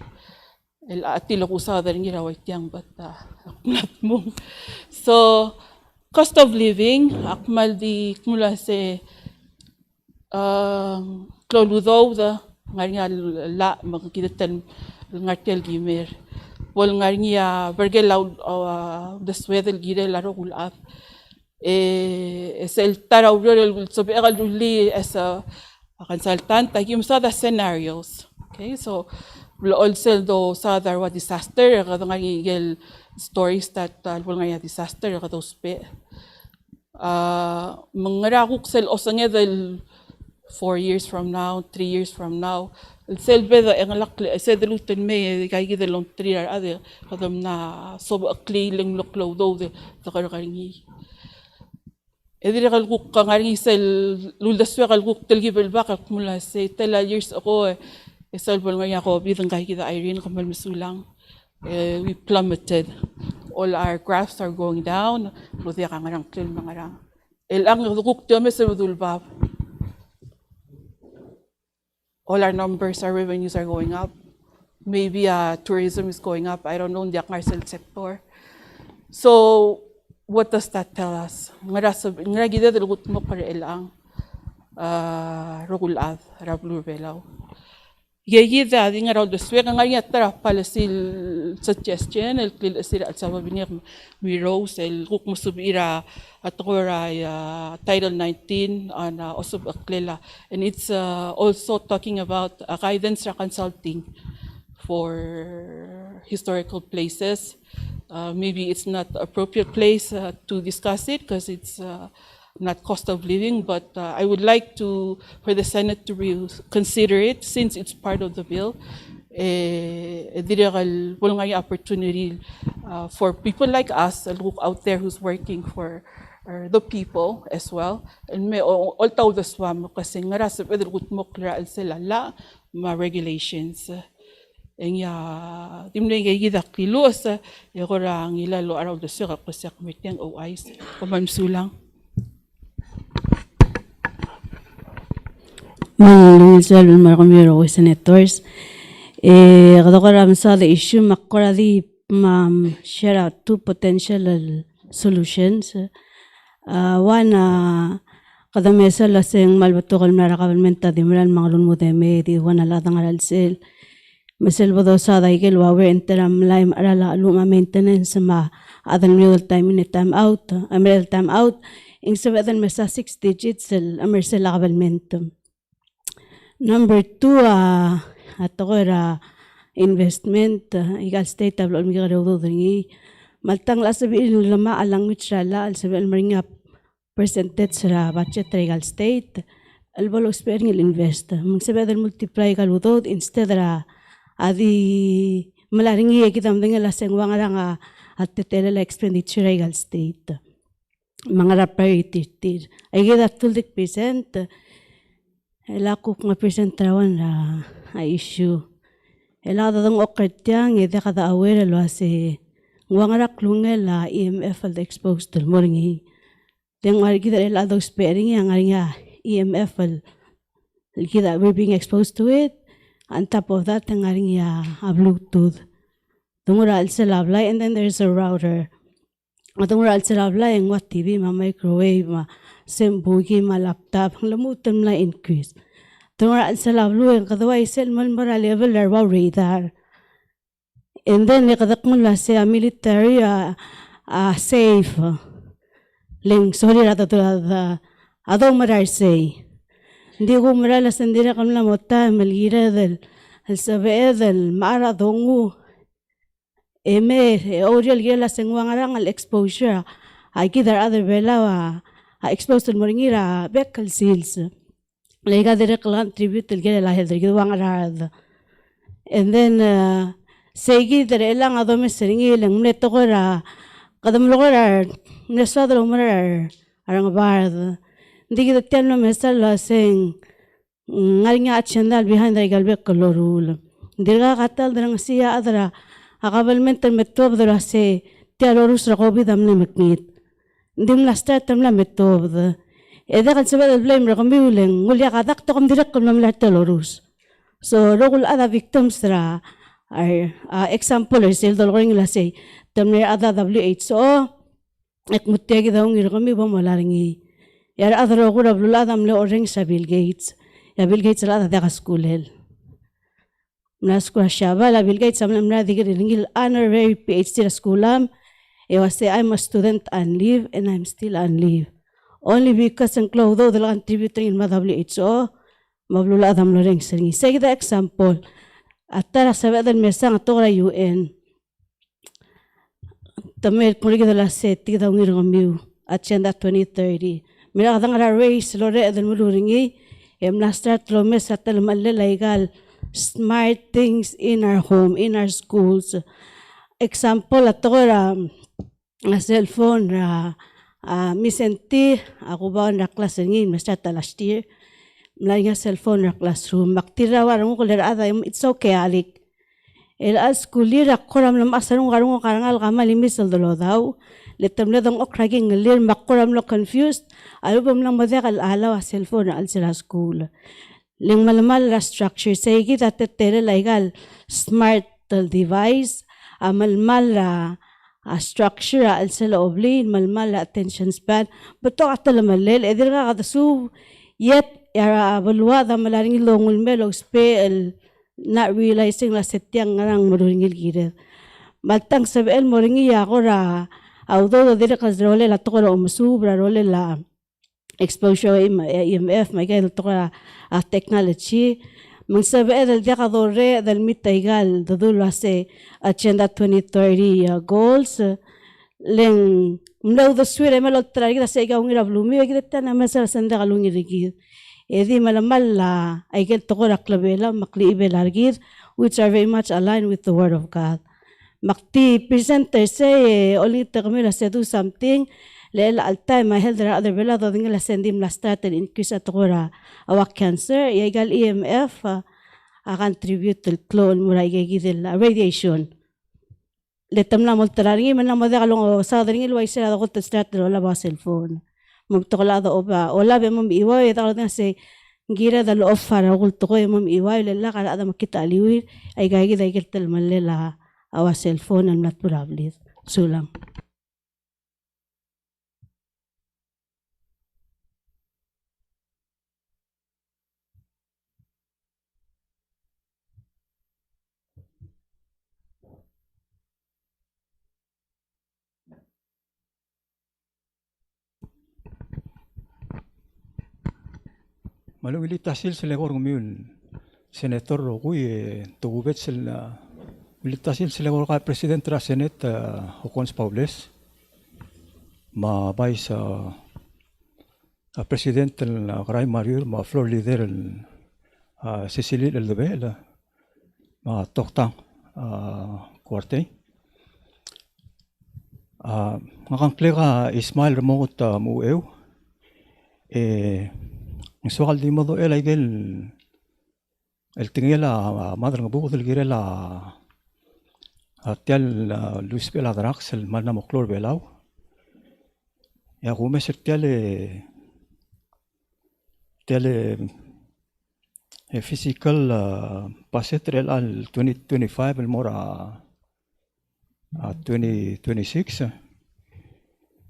el atilo ko sa daring giraway tiyang bata akmat mo so cost of living akmal di mula se kloludaw da ngaringa la magkitan ngartel gimer wal ngaringa bergelaw the swedel gire laro kulat es el taraw rel so begal ruli as a consultant tagim sa the scenarios okay so also do sa darwa disaster kadang ngigel stories that wala nga disaster kado spe mangarakuk sel osangedel 4 years from now 3 years from now sel beda engalakle sedelutin me kay gidel on 3 ade kadam na sob akli leng loklo do de takarkaringi edire kalkuk kangaringi sel luldaswe kalkuk telgibel bakak mula se tela years ago Salbol nga ako bidang kahit kita Irene kamal masulang we plummeted all our graphs are going down luthi ka ngarang klil mangarang ang dukuk tiyame sa dulbab all our numbers our revenues are going up maybe tourism is going up I don't know the commercial sector so what does that tell us ngaragida dulgut mo para ilang rugulad rablu belaw Yeyida di nga raw deswega nga ya tara pala sil suggestion el klil sira al sababinia mi rose el kuk musubira at Title 19 on osub aklela, and it's also talking about guidance or consulting for historical places. Maybe it's not the appropriate place to discuss it because it's not cost of living, but I would like for the Senate to consider it since it's part of the bill. Wala nga opportunity for people like us out there who's working for the people as well. And may all tao the swam kasi nga rasa pwede gutmok raal sila la ma regulations. Timne gidak kilos yorang ilalo araw the sira kasi akmiteng OIs pamamsulang. Maluwisal Marcomiro senators. Kadokora sa the issue makora di share out two potential solutions. One kadamesa laseng malbatokal marakabalmenta di maral mangalun mo deme di wana latang aral sel. Masel bodo sa daigel wawe enteram laim arala luma maintenance ma adan real time in time out. Real time out. Insa adan mesa 6 digits el amersel lakabalmentum. Number 2, investment, igal state tablo miga rewdo dringi. Maltang la sabi lama alang mitrala al sabi almaringa percentage ra budget igal state. Albalo sparing il invest. Mang sabi adal multiply igal udod instead ra adi malaringi ekitam denga la sengwang nga at tetele la expenditure igal state. Mga ra priority tir. Ay gida 30%. Ela kuk nga presentawan na issue. Ela dadang okertiang ede kada aware lo ase ngwangara klunge la EMF al exposed til moringi. Deng ari kita ela do sparing yang ari nga EMF al kita we're being exposed to it. On top of that ang ari nga Bluetooth. Tungura al salablay, and then there's a router. Tungura al salablay ang what TV ma microwave ma sembugi ma laptop ang lamutan la increase. Tungara al salablu ang kadaway sel malmara level larwa radar. And then nikadak mo la sa military safe. Ling sorry rata to adaw marar say. Hindi ko marala sandira kamla mota malgira del al sabe del mara dongu. Eme orial gela sengwangarang al exposure. I give other bela exposed to moringira bekal seals. Lega dire klan tribute til gela lahel dir wangarad. And then segi dire lang adome seringi lang neto gora kadam logora neswadro marar arang bard. Digi the telno mesal sing ngaringa achendal behind the galbe colorul. Dirga katal drang siya adra akabalmental metob dra se terorus rakobi damne maknit. Dim lasta tamla metob. Eda kan sebab blame rakambi uleng ngulya kadak to kam direk kam lamla telorus. So rogul ada victims ra example sel dolgoring la say tamne ada WHO ek muttegi daung rakambi bom malaringi. Yar ada rogul abdul adam le oring sa Bill Gates. Ya Bill Gates la ada school hel. Mnaskura shaba la Bill Gates amla mna digir lingil honorary PhD schoolam. I was say I'm a student on leave and I'm still on leave. Only because ang clotho the contributing in WHO mablula adam lo ring seringi. Say the example. Atara sabi adal mesang atora UN. Tamil puli kita la set kita ngirong miu agenda 2030. Mira kadang ada race lo re adal muluringi. Emla start lo mes atal malle legal smart things in our home, in our schools. Example atora a cellphone misenti ako ba na class ngin mas last year mlay nga cellphone na classroom maktira warang ko ler ada it's okay alik el askulira koram lam asarong garong karangal kamali misal dolo daw letam na dong okraging lir makoram lo confused alubam lang madakal alaw cellphone al sila school ling malamal la structure say kita tetere legal smart device amalmal structure al sala oblin malmal attention span beto atala malel edir ka kadasu yet yara balwa da malaring longul melo spell not realizing la setyang ngarang moringil giret. Maltang sabel moringi ako ra although dire kas role la tokora umusubra role la exposure EMF may kay tokora technology mang sabel del dia kadore del mitaigal dudula se agenda 2030 goals leng mlau the swire melo tragi da se ga ungira blumi egita na mesa senda galungi rigid edi malamal la aigel tokora klabela makli ibelargid which are very much aligned with the word of God. Makti presenter say only termila say do something lela al time I held other bela do ngila sendim la started increase at tokora awa cancer igal EMF a contribute to clone muray gigil radiation letam na moltraringi man na madagalong sa daringi luway sila ako to start wala ba cellphone mugtokola do oba wala be mum iwa ita na say gira dal offer agul to ko mum iwa lela kala ada makita aliwir ay gagi dai keltel malela awa cellphone am not probably sulang. Malungili tasil sila korumyun senator Roguy tugubet sila militasil sila korka president ra senate Hokons Paules ma vice president el Karay Mariur ma floor leader el Cecilia el Debel ma toktang kuarte ngakangklega Ismail Remongot muew Sual di modo el aigel el tingela madre ngabu del girela atial Luis Bela Drax el malna moclor belau ya gumes tele physical pasetrel al 2025 el mora 2026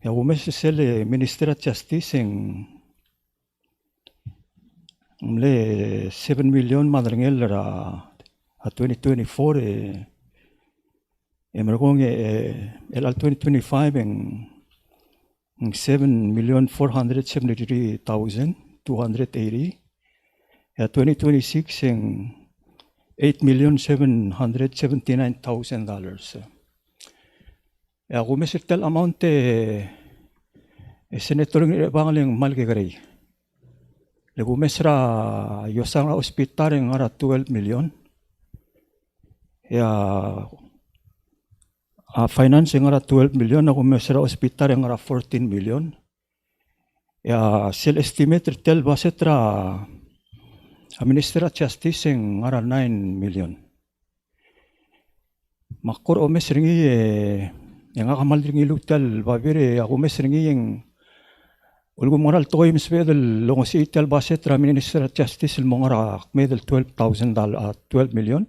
ya gumes el Minister of Justice en le 7 million madringel ra 2024 emergong el 2025 en 7,473,280 ya 2026 en $8,779,000 ya gumesil amount senator bangaling malgegrey Lego mesra yosang hospital yang ara 12 million. Ya finance yang ara 12 million, ako mesra hospital yang ara 14 million. Ya sel estimate tel basetra Minister of Justice yang ara 9 million. Makor o mesringi yang akamal ringi lutal babire ako mesringi yang Ulgo moral toy misbedel longo si ital baset ra Minister of Justice el mongara medel $12 million.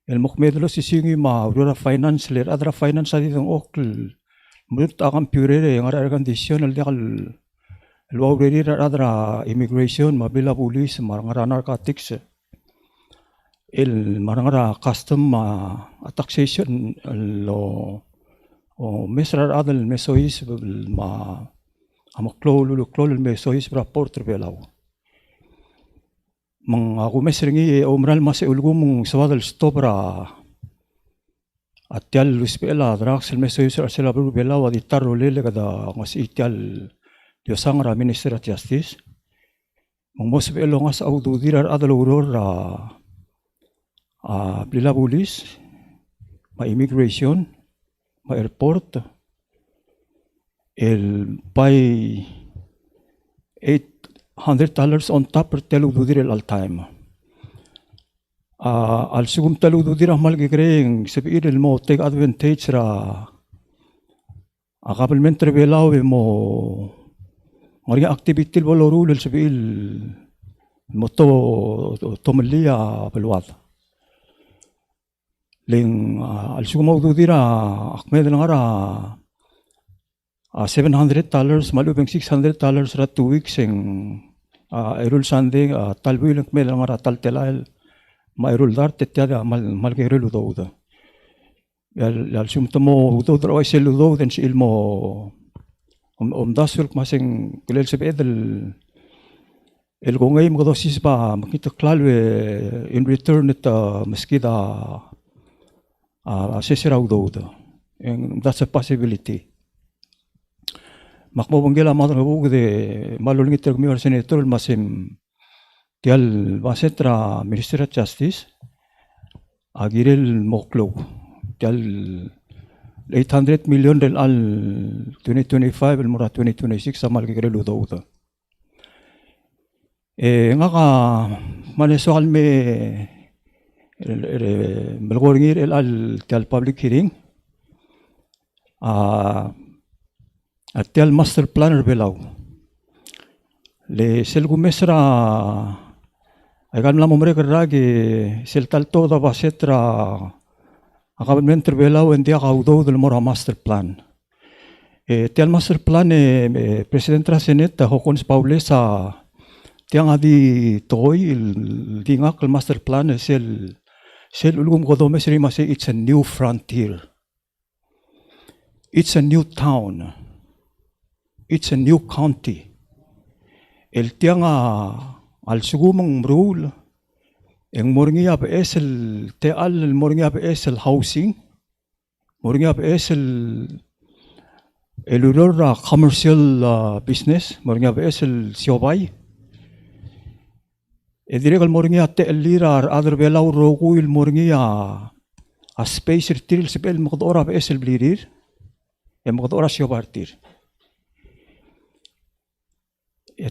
El mokmedelo si singi ma urura finance ler adra finance adi dong okl mulut akam purere yang ara condition el dekal el wawreri adra immigration mabila police marangara narcotics el marangara custom taxation lo mesrar adal mesois ma Amok klol mesois rapporter belau. Mang ako mesringi umral mas ulgum sawadal stopra. Atial luspela drax mesois sela belau adi tarro lele kada mas itial diosang ra Minister of Justice. Mang mos belo ngas audu dirar adal uror blila police, ma immigration, ma airport. El pay $800 on top per telu dudir al time. Al sugum telu dudir amal gigreng sebir el mo take advantage ra akabel mentre belau mo ngaria activity bolorul el sebil moto tomelia belwad. Ling al sugum dudir akmed ngara $700 malubeng $600 ra 2 weeks en Erul Sunday talbuil ng melang ara taltelail mairul dar tetya mal gerelu douda yal sumtamo douda oi selu douda en ilmo dasul masing kulel sebed el gongay mo dosis ba makita klalo in return ita meskida sesera douda and that's a possibility. Makmo banggela madang bugu de malulingit tergmiwar senator masim tial basetra Minister of Justice agirel moklo tial 800 million del al 2025 el mura 2026 amal girelu douda. Nga ka manesoal me melgorngir el al tial public hearing tial master planner belau le selgu mesra agan la momre ragi sel tal toda basetra agabmente belau en dia gaudo del mora master plan tial master plan presidente Raseneta Hokons Paulesa tiang adi toy dingak el master plan sel ulgum godo mesri mase it's a new frontier, it's a new town, it's a new county. El tianga al sugumang rule ang moringia pa esel te al moringia pa esel housing, moringia pa esel elurora commercial business, moringia pa esel siobay. Ediregal moringia te elira other belau rogu il moringia a space retiril sibel mokdora pa esel blirir, mokdora siobartir.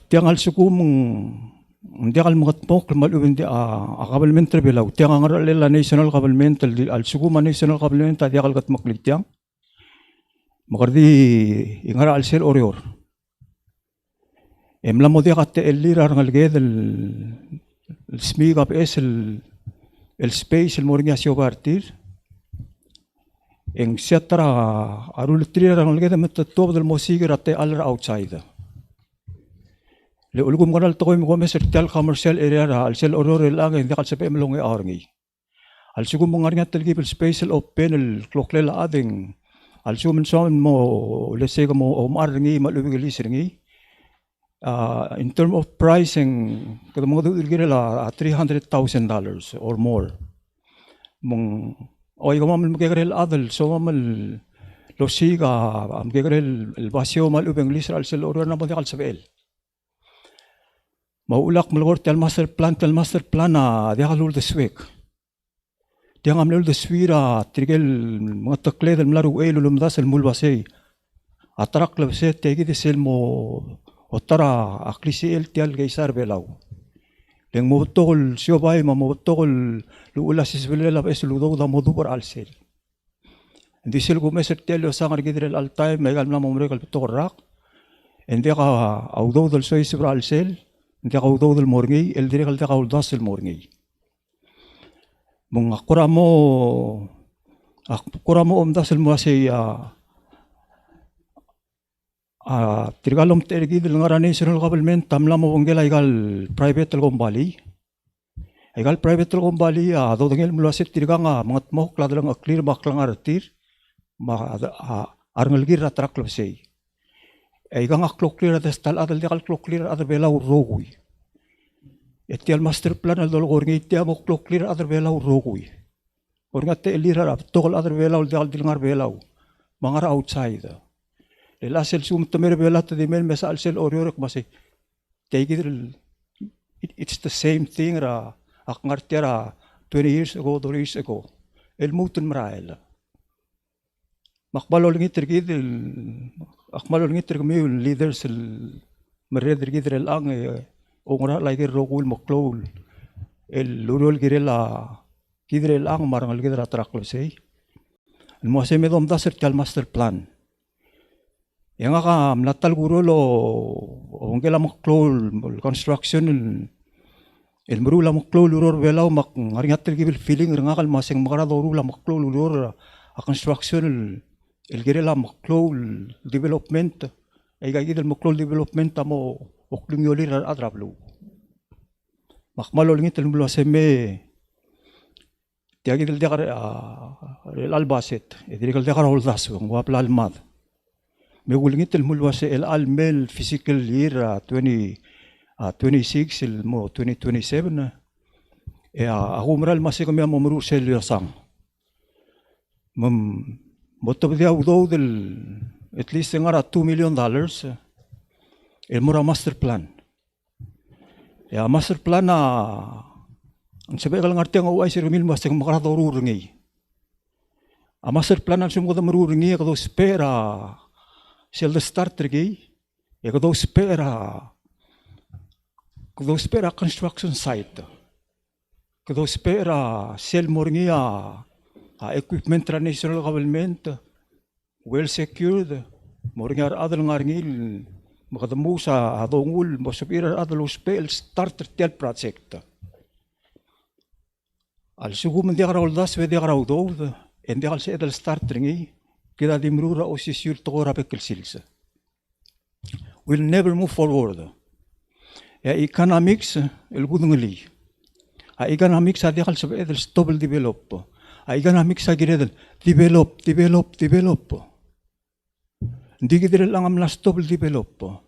Tiang al sukumang hindi al mga pok maluwin di government belau tiang ang la national government al sukuma national government di akal kat maklik tiang makardi ingara al sel orior emla mo di kat elira ngal ged el smig up es el space el moringa sio partir en setra arul trira ngal ged met top del mosiger at al outside. Le ulgum kanal to ko mes retail commercial area al sel oror lang hindi kal sepe melong arngi al sugum ngarngat telgi space open el clockle ading al sugum son mo lese ko mo marngi malubi lisringi in term of pricing kada mo dirgire la $300,000 or more mong oy ko mam gegrel adal so mam lo siga am gegrel el basio malubi lisra al sel oror na mo kal sepel. Maulak melor tel master plan dia kalul de swek dia ngamlul de swira trigel mga takle del mlaru elo lumdas el mulbasei atrak lebse tegi de sel mo otara aklisi el tial geisar belau leng mo tol siobay mo tol lula sisbelela bes ludo da modu por al sel disel gumeser tel sangar gidrel al time megal na momre kal torak en dia ka audo del soy sibra al sel Hindi ka udaw del morngi, el dire kalta ka udas del morngi. Mung akura mo omdas del muasay trigalom tergi del ngara national government tamla mo bonggela igal private del gombali. Igal private del gombali do dengel muasay triga nga mga tmok ladlang clear baklang artir arngal gira trak labsay. Igang aklok clear at estal adal di aklok clear adal belau rogui. Etial master plan al dol gorngi tiam aklok clear adal belau rogui. Gornga te elira rap tokol adal belau di al dilngar belau. Mangara outside. Lela sel sum tamer belau te dimel mesa al sel oriorek masih. It's the same thing ra akngartiara 20 years ago, 30 years ago. El mutun marael. Makbalol ngiter gidil akmalol ngiter kami leaders el mereder gidil el ang ongora lagi rogul moklol el lurol girela gidil el ang marang el gidil atrak losei el moase medom daser tal master plan yang aka mlatal gurolo ongela moklol construction el murula moklol luror belau mak ngaringatel gibil feeling ngakal maseng makaradorula moklol luror a construction el gerela moklol development ay gagid el moklol development amo okling yolir adrablu makmalol ngit el mulo seme Tiagi del dekar el albaset, edirikal dekar holdas kung wapla almad. Megulingit el mulwase el almel physical year 26 el mo 2027. Ako maral masih kami mamuru sel yasang. Motob dia udo del at least ngara $2 million. El mura master plan. Master plan ang sabi ka lang arti ang uway sir mil mas ang makaradorurungi. Master plan ang sumuda marurungi ako spera sel the starter gi. Ako spera construction site. Ako spera sel moringi equipment tra national government well secured moringi adal ngaringil makadamu sa adongul masupira adal spell starter tel project. Al sugu men dia karoldas ve dia karawdo en dia kalse edal startringi kita dimrura osisur tokora bekel silsa. We'll never move forward. Economics el gudungli. Economics dia kalse edal stable develop. Economics agire develop. Hindi kita lang am stable develop.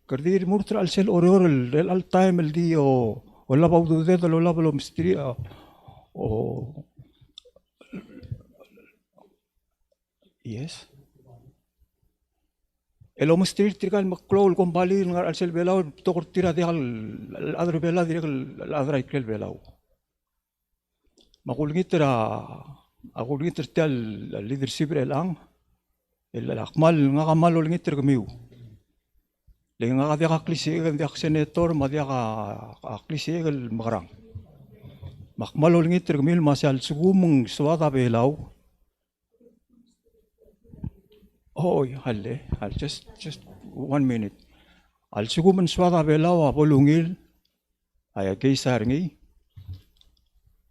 Kerdi murtra al sel oror el al time el di o la baudu de lo la lo mistri o yes el mistri trigal maklol kon bali al sel belao tokor tira de al adro bela direk al adra ikel belao aqul ngiter tal leadership el akmal ngakamal ol ngiter kamiu. Lenga dia klise dia senator dia klise el magrang. Makmalol ngiter mil masal sugumung swada belau. Oh, halle, just 1 minute. Al sugumun swada belau apolungil ay kaisar ngi.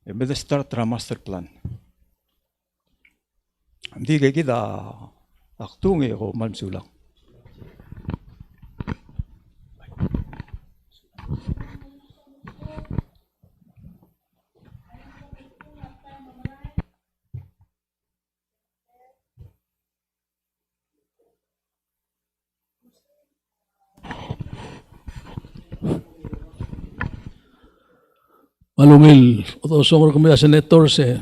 Embed start master plan. Hindi kay kita aktungi ko malsulang. Malungil, o songor kami senator se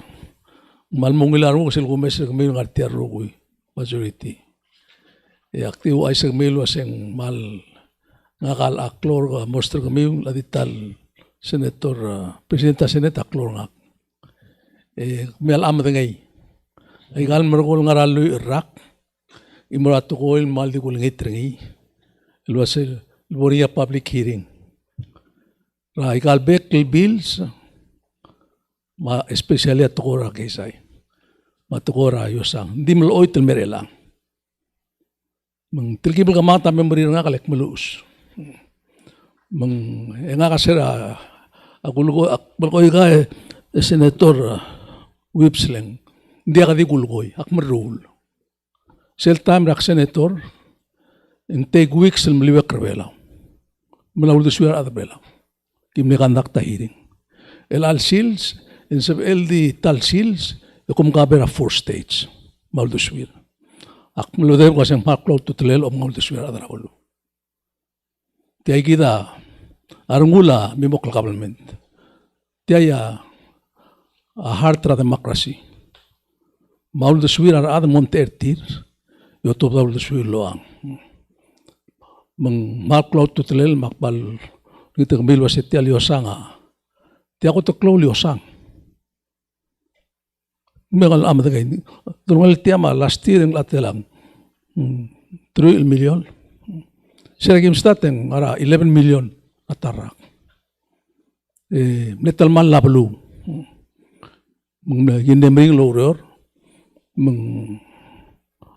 malmungilar mo kasi kumeser kami ng artiar rugui majority. Aktibo ay sa kami luaseng mal ngakal aklor ka mostra kami ladital senator presidenta seneta aklor nga. Kami alam ngay. Ay kal marukol ngaralu Iraq imurato ko il mal di kulingit ringi. Luaseng Boria public hearing. Ikal bekl bills especially at tukora kaysay matukora yosang hindi mo oy tel merelang mang tilkibel kamata memory nga kalek malus mang nga kasira agulgo akbalkoy ka senator whipsling hindi ka di gulgoy akmarul sel time rak senator in take weeks el maliwek rebela malawul suwer adbela kimne conduct the hearing. El al seals, in sab el di tal seals, yokum kabera 4 states, Malduswir. Ak melodem kasi ang maklo tutelel o Malduswir adraulo. Tiay kita, arungula mimokal government. Tiaya a hard tra democracy. Malduswir ar ad montertir, yotob Malduswir loang. Mang maklo tutelel makbal kita kembali wasit tiap liosang tiap aku terkeluar liosang. Mengal amat lagi. Terus tiap last year yang latelang 3 million. Saya lagi mesti teng ara 11 million atarak. Netal man lablu. Menginde mering loror.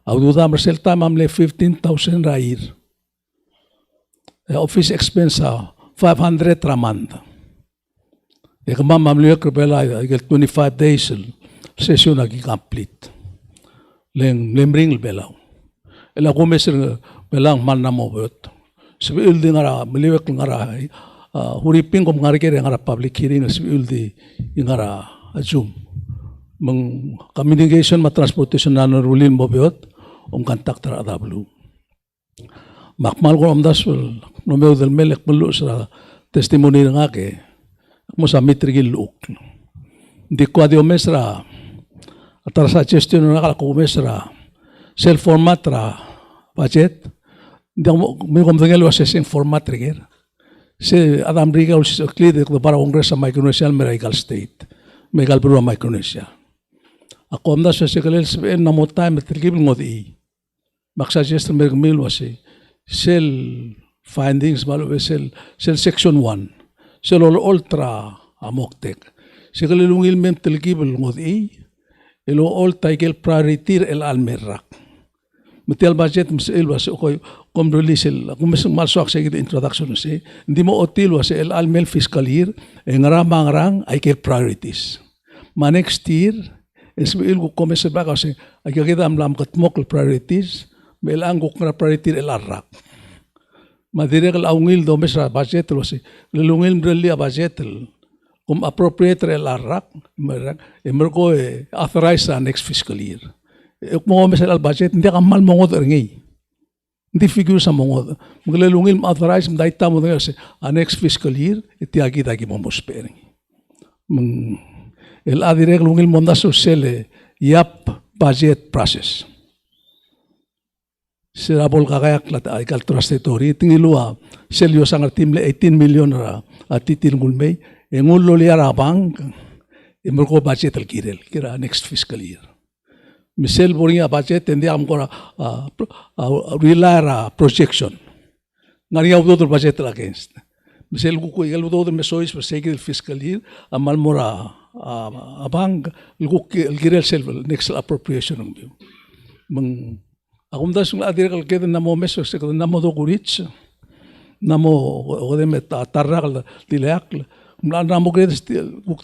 Aududa mersel time amle 15,000 rair. Office expense 500 ramand. Kama mamliya kripela 25 days session lagi complete. Lemring belaw. Ela kumeser belang man na mo bet. Sabi ildi ngara meliwek ngara huripin ko mga rin ngara public hearing as uldi ngara Zoom. Mang communication ma transportation na rulin mo biot kantak tara adablu. Makmal ko amdas no meu del melek melu sa testimony nga ke mo sa mitrigil luk. Di ko adio mesra atara sa suggestion na kala ko mesra self format ra budget. Di ko may kumtangel was sing format trigger. Se Adam Riga was clear the para Congress sa Micronesia Miracle State. Megal Bureau Micronesia. Ako amdas sa sekalel sabihin na mo time trigil ngodi. Maksuggest na may was cell findings malo cell section 1 cell ultra amoktek sigalilungil mem telgibel ngodi elo all title priority el almerak metial budget msel was ko kom release kom malso sa introduction si hindi mo otil was el almel fiscal year ngaramang ay kel priorities ma next year esbil ko komese ba kasi ay kita amlam katmok priorities melang ko na priority el arrak Madire kal aungil do mesra budget lo si lelungil mreli budget appropriate el arrak emerko authorize sa next fiscal year. Mo mesra al budget hindi ka mal mongod ngi. Hindi figure sa mongod. Maglelungil authorize mdai tamo do si next fiscal year itiagi dagi mo mospering. El adire lungil mondaso sele yap budget process. Sirabol kakayak lat ay kaltrastetori tingilua selyo sangar timle 18 million ra atitil gulmay engullo liara bank imurko budget al kirel kira next fiscal year misel boringa budget endi amko rilara projection ngari auto budget against misel ko igal auto mesois per sake del fiscal year amal mora abang luk kirel self next appropriation ng Akum das ng adir kal keda namo meso se keda namo do kurits namo odem tarral dilak mla namo keda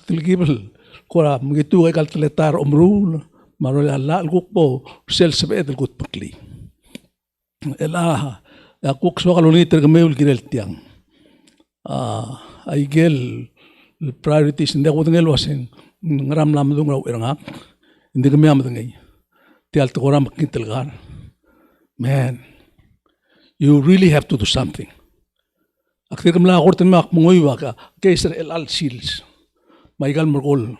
tilgibel kora mgitu kal tletar umrul marol alla gukpo sel sebet gut pakli ela akuk so kaluniter gameul kirel tiang ay gel priorities hindi ko ngel wasen ngaram lam dung raw irangak hindi kami amadangay tial to koram kintelgar. Man, you really have to do something. Aktir kamla korten mak mungoy waka kaiser el al seals. Maigal mergol.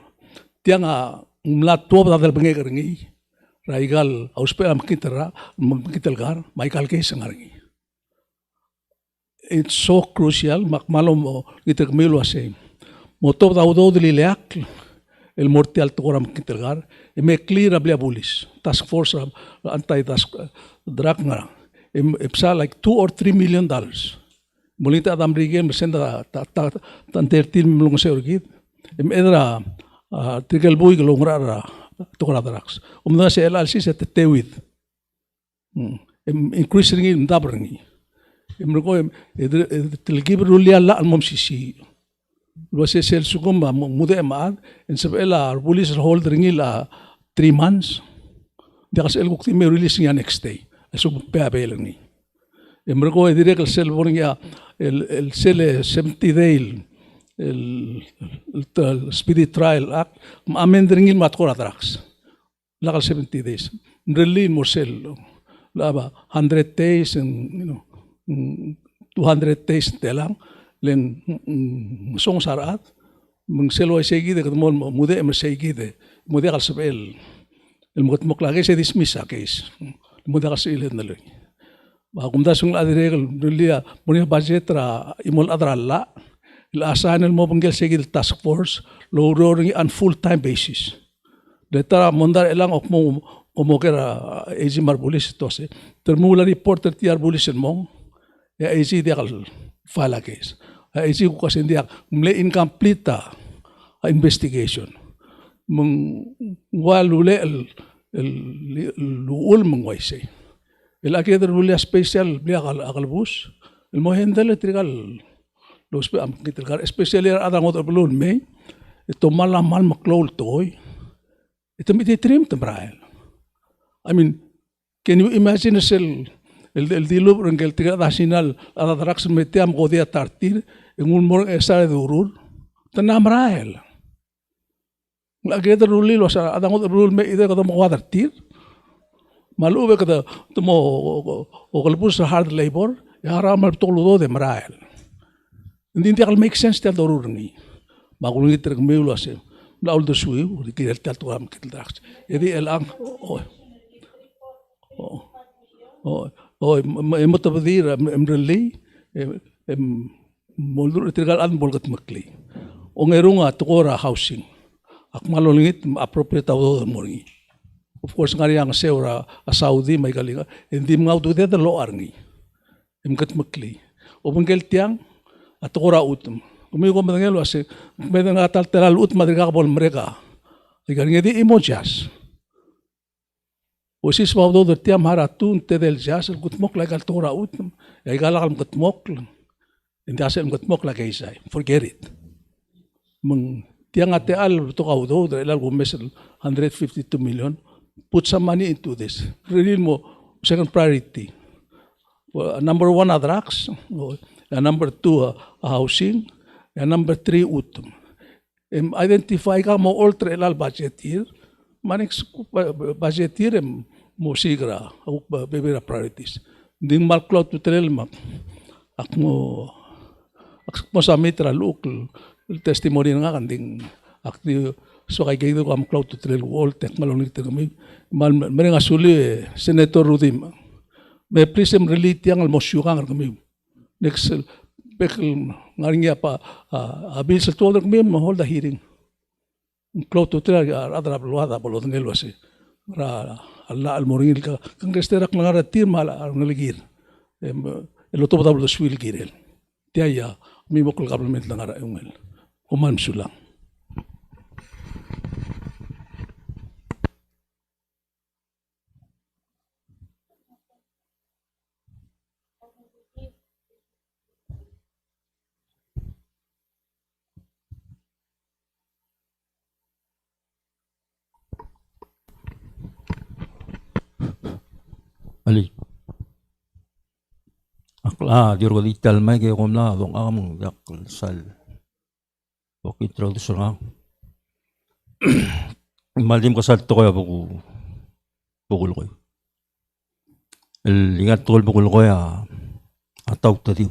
Tiang mla tuwa dadal bengay karingi. Raigal auspe am kitera makitelgar maigal kaiser ngaringi. It's so crucial makmalom gitek milo ase. Motob daudo dilileak el mortial toram kitelgar me clear ablia bulis task force anti task drug nga ipsa like $2 or $3 million molita adam rigel mesenda tan 13 million se orgid edra trigal boy longra tokra drugs umna se LLC se tewid increasing in dabringi imrko tilgib rulia la almomsisi Luas sel sukum muda emaad en sebela police hold ringila 3 months. Dia kasel kukti me release niya next day. Eso pea belengi. Emreko direct el sel borngia el sel 70 day el speedy trial act amendringil matkora tracks. Lakal 70 days. Relin morsel laba 100 days and 200 days telang. Len song sarat mung selo ay segide kat mo mude em segide mude kal sabel el mot moklage se dismissa case mude kal sile naloy ba kumda sung adire lia munia budget ra imol adralla il asan el mo bangel segide task force low roaring on full time basis deta mondar elang ok mo como kera ezi marbulis tose termula reporter tiar bulis mo ya ezi dial file case isi ko kasi hindi mle incomplete investigation mung walule el luul mungwaise el akeder lule special blia akalbus el mohendel trigal los am kitel especially ada ngot blun me ito malamal maklol toy ito miti trim tembrael I mean can you imagine el dilub rengel tiga nasional ada trax metiam godia tartir Ingun morang esa durur. Tanam rael. Lagi ada ruli lo sa ada ngot rul me ide kata mo wadartir. Malu be kata tumo o kalpus hard labor. Ya ramal tolu do de marael. Hindi kal make sense tel durur ni. Magulungi terk meulo ase. La ul do sui u dikir tel tu am kitel dax. Jadi elang emot pedir emreli moldur tergal an bolgat makli. Ongerunga tukora housing. Ak malolingit appropriate awdo moringi. Of course ngari ang seura a Saudi may galinga. Hindi mga awdo deta lo arngi. Imkat makli. Obengel tiang at tukora utum. Kumigo madangelo ase medang atal telal ut madriga bol mereka. Digalinga di imojas. Osis awdo do tiam haratun tedel jas gutmok like al tukora utum. Ya galakal gutmok. Hindi ase gutmok like isay. Forget it. Tiang ate al to kaudo ilal gumes 152 million. Put some money into this. Really mo second priority. Number 1 drugs. Number 2 housing. And number 3 utum. Identify ka mo alter ilal budget year. Manix budget year mo sigra bebera priorities. Ding malklot to telelma. Akmo sa mitra local. Testimony nga kanding akti so kay kayo kam cloud to trail wall tek malong nito kami nga suli senator Rudim may prism relate yang almost yung kami next bekal ngarinya pa abil sa tuwa kami hold the hearing cloud to trail adra luada bolo ngelo si ra alla almoringil ka kangesterak nga ratir mala ngaligir elo to tablo swil girel tiaya mi bokol government nga ra ungel Oman sulang. Ali. Akla dior di talmay kay komna dong among yakal sal. Okay, introduce nga. Malim ko sa ito kaya bukul ko. Ingat tol bukul ko ya ataw tadi.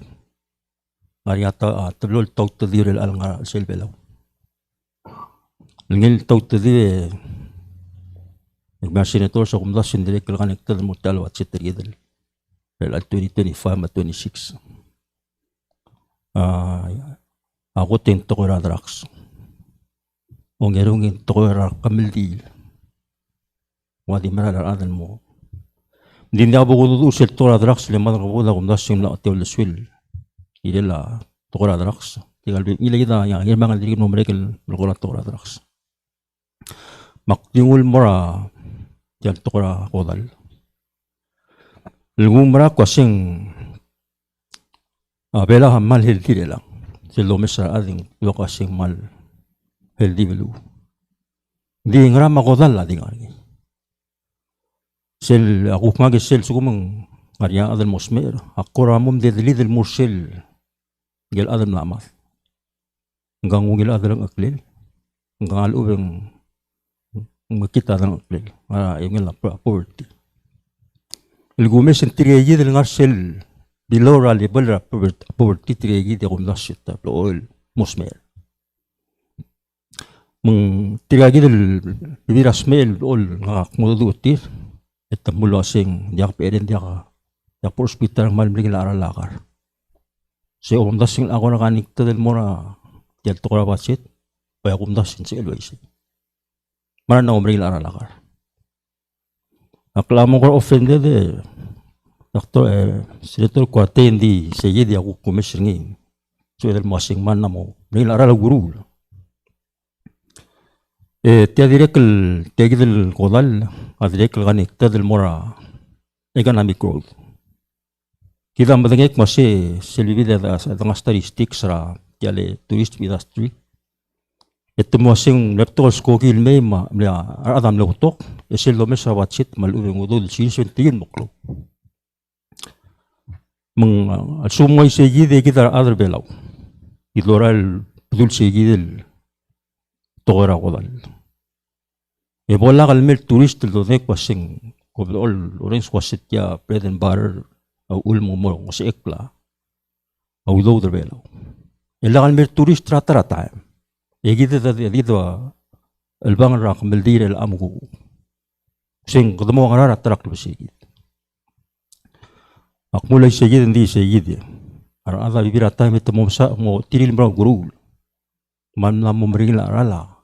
Ngari tulol taw tadi rel al nga selbelaw. Ngil taw tadi senator sa kumdas sindire kal connected mo talwat si tergidel. Rel 2025 at 26. Ako tinto ko radraks. Ongerungin to ko rak kamildil. Wadi mararadan mo. Hindi ako bukudo usil to radraks lima ko buda kumdas yung na teol swil. Idela to ko radraks. Tigal ilay kita yang irmangan diri mo merekal ko to radraks. Maktingul mora yan to ko ra kodal. Lugumra ko sing bela hamal hilti lang. Silo mesra ading lokasing mal healthy belu. Di ngram ako dal ading ari. Sel ako magi sel sugumang ariya adal mosmer. Ako ramom de del mursel gel adal namat. Hanggang ugil adal ang aklil. Hanggang alubeng makita ng aklil. Yung lang poverty. Ilgumes sentiriye del ngarsel below level poverty tiregi de kumdas ita oil musmer mung tiregi del bibira smell ol nga kumudutir ita mulo asing diak peden diak ya por hospital mal bigla aralakar se kumdas sing ako nakanikta del mora diak to kora basit pa kumdas sin se elwais maran na bigla aralakar aklamo ko offended Doctor, senator ko atendi sige di ako komisyongi. So, mo asing man na mo. Ngayon, aral guru. Tiya direkal, tiya gidil kodal, direkal kanik, tiya del mora economic growth. Kita madangek mo silbida da nga statistics ra tiya le tourist industry. Ito mo asing leptos ko kilme ma adam le utok, esil lo mesa watsit malubeng udol sinsuntiin mo klo. Sumoy sa gide kita other belaw. Idoral Pudul Sigidil Tora Godal. Ebola Galmel tourist to the Quasing of all orange Quasitia, bread and butter, Ulmo Moro, Ekla, Audo the Velo. Elagalmel tourist Tratarata. Egida the Lido El Bangarak Meldir El Amu. Sing the Mongara Trak Sigid. Akmula Sigid and this Sigid. Ar ada bibira time ito mo sa mo tiril bro guru man na mo mrila rala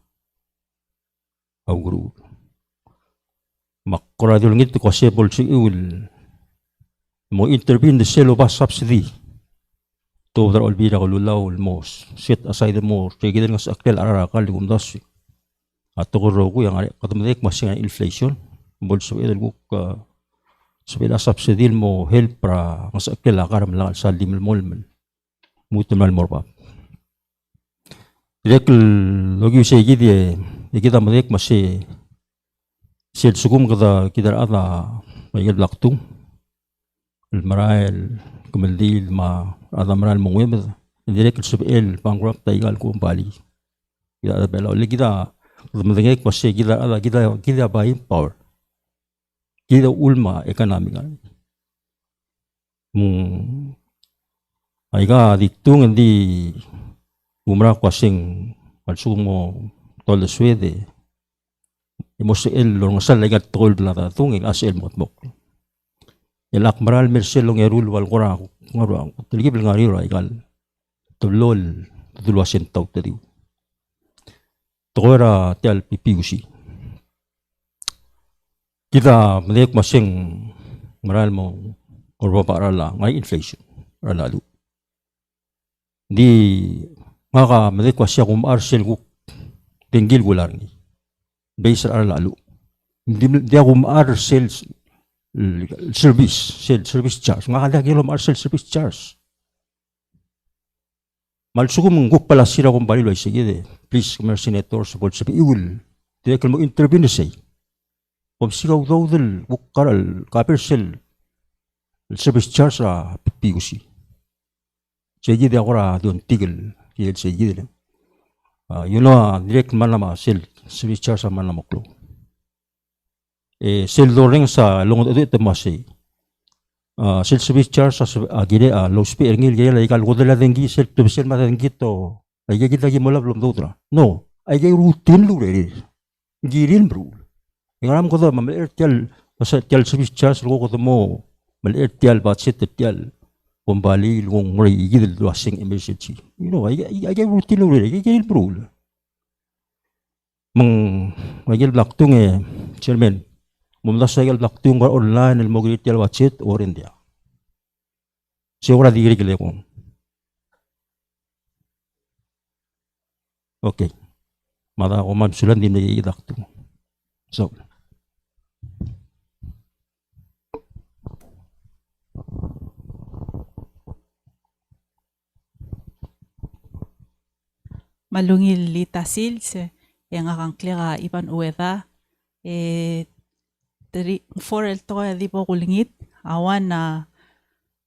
au guru makora dul ngit ko sebol si ul mo intervene the selo bas subsidy to der all bira ko lulaw mos set aside mo tigid ng saktel ara kal gum das ato ko ro ko yang katumdek masinga inflation bol so edel ko Sabila subsidil mo help para masakil akaram lang sa limil molmen mutumal morba. Direkl logi sa igidi igida madek masi sil sugum kada kidar ada mayad laktung el marael kumaldil ma ada maral mongweb direkl subil bankrupt taigal ko bali ida ada bela ligida madek masi gida ada gida buying power Kita ulma ekonomi kan, aiga ditung di umrah kuasing masuk mo tol Swede, imos el long sal lagi tol belada tung el asel motmok. Elak maral mersel long erul wal qura ngaro, telgi belngari raigal, tolol tulwasen tau tadi. Tora tial pipiusi. Kita melihat masing maral mo korba para la ngay inflation lalu di maka melihat siya kum arsel guk tinggil gular ni base lalu dia kum arsel service charge maka dia kum arsel service charge malsuko mengguk pala sira kum bali lo sige please senator support sa iul dia kalau intervene say Om sigaw daw del bukal kapersel service charge ra PUC. Sige dia ora don tigel kiel sige dia. You know direct manama sel service charge sa manama klo. Sel doreng sa longot ito temasi. Sel service charge sa agire low speed ngil gaya la ikal godela dengi sel tubsel ma dengi to. Ay kita gi mola blom dotra. No, ay gi rutin lu re. Girin bro. Ingaram ko to mamal tial basta tial service charge ko to mo mal tial budget tial kumbali lung muri igil wasing emergency you know ay routine ure ay bro magil blaktung chairman mumda sa blaktung online el mogri tial budget or india sigura digri gele ko okay mada ko man sulan din ay blaktung so Malungil lita sils yang akan klera ipan ueda for el toya di po kulingit awan na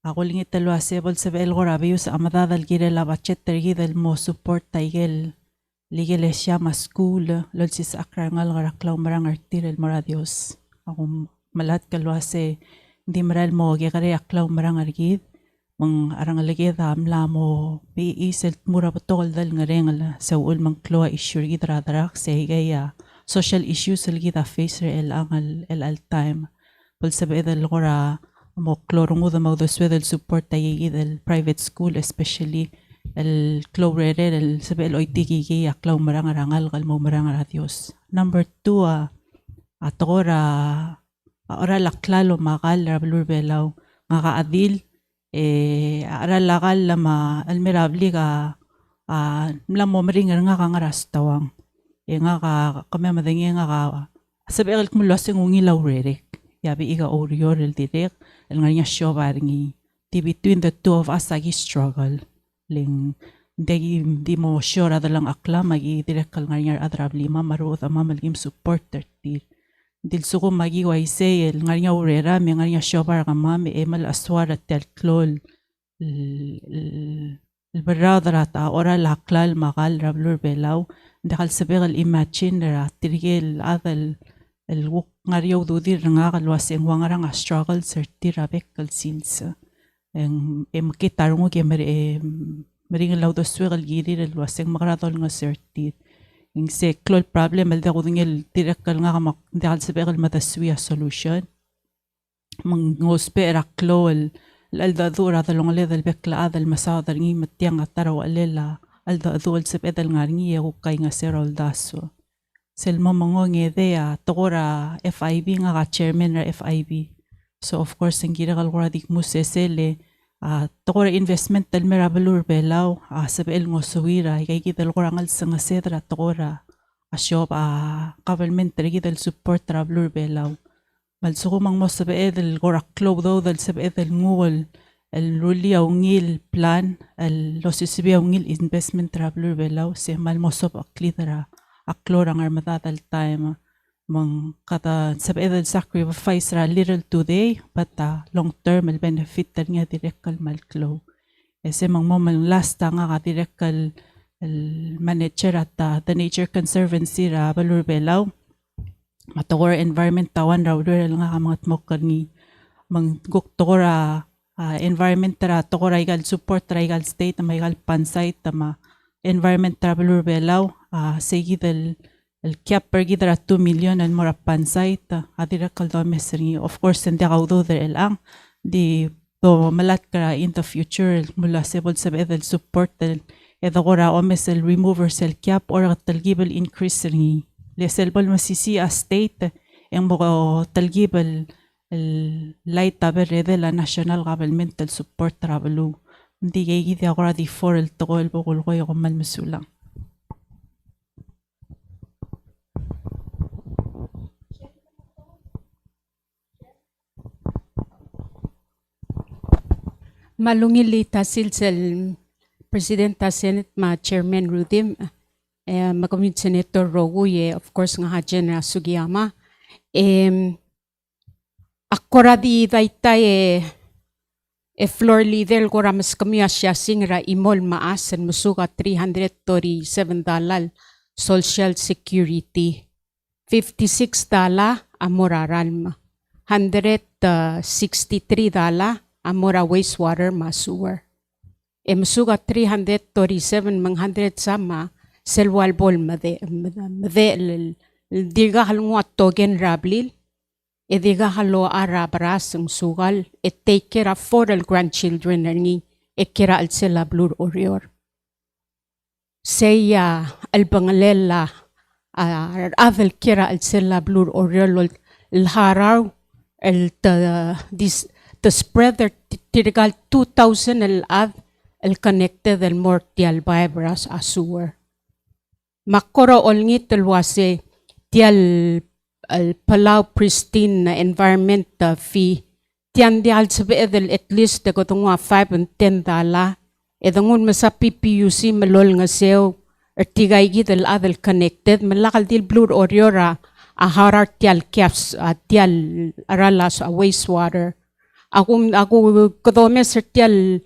kulingit telo asebol sebe el gorabius amadad al gire la bachet tergi del mo support taigel ligel esya school lolsis akrangal garaklaw marang artir el moradios ako malat kalwase di maral mo gigare aklaw marang argid mang arangalagi amla mo isel mura patol dal ngarengal sa ul mang kloa issue gidra darak se gaya social issues gida face el angal el time pul sabe del gora mo klorungo da mo del support tayi del private school especially el klorere el sabe el oitigi gaya klaw marang arangal gal mo marang radios. Number 2 atora ora laklalo makal rablur belaw nga adil aral lakal lama almirabli ka mlamo meringar nga ka ngarastawang nga ka kami madengi nga ka sabi akal kumulasing ungilaw rerek yabi iga orior el direk el nga niya show baringi between the two of us agi struggle ling di mo sure adalang akla magi direk kal nga niya adrabli mamaruot amamalgim supporter Dil suko magi waise el ngarinya urera mi ngarinya shobar kamami emal aswara tel klol البراو درات أورا العقلال مقال رابلور بلاو دخل سبيغ الإيماتشين را تريجل هذا الوق ngariyo dudi ranga kalwaseng wangarang a struggle serti rabek kalsins kitarungo ke mering lau do swel giri kalwaseng magradol nga serti ing se klol problem al da gudingel direk kal nga mak dal sebel madaswi a solution mang ngospe raklo al da dura da longle del bekla ad al masadar ngi matiang ataro alela al da dul sebel ngarngi e kay nga serol daso Selma mongong idea tokora FIB nga ka chairman ra FIB. So of course ang gira kalkura dik musesele tokora investment tal mera balur belaw sabel ngo suwira kay kita kalkura ngal sa nga sedra tokora shop government rigi del support ra balur belaw. Malsuko mang mo sabe del gora club do del sabe del ngul el ruli au ngil plan el losisibi au ngil investment ra balur belaw se mal mo sop aklidra aklor ang armadadal time mang kata sabi sacrifice ra little today but long term el benefit nga direct kal malklo ese mang mo mang last nga ka direct kal el manager at the nature conservancy ra balur belaw matawar environment tawan ra nga mga tmokar ni mang guktora environment ra tokora igal support ra igal state ma igal pansay tama environment traveler belaw seguid el cap pergidra 2 million al mora pansait adira kaldo mesri of course hindi kaudo der el ang di do malat kara in the future mula sebol sabe del support el edagora omes el removers el cap or talgibel increase ni le selbol masisi a state en mo talgibel el light taber de la national government el support travelu hindi gigi di agora di for el togo el bogol ko yung mal masulang. Malungili tasil sel Presidenta Senate ma Chairman Rudim makamit Senator Roguye of course nga General Sugiyama akora di daytay floor leader ko ramas kami asya singra imol maasan musuka $337 social security $56 amoraran $163 amora wastewater ma sewer. Musuga 337 mang 100 sama selwal bol made diga halunga togen rablil diga halo arabras ang sugal take care of for the grandchildren ni kira al sila blur orior. Seya albangalela adel kira al sila blur orior lharaw the spreader tirigal 2,000 el connected el mortial vibras a sewer. Makoro olngit el wase tial el Palau pristine na environment fee tian dial sabi edel at least de kotungwa $5 and $10 edangun masa PPUC malol nga seo ertigay gidel adel connected malakal dil blur oriora a harar tial caps tial aralas a wastewater. Ako kadome sertial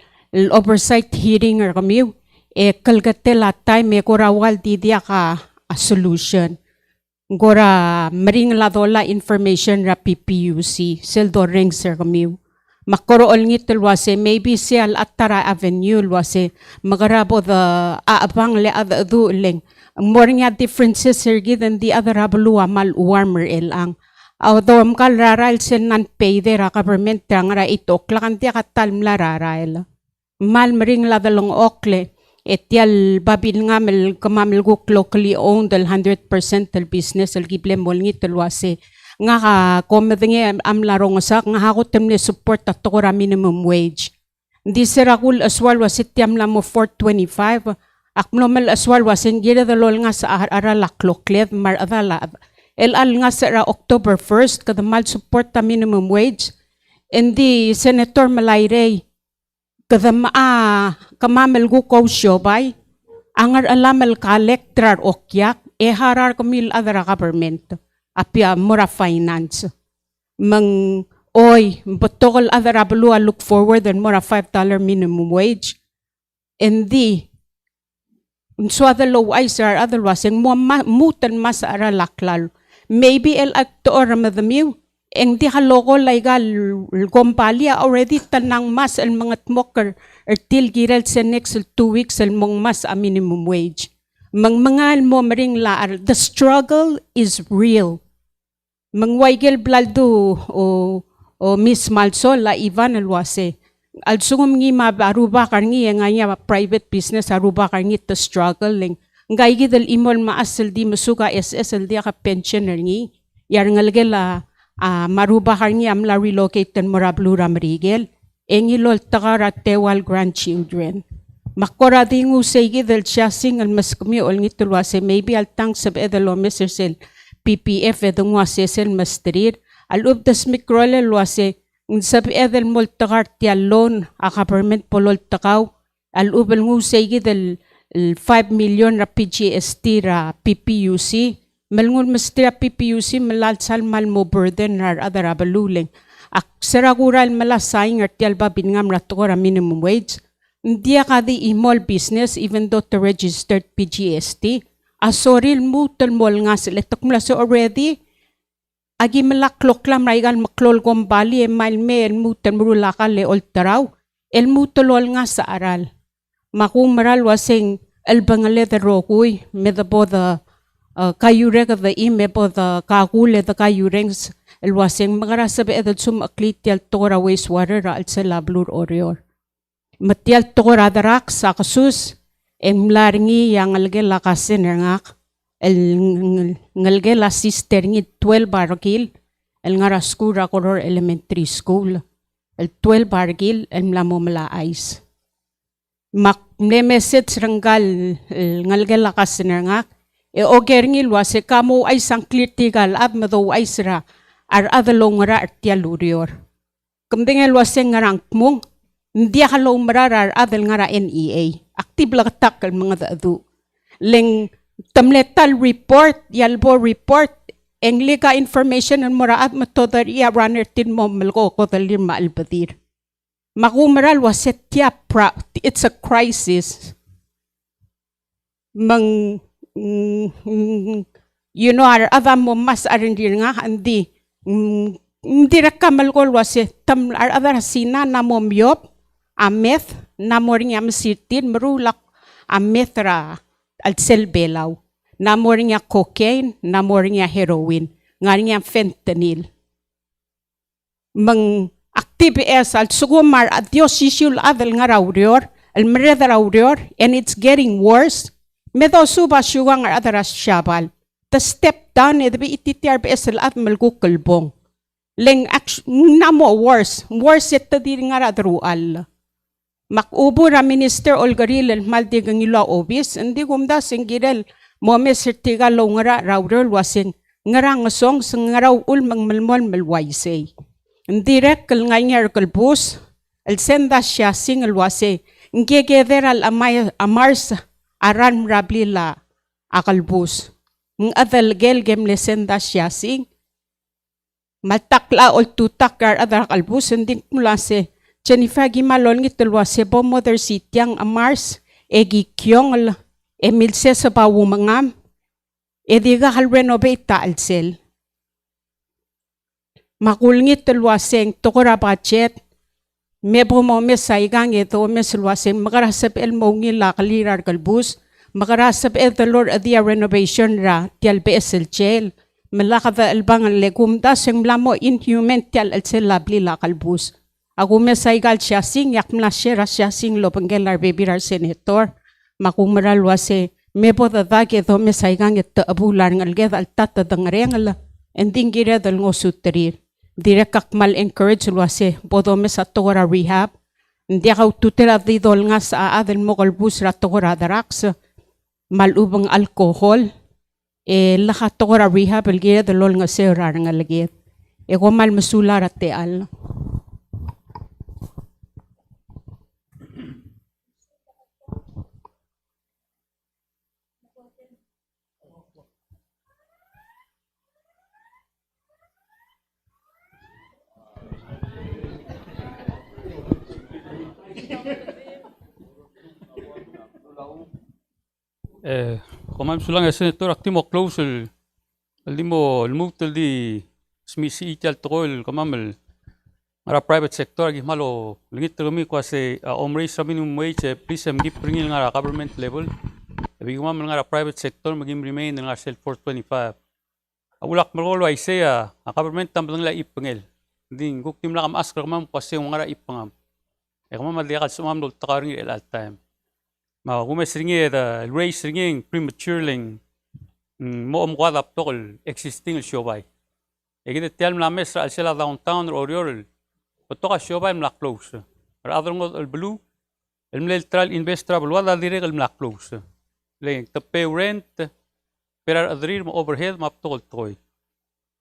oversight hearing kami kalgatela time korawal di dia ka a solution gora maring la dola information ra PPUC sel do ring sir kami makorool ngitel wase maybe sel atara avenue wase magarabo the aabang le adu leng more nga differences sir given the other abluwa mal warmer elang although kal raral sen nan pay der government nga ra itok lakan dia katalm la raral mal mering la dalong okle etial babil nga mel kamamel guk locally owned 100% del business el giblem mol ngitel wase nga ka komedenge am larong sak nga hako temne support at tokora minimum wage di serakul aswal wase tiam la mo 425 akmlomel aswal wasen gira dalol nga sa aralak loklev mar adala el nga sa October 1st kada mal support ta minimum wage hindi Senator Malayrey kada kamamel gu kausyo bay angar alamel collector okyak harar kamil adara government apia mura finance mang oy botokol adara blua look forward and mura $5 minimum wage Hindi suadalo ay sir otherwise mo mutan mas ara laklal. Maybe el acto or madamiw. Eng di haloko laygal gompalia already tanang mas el mga tmoker til girel sa next 2 weeks el mong mas a minimum wage. Mangal mo maring laar. The struggle is real. Mangwaigel blaldo o Miss Malsol la Ivan alwase. Al sungum ngi aruba karngi nga private business aruba karngi the struggle ling. Ngaigi dal imol maasel di masuka SSL di ka pensioner ngi. Yar ngalgel maruba karngi amla relocate ten morablu ramrigel. Engilol takara tewal grandchildren. Makora di ngu segi dal chasing al maskumi ol ngi tulwase maybe al tang sab edalo mesel PPF edong wasesel mastrir. Al ubdas mikrole lwase sabi edel multakar ti loan a government polol takaw. Al ubel ngu segi dal 5 million ra PGST ra PPUC. Malngul mastira PPUC malalsal mal mo burden ra adara baluling. Ak seragural malasaying artial ba binngam ratokora minimum wage. Hindi kadi imol business even though the registered PGST. Asoril mutal mol nga sila. Takmula so already. Agi malaklok lam raigal maklol gombali e mailme el mutal murulakal le oltaraw. El mutolol nga sa aral. Makumaral waseng el bangale the rokuy. Medabo the kayurek of the imebo the kakule the kayurengs. El waseng magarasabi edad sumaklit yal tora wastewater ra al sa lablur orior. Matial tora darak sa kasus em laringi yang ngalge lakasin ngak el ngalge la sister ngi 12 barkil el ngara school rakoror elementary school el 12 barkil el mlamo mala ice mak message ranggal ngalge lakasin ngak e ogerngi wase kamo ay sang klitigal ab mado ay sra ar adalongara artialurior kumdengel wase ngarang mong hindi halo mararar adal ngara NEA. Aktif lagatak ang mga daadu. Leng tamletal report, yalbo report, eng liga information ang maraat matodar iya runner tin mo malgo ko dalir maalbadir. Makumaral waset tiya it's a crisis. You know, adam mo mas arindir nga, hindi rakamalgol waset tam adar sina na mo miyop, ameth namoring am sitin merulak ameth ra al selbelaw namoring cocaine namoring heroin ngaring fentanyl mang active es al sugumar adios isul adel ngaraurior el mereda raurior and it's getting worse medo suba sugang adaras shabal the step down edbi ititiar besel at malgukulbong leng namo worse et tadi ngaradrual Makubo ra Minister Olgaril el maldigang ilo obis, hindi gumda singgirel mo mesertiga lo ngara raurel wasing ngarang song sang ngaraw ul malmol malwaisay. Hindi rek kal ngayar kalbus, el senda siya sing el wase, ngegeder al amars aran rablila akalbus. Ng adal gel gem le senda siya sing, matakla ol tutakar adal kalbus, hindi mula se, Jennifer gimalon ngitulwa sebo mother sityang amars egi kyong emilse sa bawumangam ediga hal renovate alsel makul ngitulwa seng tokora budget mebo mo mesaigang ito mesulwa seng makarasap el mo ngila kalirar kalbus makarasap el dolor adia renovation ra tial besel jail malakada elbang legumda seng mlamo inhuman tial alsel labli la kalbus Ako mesaigal siya sing yak mlasera siya sing lo penggelar bebirar senator makumaral wase mebo dadake do mesaigang et abular ngalged al tata dangrengala ending gira dal ngosutrir direk kakmal encourage wase bodo mesatora rehab ndi ka tutela didol nga sa adel mo kalbus ratora daraks malubang alcohol lakatora rehab el gira dalol nga serar ngalged ko mal masular ate al Kamam sulang senator actimo close el dimo el move el di smisi ital tol kamam el ngara private sector agi malo lingit kami kwase omri sa minimum wage please am give bringil ngara government level abi kamam ngara private sector magim remain ngara self 425 awulak malolo ay say government tambang la ipengel ding guktim la kam ask kamam kwase ngara ipangam kamam madiakal sumam dol takaring el time ma gumes ringi the race ringing prematurely mo mwadap tokol existing showbay egide tial mlames al sela downtown oriol Potoka showbay mlak close rather ngot el blue el mlel invest travel wala direct el mlak close le to pay rent pero adrir mo overhead map tokol toy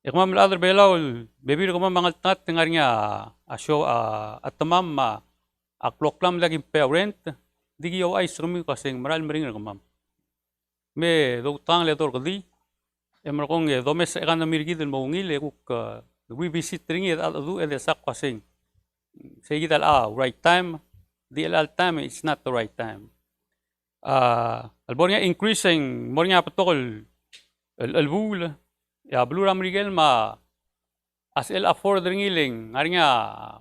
ekmam el other belaw bebi ko mangal tat tingarnya a show at tamam ma a clock lam lagi pay rent digi yo ay sumi kasing maral mering kamam me do tang le dor kadi emar kong domes ekan na mirgi del mongil e kuk we visit ringi al du el sak kasing say gidal right time the al time it's not the right time albornya increasing mornya patokol el bul ya blue ramrigel ma as el afford ringiling ngarinya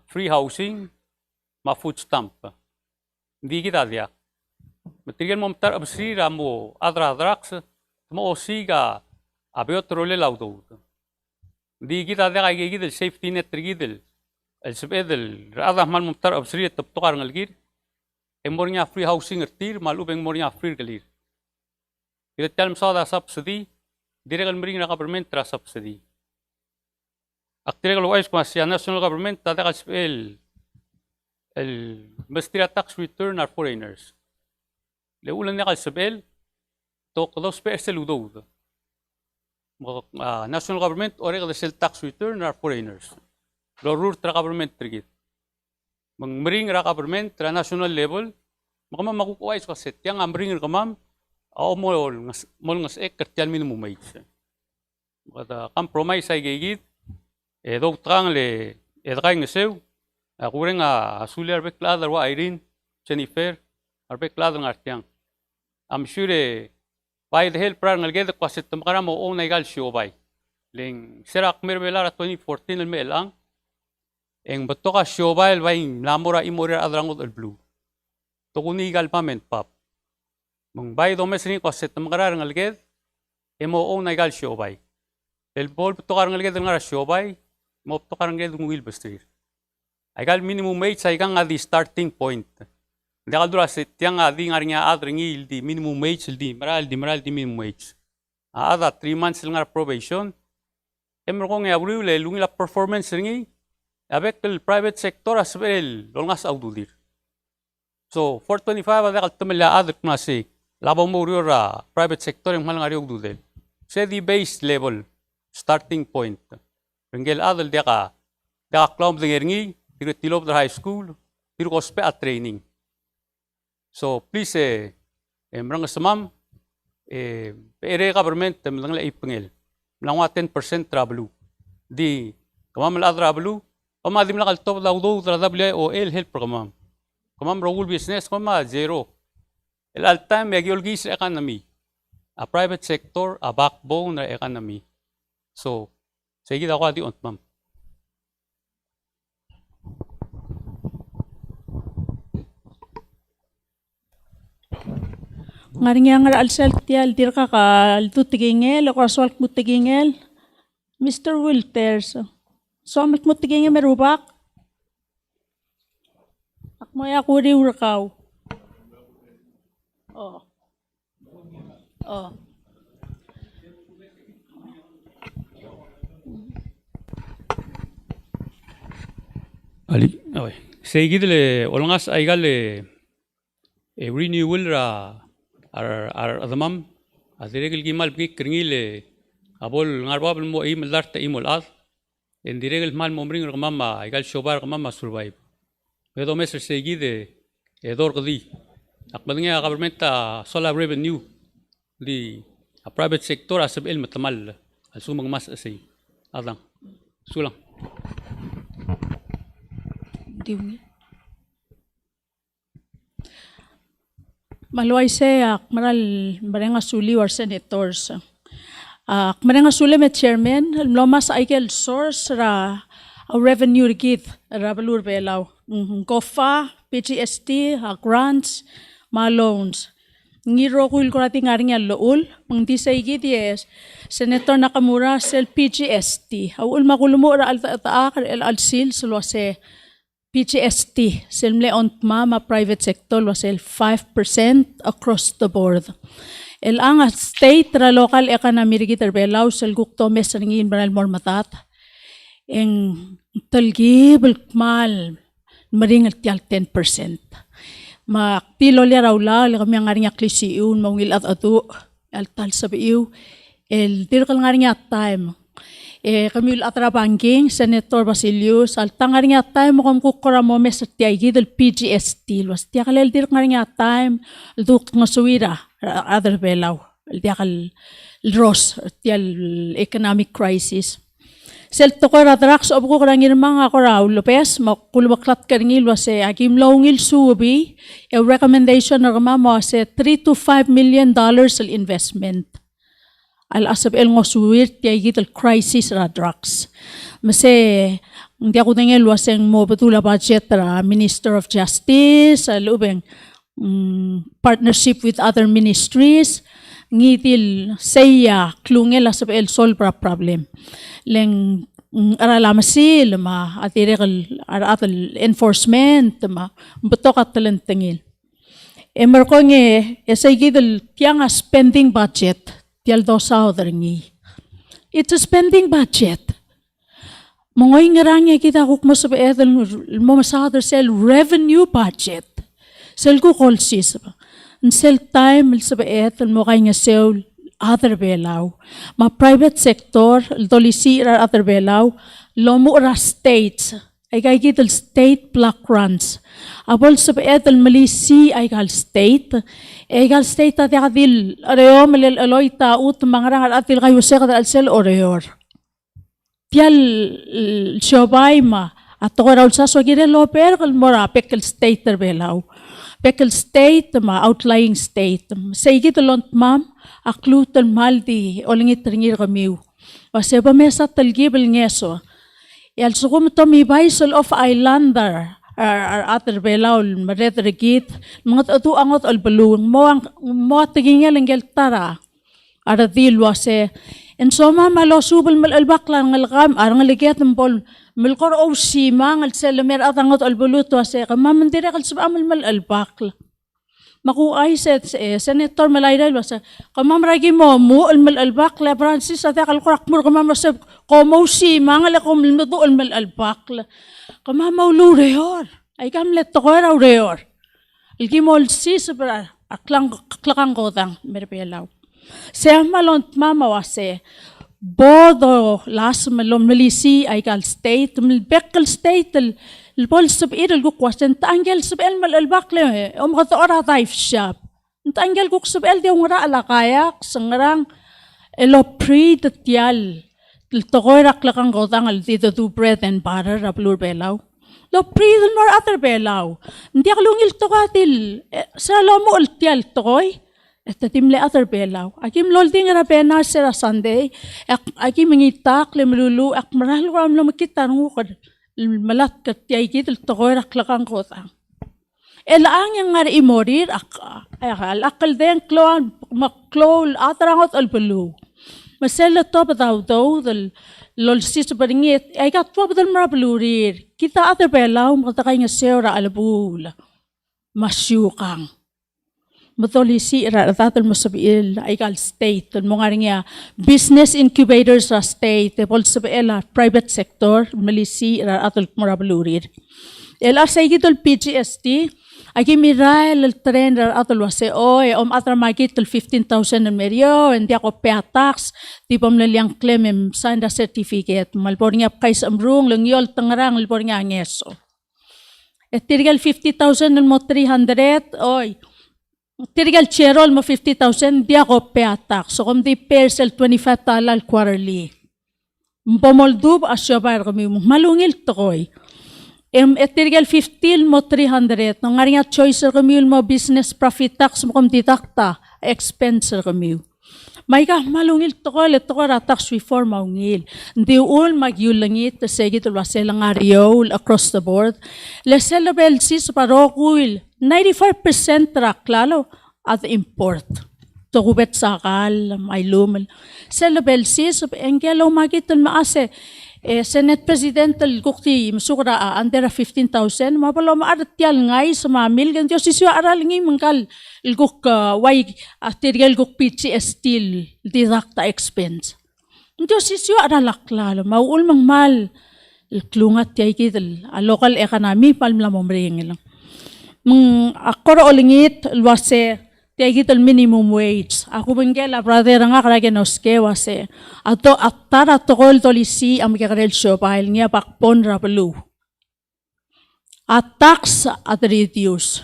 free housing ma food stamp di kita dia material mo tar absri ramo adra drax mo osiga abio trole laudo di kita dia kay gidel safety net gidel el sebedel rada mal mumtar absri tabtukar ngalgir emornya free housing ertir malubeng mornya free galir kita talm sada subsidy direct mering na government tra subsidy aktirel wise kwa national government tada kaspel el mestira tax return are foreigners le ulan niya kalsabel to kados PSL udod national government or the sel tax return are foreigners lo rur tra government trigit mang mering ra government tra national level makama makukuha is kaset yang amring kamam mol ngas ek kertial minimum wage kada compromise ay gigit do trang le edray ngesew kurang asulir bekladar wa Irene Jennifer arbekladar ngartiang I'm sure by the help prar ngalged kwasit tamakara mo o naigal showbay ling serak merbelara 2014 el melang eng batoka showbay baing lamora imorir adrangod el blue to kunigal pament pap mong bay domes ring kwasit tamakara ngalged emo o naigal showbay el bol batoka ngalged ngara showbay mo batoka ngalged ngil bestir aigal minimum wage ay kang adi starting point Dekal dura set yang adi ngarinya adringi di minimum wage di maral di minimum wage. Ada 3 months ngar probation. Emro kong abru le lungi la performance ringi. Abek el private sector asbel longas aududir. So 425 ada kal temela adrik nasi. Labo mo ra private sector yang malang ari aududel. Se di base level starting point. Ringel adal deka cloud ringi tilob high school tiru kospe at training. So please merang samam ere government melang la ipengel melangwa 10% travel di kamam la travel pamadim la kaltop daudo WIOL help kamam role business kamam zero el all time yagolgis economy a private sector a backbone na economy so sige daw di ontmam Ngaring ngar alsel tial dirka ka tutigingel o kaswal mutigingel Mr. Wilters so mit mutigingel merubak akmoy ako ri urkaw oh Ali oy seguidle olngas aigale renewal ra ar adamam adiregel gimal bik kringile abol ngarbabel mo imel darta imol ad en diregel mal momring mama igal shobar mama survive vedo meser seguide dor gdi akbalnya government solar revenue di a private sector asab el matamal al sumang mas asay adang sulang Maluay seak maral marenga suli or senators. Marenga suli met chairman lomas aikel source ra revenue rigid ra balur belaw. Gofa, PGST, grants, loans. Ngiro kuil ko natin nga rin yung lool. Pang di sa igit yes, Senator Nakamura sel PGST. Awul makulumo ra al-taakar al-sil sulwase PGST. Selmle ontma ma private sector wasel 5% across the board. Ang state ra local economy rigit belaw sel gukto mes ringin banal mormatat. Eng talgibel mal maring tial 10%. Pilo liya raw la kami ang ngaring aklisiun mawil at atu altal sabiu el dirkal ngaring time kami atra banking Senator Basilius altang ngaring time mo kukura mo mes tiay gidel PGST was tiya kalel dirk ngaring time duk ngasuira other belaw tiya kal ros tial economic crisis sel toko ratrax ob ko krangir mga koraw Lopez makulubaklat karingil wase akim longil subi a recommendation na mo se $3 to $5 million al investment al asab el ngosuwir tiay gital crisis ra drugs mase hindi ako tingel waseng mo betula budget ra Minister of Justice al ubeng partnership with other ministries ngitil saya klungel asab el solve problem leng aralamasi ma atirekal aratal enforcement ma betok atalentengil emerko nge esagidel tianga spending budget tial dosa oderngi it's a spending budget mongoy ngarangya kita kukmo sa beedel mo masader sel revenue budget sel ko kolsis sel time sa beedel mo kay nga sel other belaw. Ma private sector, dolisi ra other belaw, lomo ra states. Ay kay kital state block grants. Abol sa etal malisi ay kal state. Ay kal state at yakadil areo malil aloy taut mangarang atil kayo sekadal alsel oreor. Tial siobay ma. At ko raw sa swagire loper kal mora pekel state ter belaw. Pekel state ma outlying state. Sa ikitalont ma'am aklutan maldi olingit ringir kamiu. Wase ba mesa talgibel ngeso. Yal sukum to mi baisol of islander ater belaul maret regit mga atu angot albalung mo tigingel ngel tara ara dil wase en soma malo subel mal albaklan ngalgam arang liget mbol milkor o sima ngal selamer atangot albulut wase kamam dire kal subamal mal albakla maku ay senator malayra wasa kamam ragi mo al albakla Francis at akal kurak mur kamam rasab komo si mangal kom ludo al albakla kamam maulu reor ay kam let to raw reor ilgi mol si sabra aklang godang merbelaw se malont mama wase bodo las malom malisi ay kal state bekal state البول سبئير الجوكواس أنت أنجل سبئيل مال الباقلة غطورها ضايف الشاب أنت أنجل جوك سبئيل دي وراء لقايق سنغران إلو بريد تيال التغير أقلقان غوضان الذي دو bread and butter ربلور بيلاو لو بريد المر أثر بيلاو ندي أغلون التغاتل سلامو التيال التغوي اتتم لي أثر بيلاو أكيم لول دين ربنا سيرا ساندي أكيم نيتاق لملولو أقمرال ورام لما كتانو قد الملاك كتياي كيد التغير أقلقان قوضان الآن ينغر إمورير الأقل دين كلوان مقلول أثرانغوت البلو مسألة طوب داو لول سيس برنيت أي كات طوب دل مرابلورير كيتا أثر بيلاو مغتقين السيورة البول مسيوقان مدوليسي ذات المسبيل أي قال state المغارنيا business incubators را state بولسبيل private sector مليسي ذات المرابلورير الأر سيجيتو PGST أجي ميرايل الترين ذات الوسي أوي أثر ماجيتو 15,000 المريو إندي أكو بيا tax تيبم لليان كليم سايندا certificate مالبورنيا بقيس أمرون لنيول تنغران البورنيا نيسو التريال 50,000 المو 300 أوي Tirigal cherol mo 50,000 di ako peatak. So kung di persel $25 quarterly. Mpomoldub asyo bayar kami malungil to koy. Etirgal 15 mo 300. No nga rin choice kami mo business profit tax mo kum ditakta expense kami. May ka malungil to ko tax reform maungil. Hindi ul magyulangit ta segit ulwasela nga riol across the board. Lesela belsis parokul 95% rak lalo at import. To kubet sakal may lumal. Sela belsis engelo magitul maase Senate President kukti masukra under 15,000 mapalo maartial ngay sa mamil ganito sisyo aral ngi mangkal ilguk way atirgal guk PCS steel direkta expense. Ganito sisyo aral aklalo maul mangmal ilklungat yay kital a local economy palmla momring lang. Akoro olingit ilwase Tiagit minimum wage. Ako bengkel brother nga karage noske wase. Ato atara tokol tolisi am kakarel show pahil niya pakpon rapelu. At tax at reduce.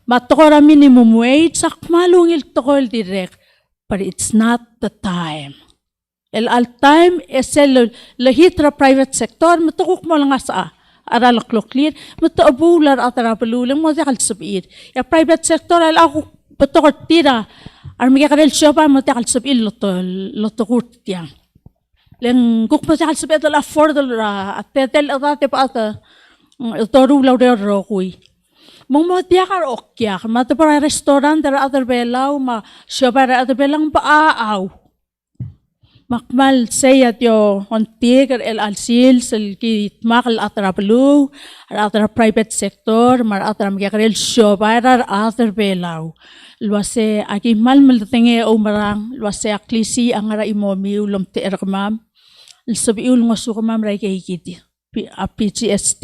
Matokora minimum wage sak malungil tokol direct. But it's not the time. Al time esel lahitra private sector matukok mo lang sa aral clear matabular at rapelu lang mo dakal sabir. Ya private sector al ako Betul tira, army karel siapa mati kal sebil loto kurt tiang. Leng kuk mati kal sebil la affordable ra atetel ada te pata toru lauder rokui. Mong mo dia kar okya, mati para restoran der other belau ma siapa der other belang paaw. Makmal sayat yo ontiger el alsil sel ki makal atraplu atra private sector mar atra mgiakrel shobarar other belau luase aki mal tenge umarang luase aklisi angara imomi ulom te erkmam sabi ul ngosukamam rai kiti a PCST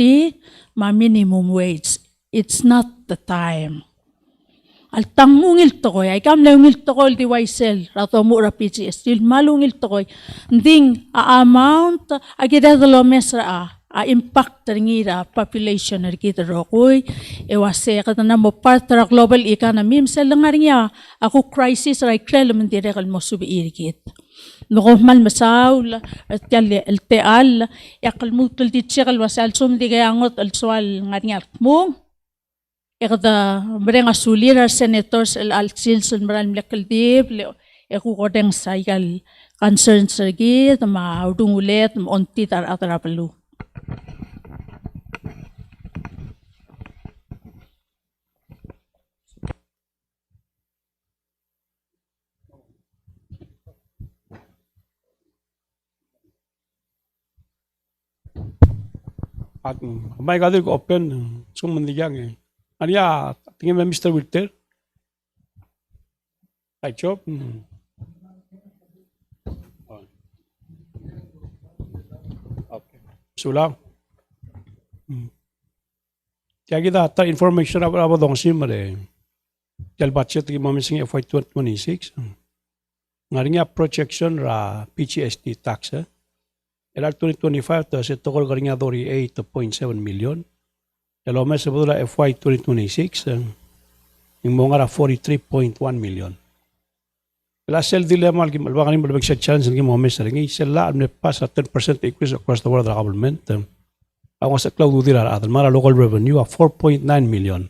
ma minimum wage it's not the time. Al tangungil tokoy ay kam leungil tokoy di waisel rato mo rapiti still malungil tokoy ding a amount agida lo mesra a impact ngira population kita rokoy e wase katana mo part ra global economy sel ngariya ako crisis ra klel men dire kal mo subi irikit no mal masaul tyalle el teal yakal mutul di tsikal wasal sum di gayangot al swal ngariya mo Ekda mereka sulir senators al-alsil sunmaran melekeldib aku kodeng saikal concern sergi ma udung ulet onti tar atara perlu. At may kadir ko open sumandigang Ania, tingin Mr. Wilter? Ay, Chop? Okay. Sulang. Kaya kita, ta information about dong simare. Kaya budget ki mamising FY 2026. Nga nga projection ra PCST tax. LR 2025 to se tokol ka nga dori 8.7 million. El hombre se pudo la FY 2026 yung mga 43.1 million. La sel dilemma al bakanim balbag sa challenge ng mga mesa ringi sela ne pas a 10% increase across the world government. Ang sa cloud udira at mara local revenue a 4.9 million.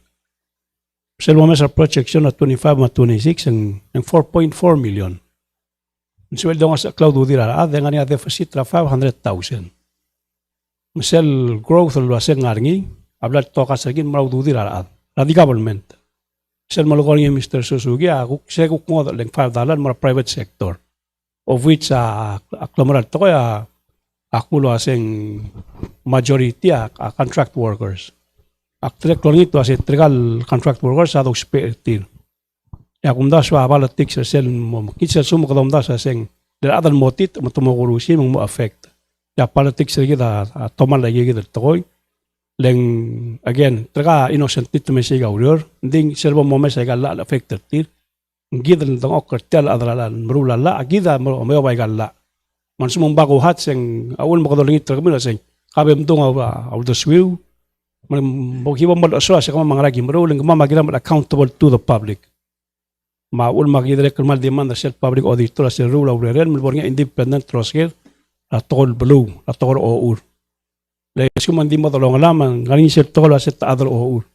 Sel mo mesa projection at 25 at 26 ang 4.4 million. Swel dong sa cloud udira at nga niya deficit ra 500,000. Sel growth lo sa ngarngi Ablat toka sagin marau dudi raat. Radi government. Sel malukor niya Mr. Susugi, saya kukmo leng $5 mara private sector. Of which aklamarat to kaya akulo aseng majority contract workers. Aktrek klon ito aseng trigal contract workers sa spiritin. Ya kumda swa abalatik sa sel mo kitsa sumo kadomda sa aseng der adan motit matumukurusi mo affect. Ya politik sa kita toman lagi kita tokoy. Leng again traga innocent nito may siga urior ding serbo mo may siga la affected tir gidan tong okertel adralan merula la agida mo may bay galla man sumong bago hat sing awon mo kadoling ito kami sing kabem tong aw the swiu man mo kibo mo so sa mga lagi meruleng mamagira mo accountable to the public maul magidre kalmal demand sa public auditor sa rule of the realm mo independent trustee atol blue atol our Le suman di mo tolong alaman galing sir tolo sa other our.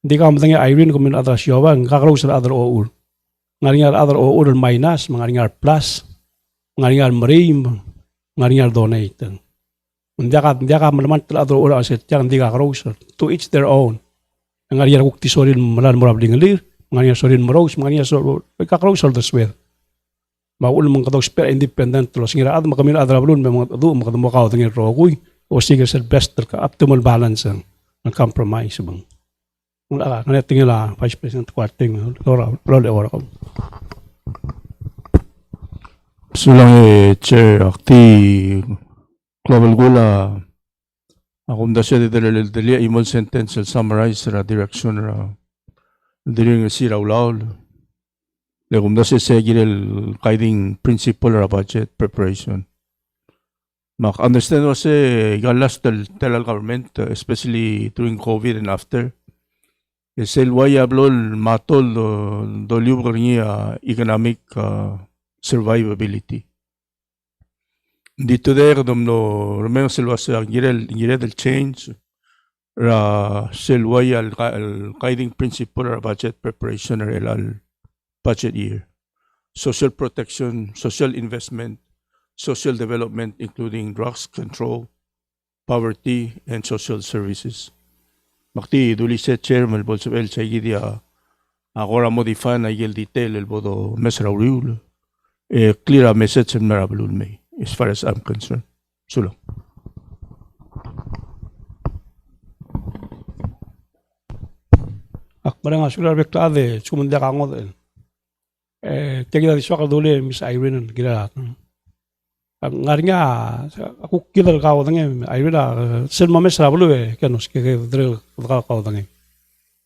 Hindi ka matang Irene kumin other siyawan kakaraw sa other our. Ngaringar other our minus, ngaringar plus, ngaringar marim, ngaringar donate. Hindi ka malaman tal other our aset yang hindi ka kakaraw sa to each their own. Ngaringar kukti sorin malan murab dingalir, ngaringar sorin maros, ngaringar sorin kakaraw sa the swear. Maul mong kataw spare independent lo singira ad makamin adra blun me mga adu makadamo ka tangir rogoy o sige sa best ka optimal balance ang compromise bang. Wala ka, tingala, Vice President Quarting, Lord Ora ko. Sulang Chair, akti Global Gula, akong da siya dili imol sentence summarize ra direction ra dili nga siraw laul. Lekum da siya segil guiding principle ra budget preparation. Mak understand was galas del government, especially during COVID and after. El habló matol do libro economic survivability. Dito der domno remember selwas gire del change ra selway al guiding principle ra budget preparation ra al budget year. Social protection, social investment, social development including drugs control, poverty and social services. Makti duli se chairman bolso el chagidia agora modify na el detail el bodo mesra uriul clear a message en marabulul me as far as I'm concerned. Sulo. Akbarang asular beklade sumunda ka ngod tegida di soka duli Miss Irene gira. Ngari nga aku kila ka wadange Irene sel mames rabulu kanos ke drill ka wadange.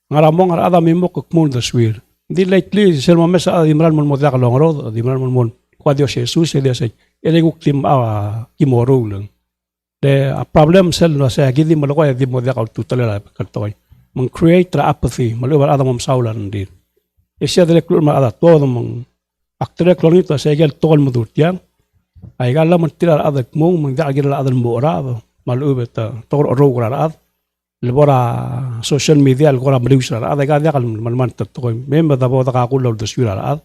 Ngaramong ada mimo kukmun the swir. Di likely sel mames imran mon modaka longrod imran mon kwadio Jesus ele sa ele kuktim kimoro lang. The problem sel no sa gidi maloko di modaka tutala kartoy. Mang create apathy malubar ada mom saulan din. Isya de klur ma ada todo mong aktre klonito sa gel tol mudurtiang. Ay gala man tirar adak mong mang dagir la adan mora malubet tor ro gra ad lebora social media al gora mrius ra ad ga dakal man to member da boda ka kulo de sura ad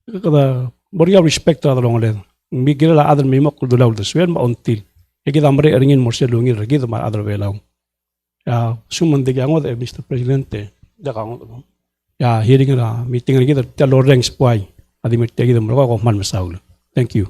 kada boria respect ra long le mi gira la adan mi mok do law de suen ma ontil e kita mre ringin morsel lungir gi ma adar velaw ya suman de gango Mr. Presidente da gango ya hearing ra meeting gi da loreng spy adi mi tegi mo ko man masaul. Thank you.